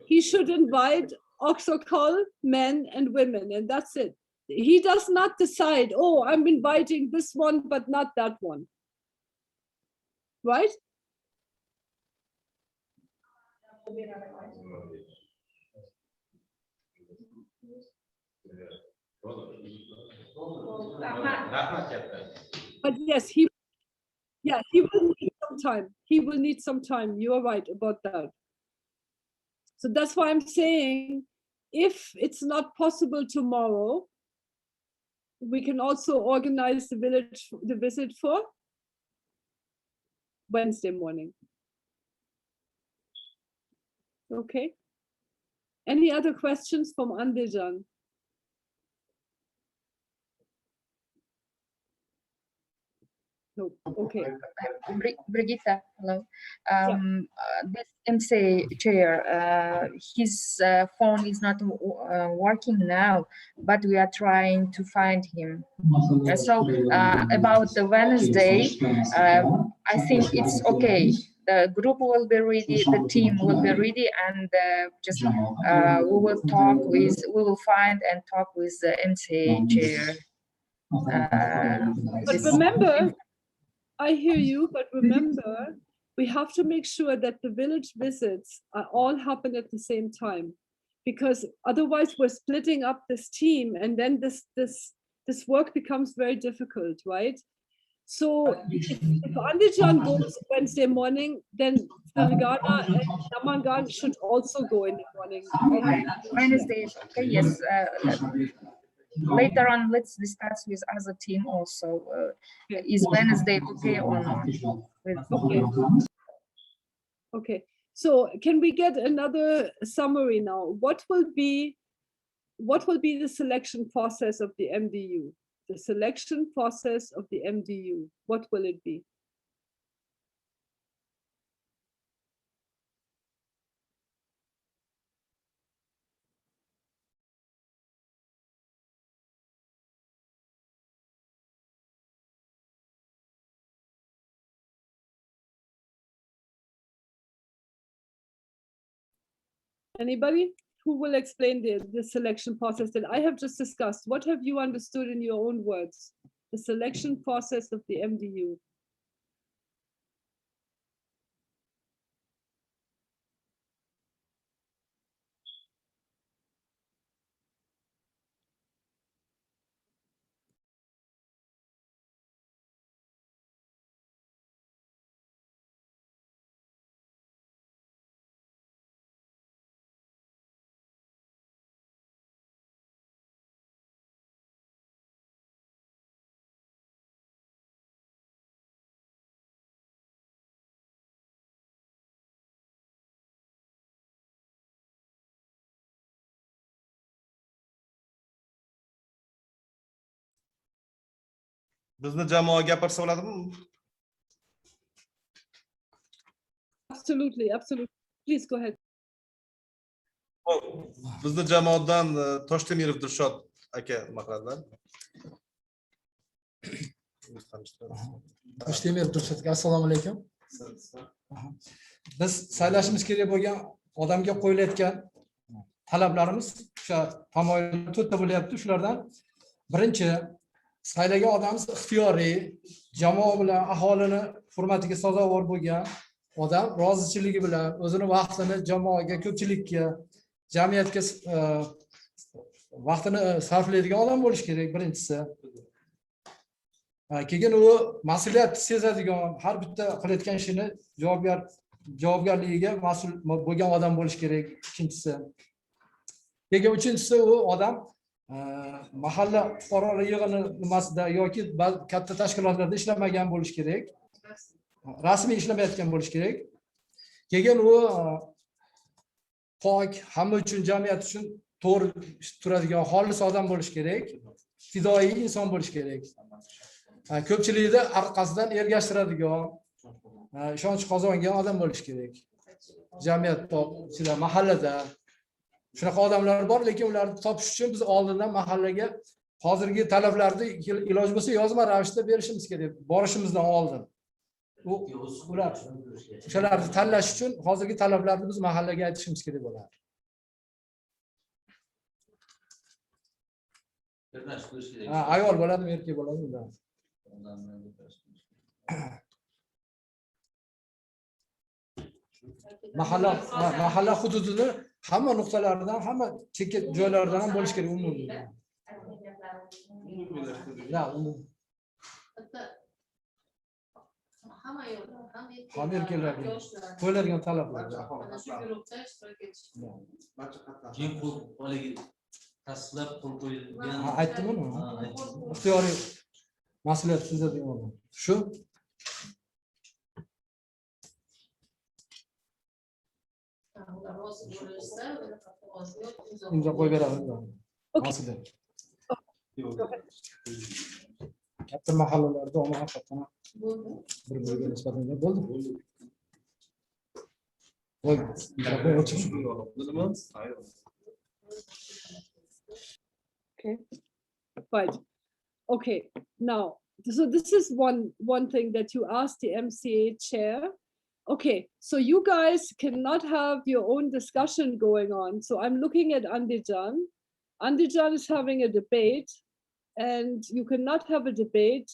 he should invite Oxokol men and women, and that's it. He does not decide, oh, I'm inviting this one, but not that one. Right? But yes, he will need some time. He will need some time. You are right about that. So that's why I'm saying, if it's not possible tomorrow, we can also organize the visit for Wednesday morning. Okay. Any other questions from Andejan? No. Okay. Brigitta, hello. This MC chair, his phone is not working now, but we are trying to find him. So about the Wednesday, I think it's okay. the group will be ready, the team will be ready, and just we will find and talk with the MCA chair. But remember, I hear you, but remember, we have to make sure that the village visits are all happen at the same time, because otherwise we're splitting up this team, and then this work becomes very difficult, right? So if Andijan goes Wednesday morning, then Fargana and Namangan should also go in the morning. Okay, Wednesday, okay, yes. Later on, let's discuss with other team also. Is Wednesday okay or not? Okay. Okay. So can we get another summary now? What will be the selection process of the MDU? The selection process of the MDU. What will it be? Anybody who will explain the selection process that I have just discussed? What have you understood in your own words? The selection process of the MDU. Bizni jamoa gapirsa bo'ladimi? Absolutely, absolutely. Please go ahead. Bizni jamoadan Toshtemirov Dilshod aka nima qiladilar? Toshtemir Dilshodga assalomu alaykum. Biz saylashimiz kerak bo'lgan odamga qo'yilayotgan talablarimiz o'sha tamoyillar to'rtta bo'lyapti. Shulardan birinchi, saylagan odamimiz ixtiyoriy, jamoa bilan aholini hurmatiga sazovor bo'lgan odam, rozichiligi bilan o'zini vaqtini jamoaga, ko'pchilikka, jamiyatga vaqtini sarflaydigan odam bo'lish kerak birinchisi. Keyin u mas'uliyat sezadigan, har bitta qilayotgan ishini javobgarligiga mas'ul bo'lgan odam bo'lish kerak ikkinchisi. Keyin uchinchisi, u odam mahalla fuqarolar yig'ini nimasida yoki katta tashkilotlarda ishlamagan bo'lish kerak. Rasmiy ishlamayotgan bo'lish kerak. Keyin u pok, hamma uchun, jamiyat uchun to'g'ri turadigan xolis odam bo'lish kerak. Fidoyi inson bo'lish kerak. Ko'pchilikni orqasidan ergashtiradigan, ishonch qozongan odam bo'lish kerak. Jamiyat ichida, mahallada shunaqa odamlar bor, lekin ularni topish uchun biz oldindan mahallaga hozirgi talablarni iloji bo'lsa yozma ravishda berishimiz kerak, borishimizdan oldin. Ular o'shalarni tanlash uchun hozirgi talablarni biz mahallaga aytishimiz kerak bo'ladi. Ayol bo'ladimi, erkak bo'ladimi? Mahalla hududini hamma nuqtalaridan, hamma chekka joylaridan ham bo'lish kerak umumiy. Ham erkaklarga qo'yiladigan talablar. Keyin haligi tasdiqlab qo'l qo'yilgan. Aytdim uni. Ixtiyoriy mas'uliyat sezadigan odam. Shu. Imzo qo'yib beramiz. Mas'uliyat. Katta mahallalarda ona haqiqatan bir-biriga nisbatan bo'ldi. Okay. Right. Okay. Now, so this is one thing that you asked the MCA chair Okay, so you guys cannot have your own discussion going on. So I'm looking at Andijan. Andijan is having a debate, and you cannot have a debate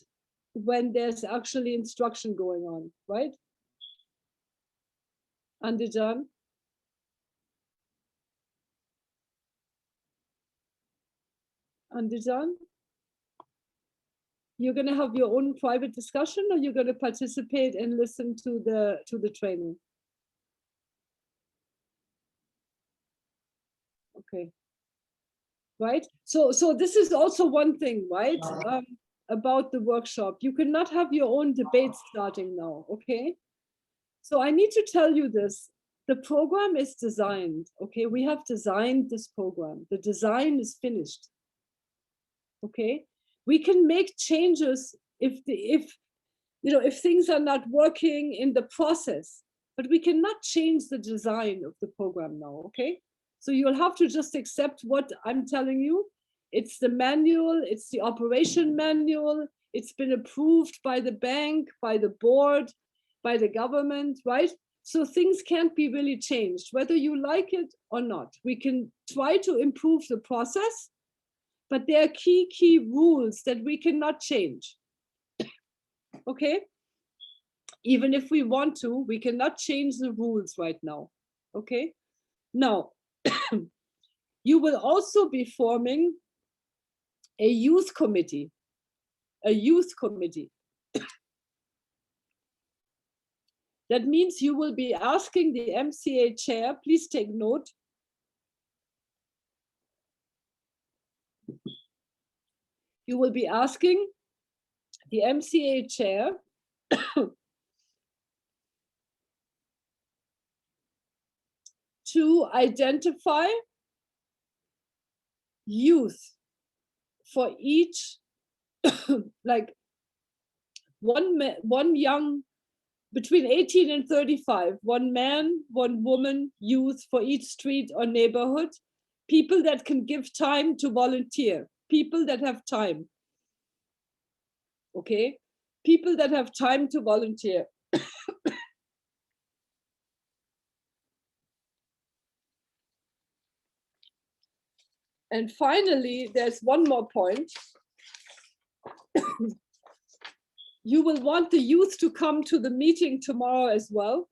when there's actually instruction going on, right? Andijan? Andijan? You're going to have your own private discussion, or you're going to participate and listen to the training? Okay. Right. So this is also one thing, right? About the workshop. You cannot have your own debate starting now. Okay. So I need to tell you this. The program is designed. Okay. We have designed this program. The design is finished. Okay. We can make changes if things are not working in the process, but we cannot change the design of the program now. Okay. So you'll have to just accept what I'm telling you. It's the manual, it's the operation manual. It's been approved by the bank, by the board, by the government, right? So things can't be really changed, whether you like it or not. We can try to improve the process, but there are key rules that we cannot change. Okay? Even if we want to, we cannot change the rules right now. Okay? Now, you will also be forming a youth committee. A youth committee. That means you will be asking the MCA chair, please take note. You will be asking the MCA chair to identify youth for each, like one young, between 18 and 35, one man, one woman, youth for each street or neighborhood, people that can give time to volunteer, people that have time. Okay, people that have time to volunteer. And finally, there's one more point. You will want the youth to come to the meeting tomorrow as well.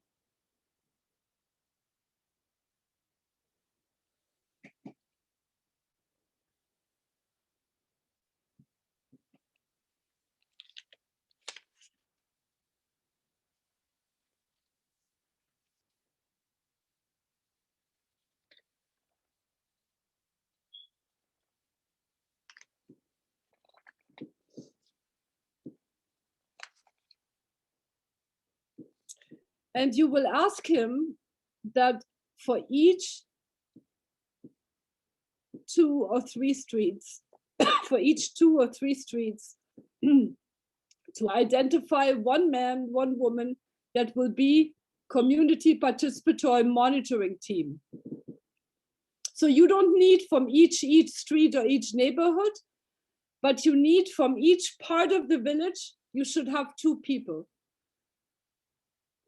And you will ask him that for each 2 or 3 streets, for each 2 or 3 streets, to identify one man, one woman that will be community participatory monitoring team. So you don't need from each street or each neighborhood, but you need from each part of the village, you should have 2 people.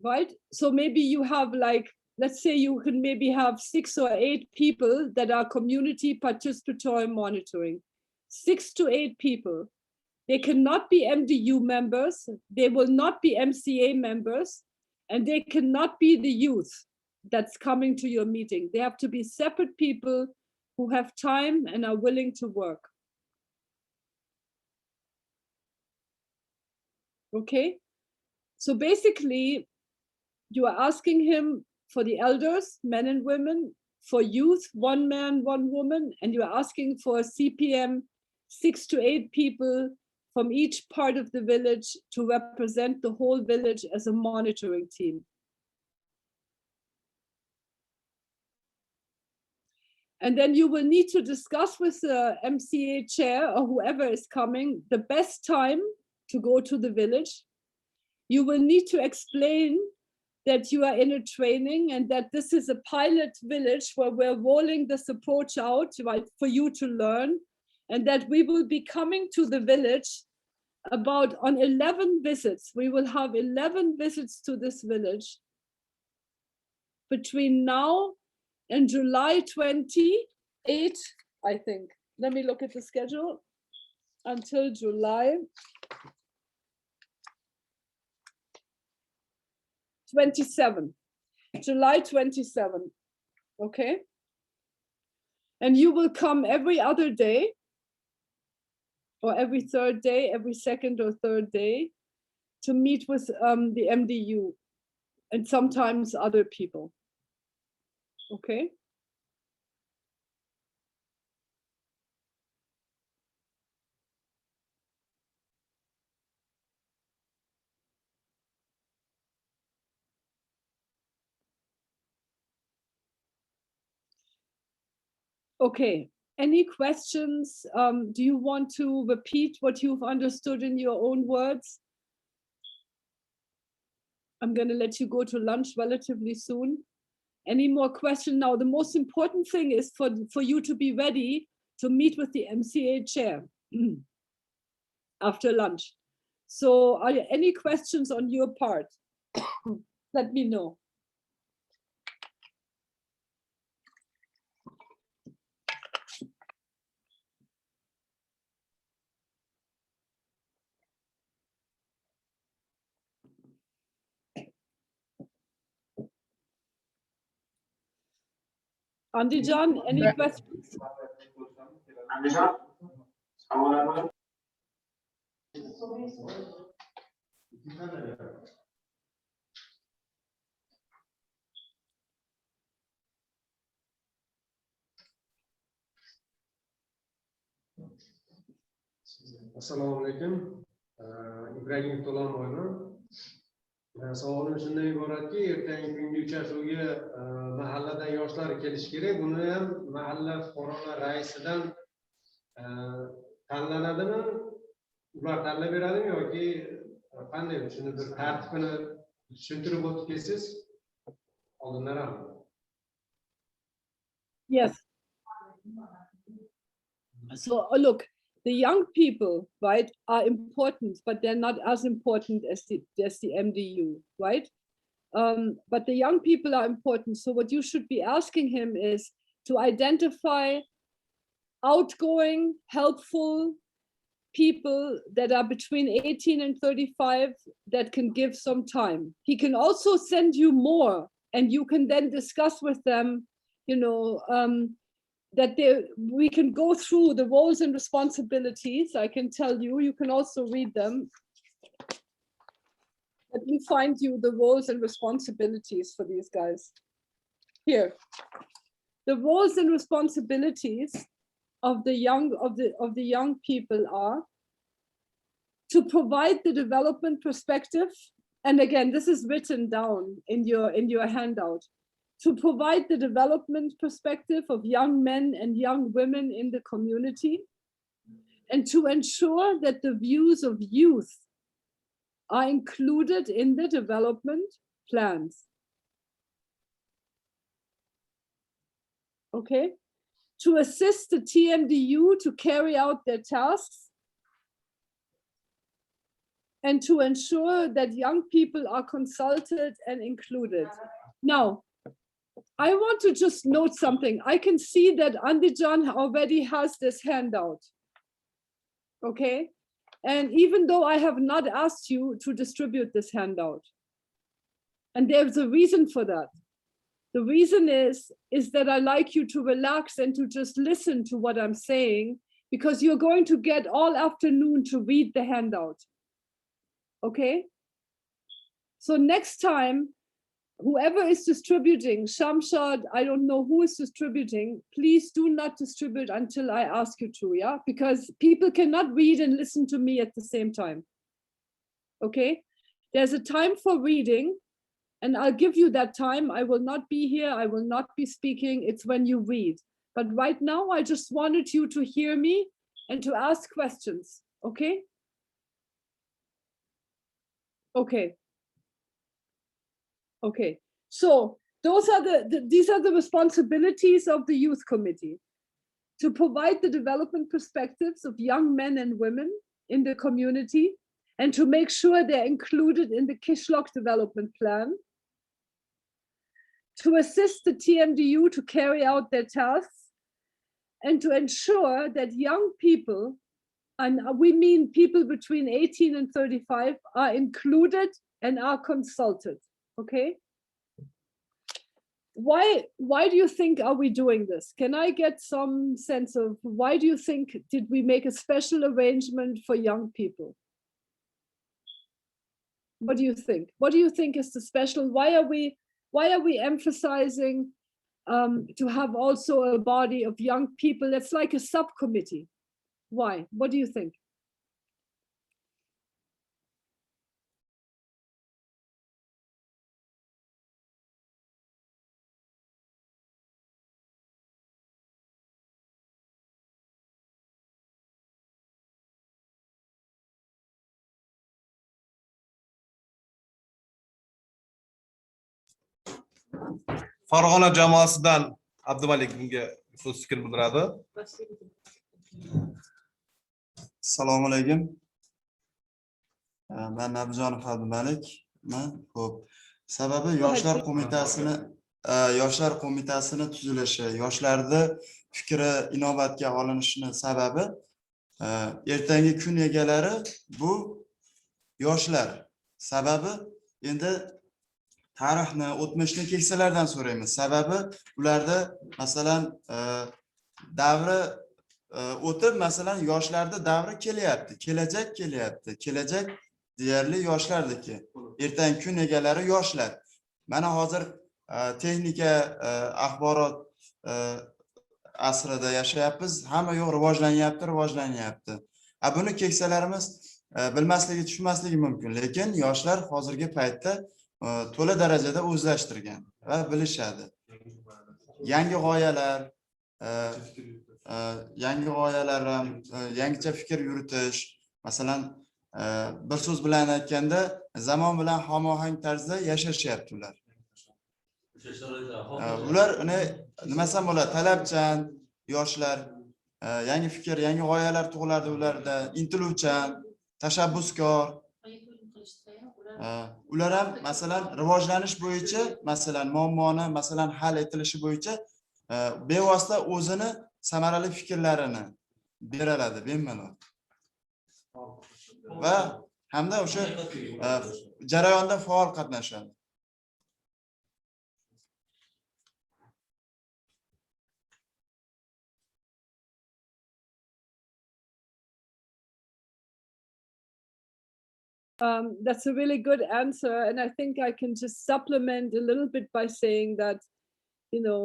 Right? So maybe you have, like, let's say you can maybe have 6 or 8 people that are community participatory monitoring. 6 to 8 people. They cannot be MDU members, they will not be MCA members, and they cannot be the youth that's coming to your meeting. They have to be separate people who have time and are willing to work. Okay? So basically, you are asking him for the elders, men and women, for youth, 1 man, 1 woman, and you are asking for a CPM, 6 to 8 people from each part of the village to represent the whole village as a monitoring team. And then you will need to discuss with the MCA chair or whoever is coming the best time to go to the village. You will need to explain that you are in a training and that this is a pilot village where we're rolling this approach out, right, for you to learn, and that we will be coming to the village on 11 visits. We will have 11 visits to this village between now and July 28, I think. Let me look at the schedule. Until July 27. July 27. Okay. And you will come every other day, or every third day, every second or third day, to meet with the MDU and sometimes other people. Okay. Okay, any questions? Do you want to repeat what you've understood in your own words? I'm going to let you go to lunch relatively soon. Any more questions? Now, the most important thing is for you to be ready to meet with the MCA chair after lunch. So are there any questions on your part? Let me know. Andijan, any questions? Assalomu alaykum. Ibragim To'lamoyman. Savolim shundan iboratki, ertangi kungi uchrashuvga mahalladan yoshlar kelishi kerak. Buni ham mahalla fuqarolar raisidan tanlanadimi? Ular tanlab beradimi yoki qanday? Shuni bir tartibini tushuntirib o'tib kelsangiz oldindan ham. Yes. So look, the young people, right, are important, but they're not as important as the MDU, right? But the young people are important. So what you should be asking him is to identify outgoing, helpful people that are between 18 and 35 that can give some time. He can also send you more, and you can then discuss with them, you know, that we can go through the roles and responsibilities. I can tell you, you can also read them. Let me find you the roles and responsibilities for these guys. Here, the roles and responsibilities of the young people are to provide the development perspective. And again, this is written down in your handout. To provide the development perspective of young men and young women in the community, and to ensure that the views of youth are included in the development plans. Okay, to assist the TMDU to carry out their tasks, and to ensure that young people are consulted and included. Now, I want to just note something. I can see that Andijan already has this handout. Okay. And even though I have not asked you to distribute this handout, and there's a reason for that. The reason is that I like you to relax and to just listen to what I'm saying, because you're going to get all afternoon to read the handout. Okay. So next time, whoever is distributing, Shamshad, I don't know who is distributing, please do not distribute until I ask you to, yeah? Because people cannot read and listen to me at the same time. Okay? There's a time for reading, and I'll give you that time. I will not be here, I will not be speaking, it's when you read. But right now, I just wanted you to hear me and to ask questions, okay? Okay. Okay, so those are these are the responsibilities of the youth committee: to provide the development perspectives of young men and women in the community, and to make sure they're included in the Qishloq development plan, to assist the TMDU to carry out their tasks, and to ensure that young people, and we mean people between 18 and 35, are included and are consulted, okay? Why do you think are we doing this? Can I get some sense of why do you think did we make a special arrangement for young people? What do you think? What do you think is the special? Why are we emphasizing to have also a body of young people that's like a subcommittee? Why? What do you think? Farg'ona jamoasidan Abdumalik bunga so'z fikr bildiradi. Assalomu alaykum. Men Nabijonov Abdumalik. Xo'p. Sababi yoshlar qo'mitasini tuzilishi, yoshlarning fikri inobatga olinishini sababi ertangi kun egalari bu yoshlar. Sababi endi tarixni, o'tmishni keksalardan so'raymiz. Sababi ularda masalan davri o'tib, masalan yoshlarda davri kelyapti, kelajak kelyapti. Kelajak deyarli yoshlardiki. Ertangi kun egalari yoshlar. Mana hozir texnika, axborot asrida yashayapmiz. Hamma yo'q rivojlanyapti. Buni keksalarimiz bilmasligi, tushunmasligi mumkin, lekin yoshlar hozirgi paytda to'la darajada o'zlashtirgan va bilishadi. Yangi g'oyalar, yangicha fikr yuritish, masalan, bir so'z bilan aytganda, zamon bilan hamohang tarzda yashashyapti ular. Ular nima desam bo'ladi, talabchan yoshlar, yangi fikr, yangi g'oyalar tug'iladi ularda, intiluvchan, tashabbuskor. Ular ham masalan rivojlanish bo'yicha, masalan muammoni masalan hal etilishi bo'yicha bevosita o'zini samarali fikrlarini beradi, bemalol. Va hamda o'sha jarayonda faol qatnashadi. That's a really good answer. And I think I can just supplement a little bit by saying that, you know,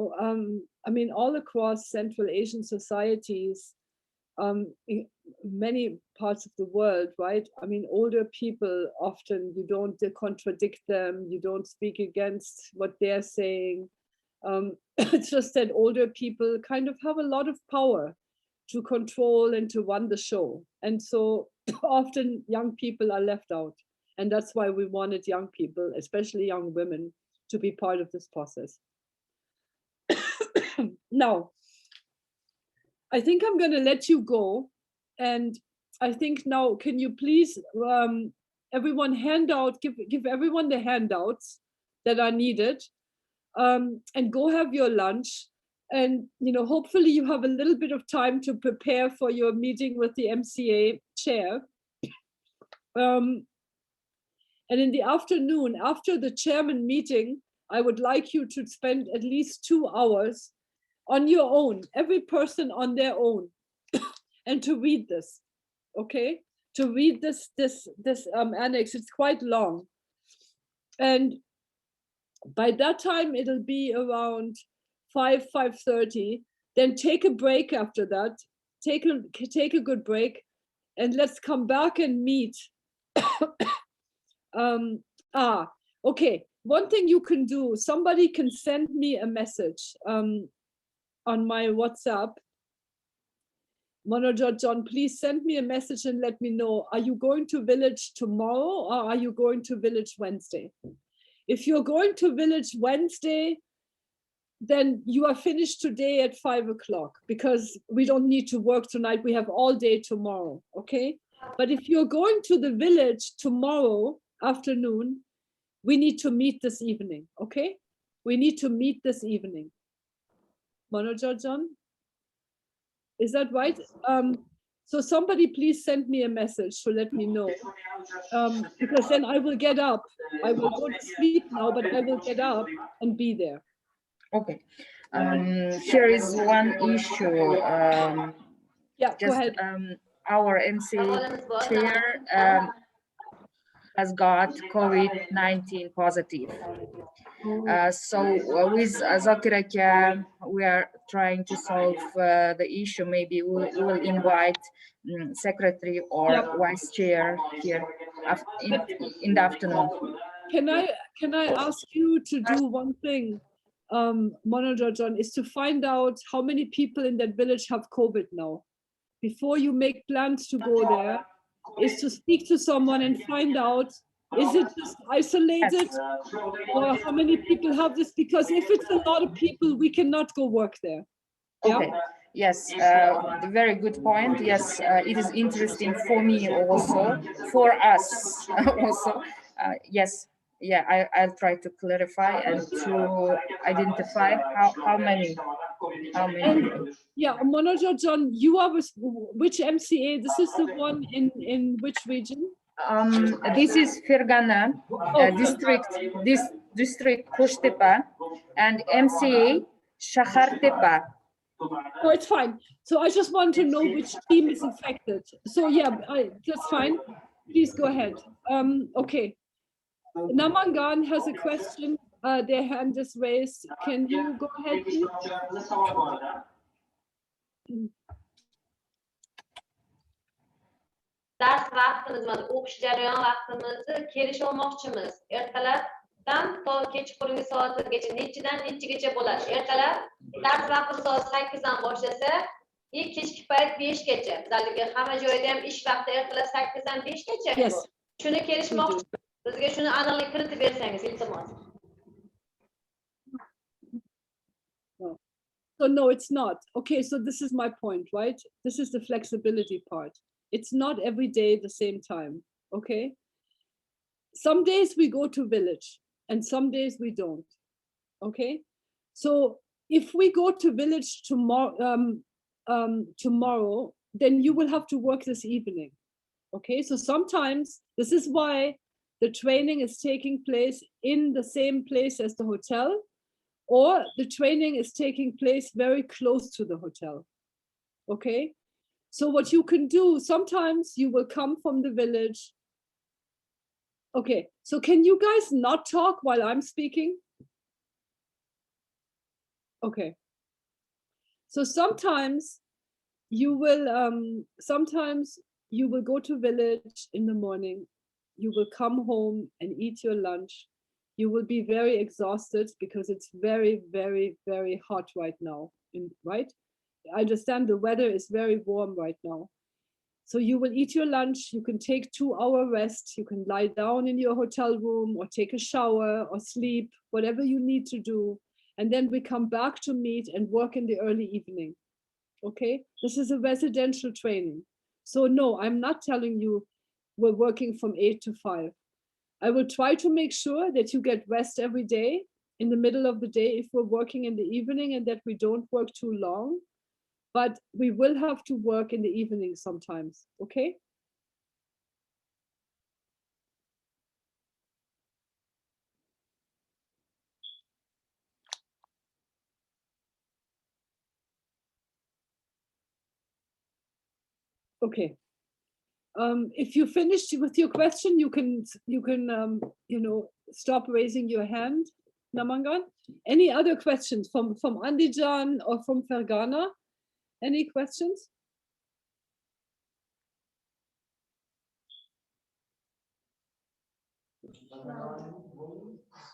I mean, all across Central Asian societies, in many parts of the world, right? I mean, older people often, you don't contradict them, you don't speak against what they're saying. It's just that older people kind of have a lot of power to control and to run the show. And so often young people are left out. And that's why we wanted young people, especially young women, to be part of this process. Now, I think I'm going to let you go. And I think now, can you please, everyone give everyone the handouts that are needed, and go have your lunch. And, you know, hopefully you have a little bit of time to prepare for your meeting with the MCA chair. And in the afternoon, after the chairman meeting, I would like you to spend at least 2 hours on your own, every person on their own, and to read this, okay? To read this annex. It's quite long. And by that time, it'll be around 5:30. Then take a break after that. Take a good break, and let's come back and meet. Okay. One thing you can do, somebody can send me a message on my WhatsApp. Manoj John, please send me a message and let me know, are you going to village tomorrow or are you going to village Wednesday? If you're going to village Wednesday, then you are finished today at 5 o'clock because we don't need to work tonight. We have all day tomorrow, okay? But if you're going to the village tomorrow afternoon, we need to meet this evening, okay? We need to meet this evening. John? Is that right? So somebody please send me a message to let me know. Because then I will get up. I will go to sleep now, but I will get up and be there. Okay. Here is one issue. Yeah, go ahead. Our MC chair has got COVID-19 positive. So with Zakiraka, we are trying to solve the issue. Maybe we will invite secretary or vice chair here in the afternoon. Can I ask you to do one thing, John, is to find out how many people in that village have COVID now. Before you make plans to go there, is to speak to someone and find out, is it just isolated or how many people have this? Because if it's a lot of people, we cannot go work there. Okay. Yes, very good point. Yes, it is interesting for me also, for us also. Yes, yeah, I'll try to clarify and to identify how many. And, yeah, John, you are with which MCA? This is the one in which region? This is Farg'ona district Qo'shtepa and MCA Shahartepa. Oh, it's fine. So I just want to know which team is affected. So yeah, that's fine. Please go ahead. Okay. Namangan has a question. Their hand is raised. Can you go ahead, please? Ders vaqtimiz, o'qish jarayon vaqtimizni kelish olmoqchimiz. Ertalabdan to kechqurungi soatgacha nechidan nechagacha bo'ladi? Ertalab ders vaqti soat 8 dan boshlasa, kechki payt 5 gacha. Bizlarga hamma joyda ham ish vaqti ertalab 8 dan 5 gacha. Yes. Shuni kelishmoqchi. Bizga shuni aniqlik kiritib bersangiz, iltimos. So no, it's not. Okay, so this is my point, right? This is the flexibility part. It's not every day the same time, okay? Some days we go to village and some days we don't, okay? So if we go to village tomorrow, then you will have to work this evening, okay? So sometimes this is why the training is taking place in the same place as the hotel, or the training is taking place very close to the hotel, okay? So what you can do, sometimes you will come from the village. Okay, so can you guys not talk while I'm speaking? Okay. So sometimes you will go to village in the morning. You will come home and eat your lunch. You will be very exhausted because it's very, very, very hot right now, right? I understand the weather is very warm right now. So you will eat your lunch, you can take 2-hour rest, you can lie down in your hotel room or take a shower or sleep, whatever you need to do. And then we come back to meet and work in the early evening, okay? This is a residential training. So no, I'm not telling you we're working from 8 to 5. I will try to make sure that you get rest every day in the middle of the day if we're working in the evening and that we don't work too long. But we will have to work in the evening sometimes, okay? Okay. If you finished with your question, you can stop raising your hand, Namangan. Any other questions from Andijan or from Farg'ona? Any questions?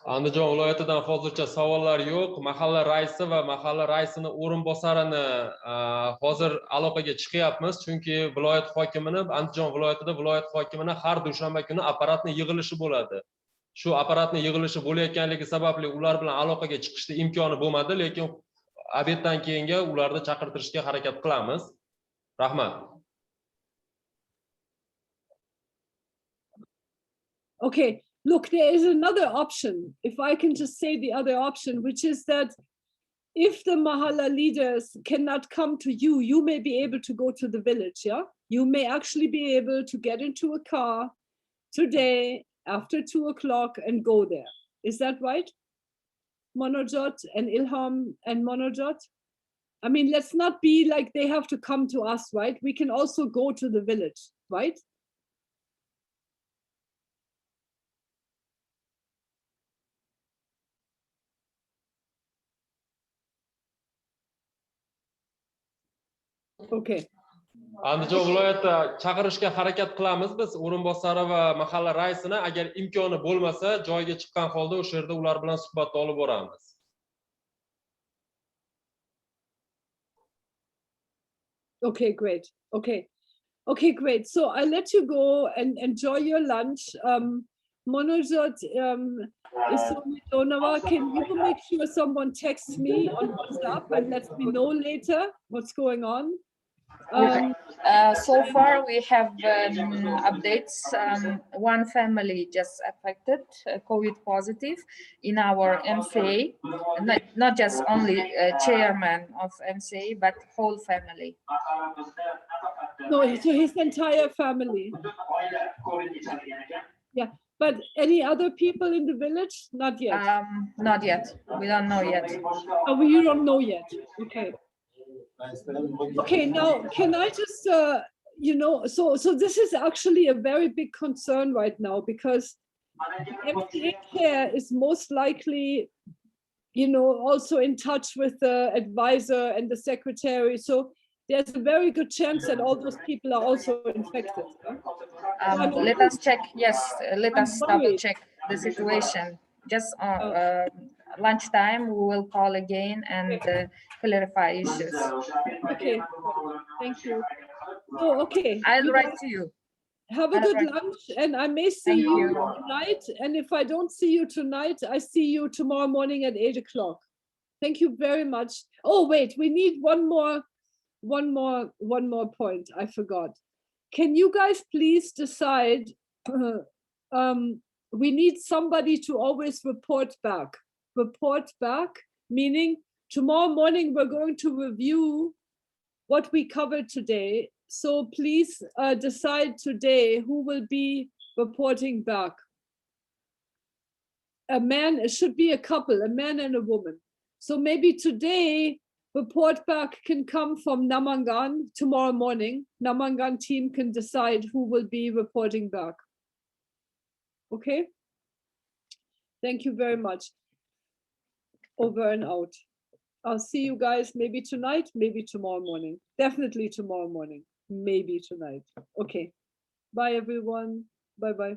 Andijon viloyatidan hozircha savollar yo'q. Mahalla raisi va mahalla raisini o'rinbosarini hozir aloqaga chiqyapmiz, chunki viloyat hokimini, Andijon viloyatida viloyat hokimini har dushanba kuni apparatni yig'ilishi bo'ladi. Shu apparatni yig'ilishi bo'layotganligi sababli ular bilan aloqaga chiqishda imkoni bo'lmadi, lekin obeddan keyinga ularni chaqirtirishga harakat qilamiz. Rahmat. Okay, look, there is another option. If I can just say the other option, which is that if the Mahala leaders cannot come to you, you may be able to go to the village, yeah? You may actually be able to get into a car today after 2 o'clock and go there. Is that right? Monojot and Ilham and Monojot? I mean, let's not be like they have to come to us, right? We can also go to the village, right? Okay. Andijon viloyati chaqirishga harakat qilamiz biz o'rinbosari va mahalla raisini, agar imkoni bo'lmasa, joyiga chiqqan holda o'sha yerda ular bilan suhbatni olib boramiz. Okay, great. Okay, great. So I'll let you go and enjoy your lunch. Monojot, can you make sure someone texts me on WhatsApp and lets me know later what's going on? So far we have updates. One family just affected, COVID positive in our MCA, not just only chairman of MCA, but whole family. No, so his entire family. Yeah, but any other people in the village? Not yet. Not yet. We don't know yet. Oh, you don't know yet. Okay. Okay, now can I just, so this is actually a very big concern right now, because MCA chair is most likely, also in touch with the advisor and the secretary. So there's a very good chance that all those people are also infected. Let us check. Yes, let us double check the situation. Just lunchtime, we will call again and clarify issues. Okay, thank you. Oh, okay. I'll write to you. Have a good lunch, and I may see you tonight. And if I don't see you tonight, I see you tomorrow morning at 8 o'clock. Thank you very much. Oh, wait, we need one more point. I forgot. Can you guys please decide? We need somebody to always report back. Report back, meaning tomorrow morning we're going to review what we covered today. So please decide today who will be reporting back. It should be a couple, a man and a woman. So maybe today report back can come from Namangan tomorrow morning. Namangan team can decide who will be reporting back. Okay? Thank you very much. Over and out. I'll see you guys maybe tonight, maybe tomorrow morning. Definitely tomorrow morning. Maybe tonight. Okay. Bye, everyone. Bye-bye.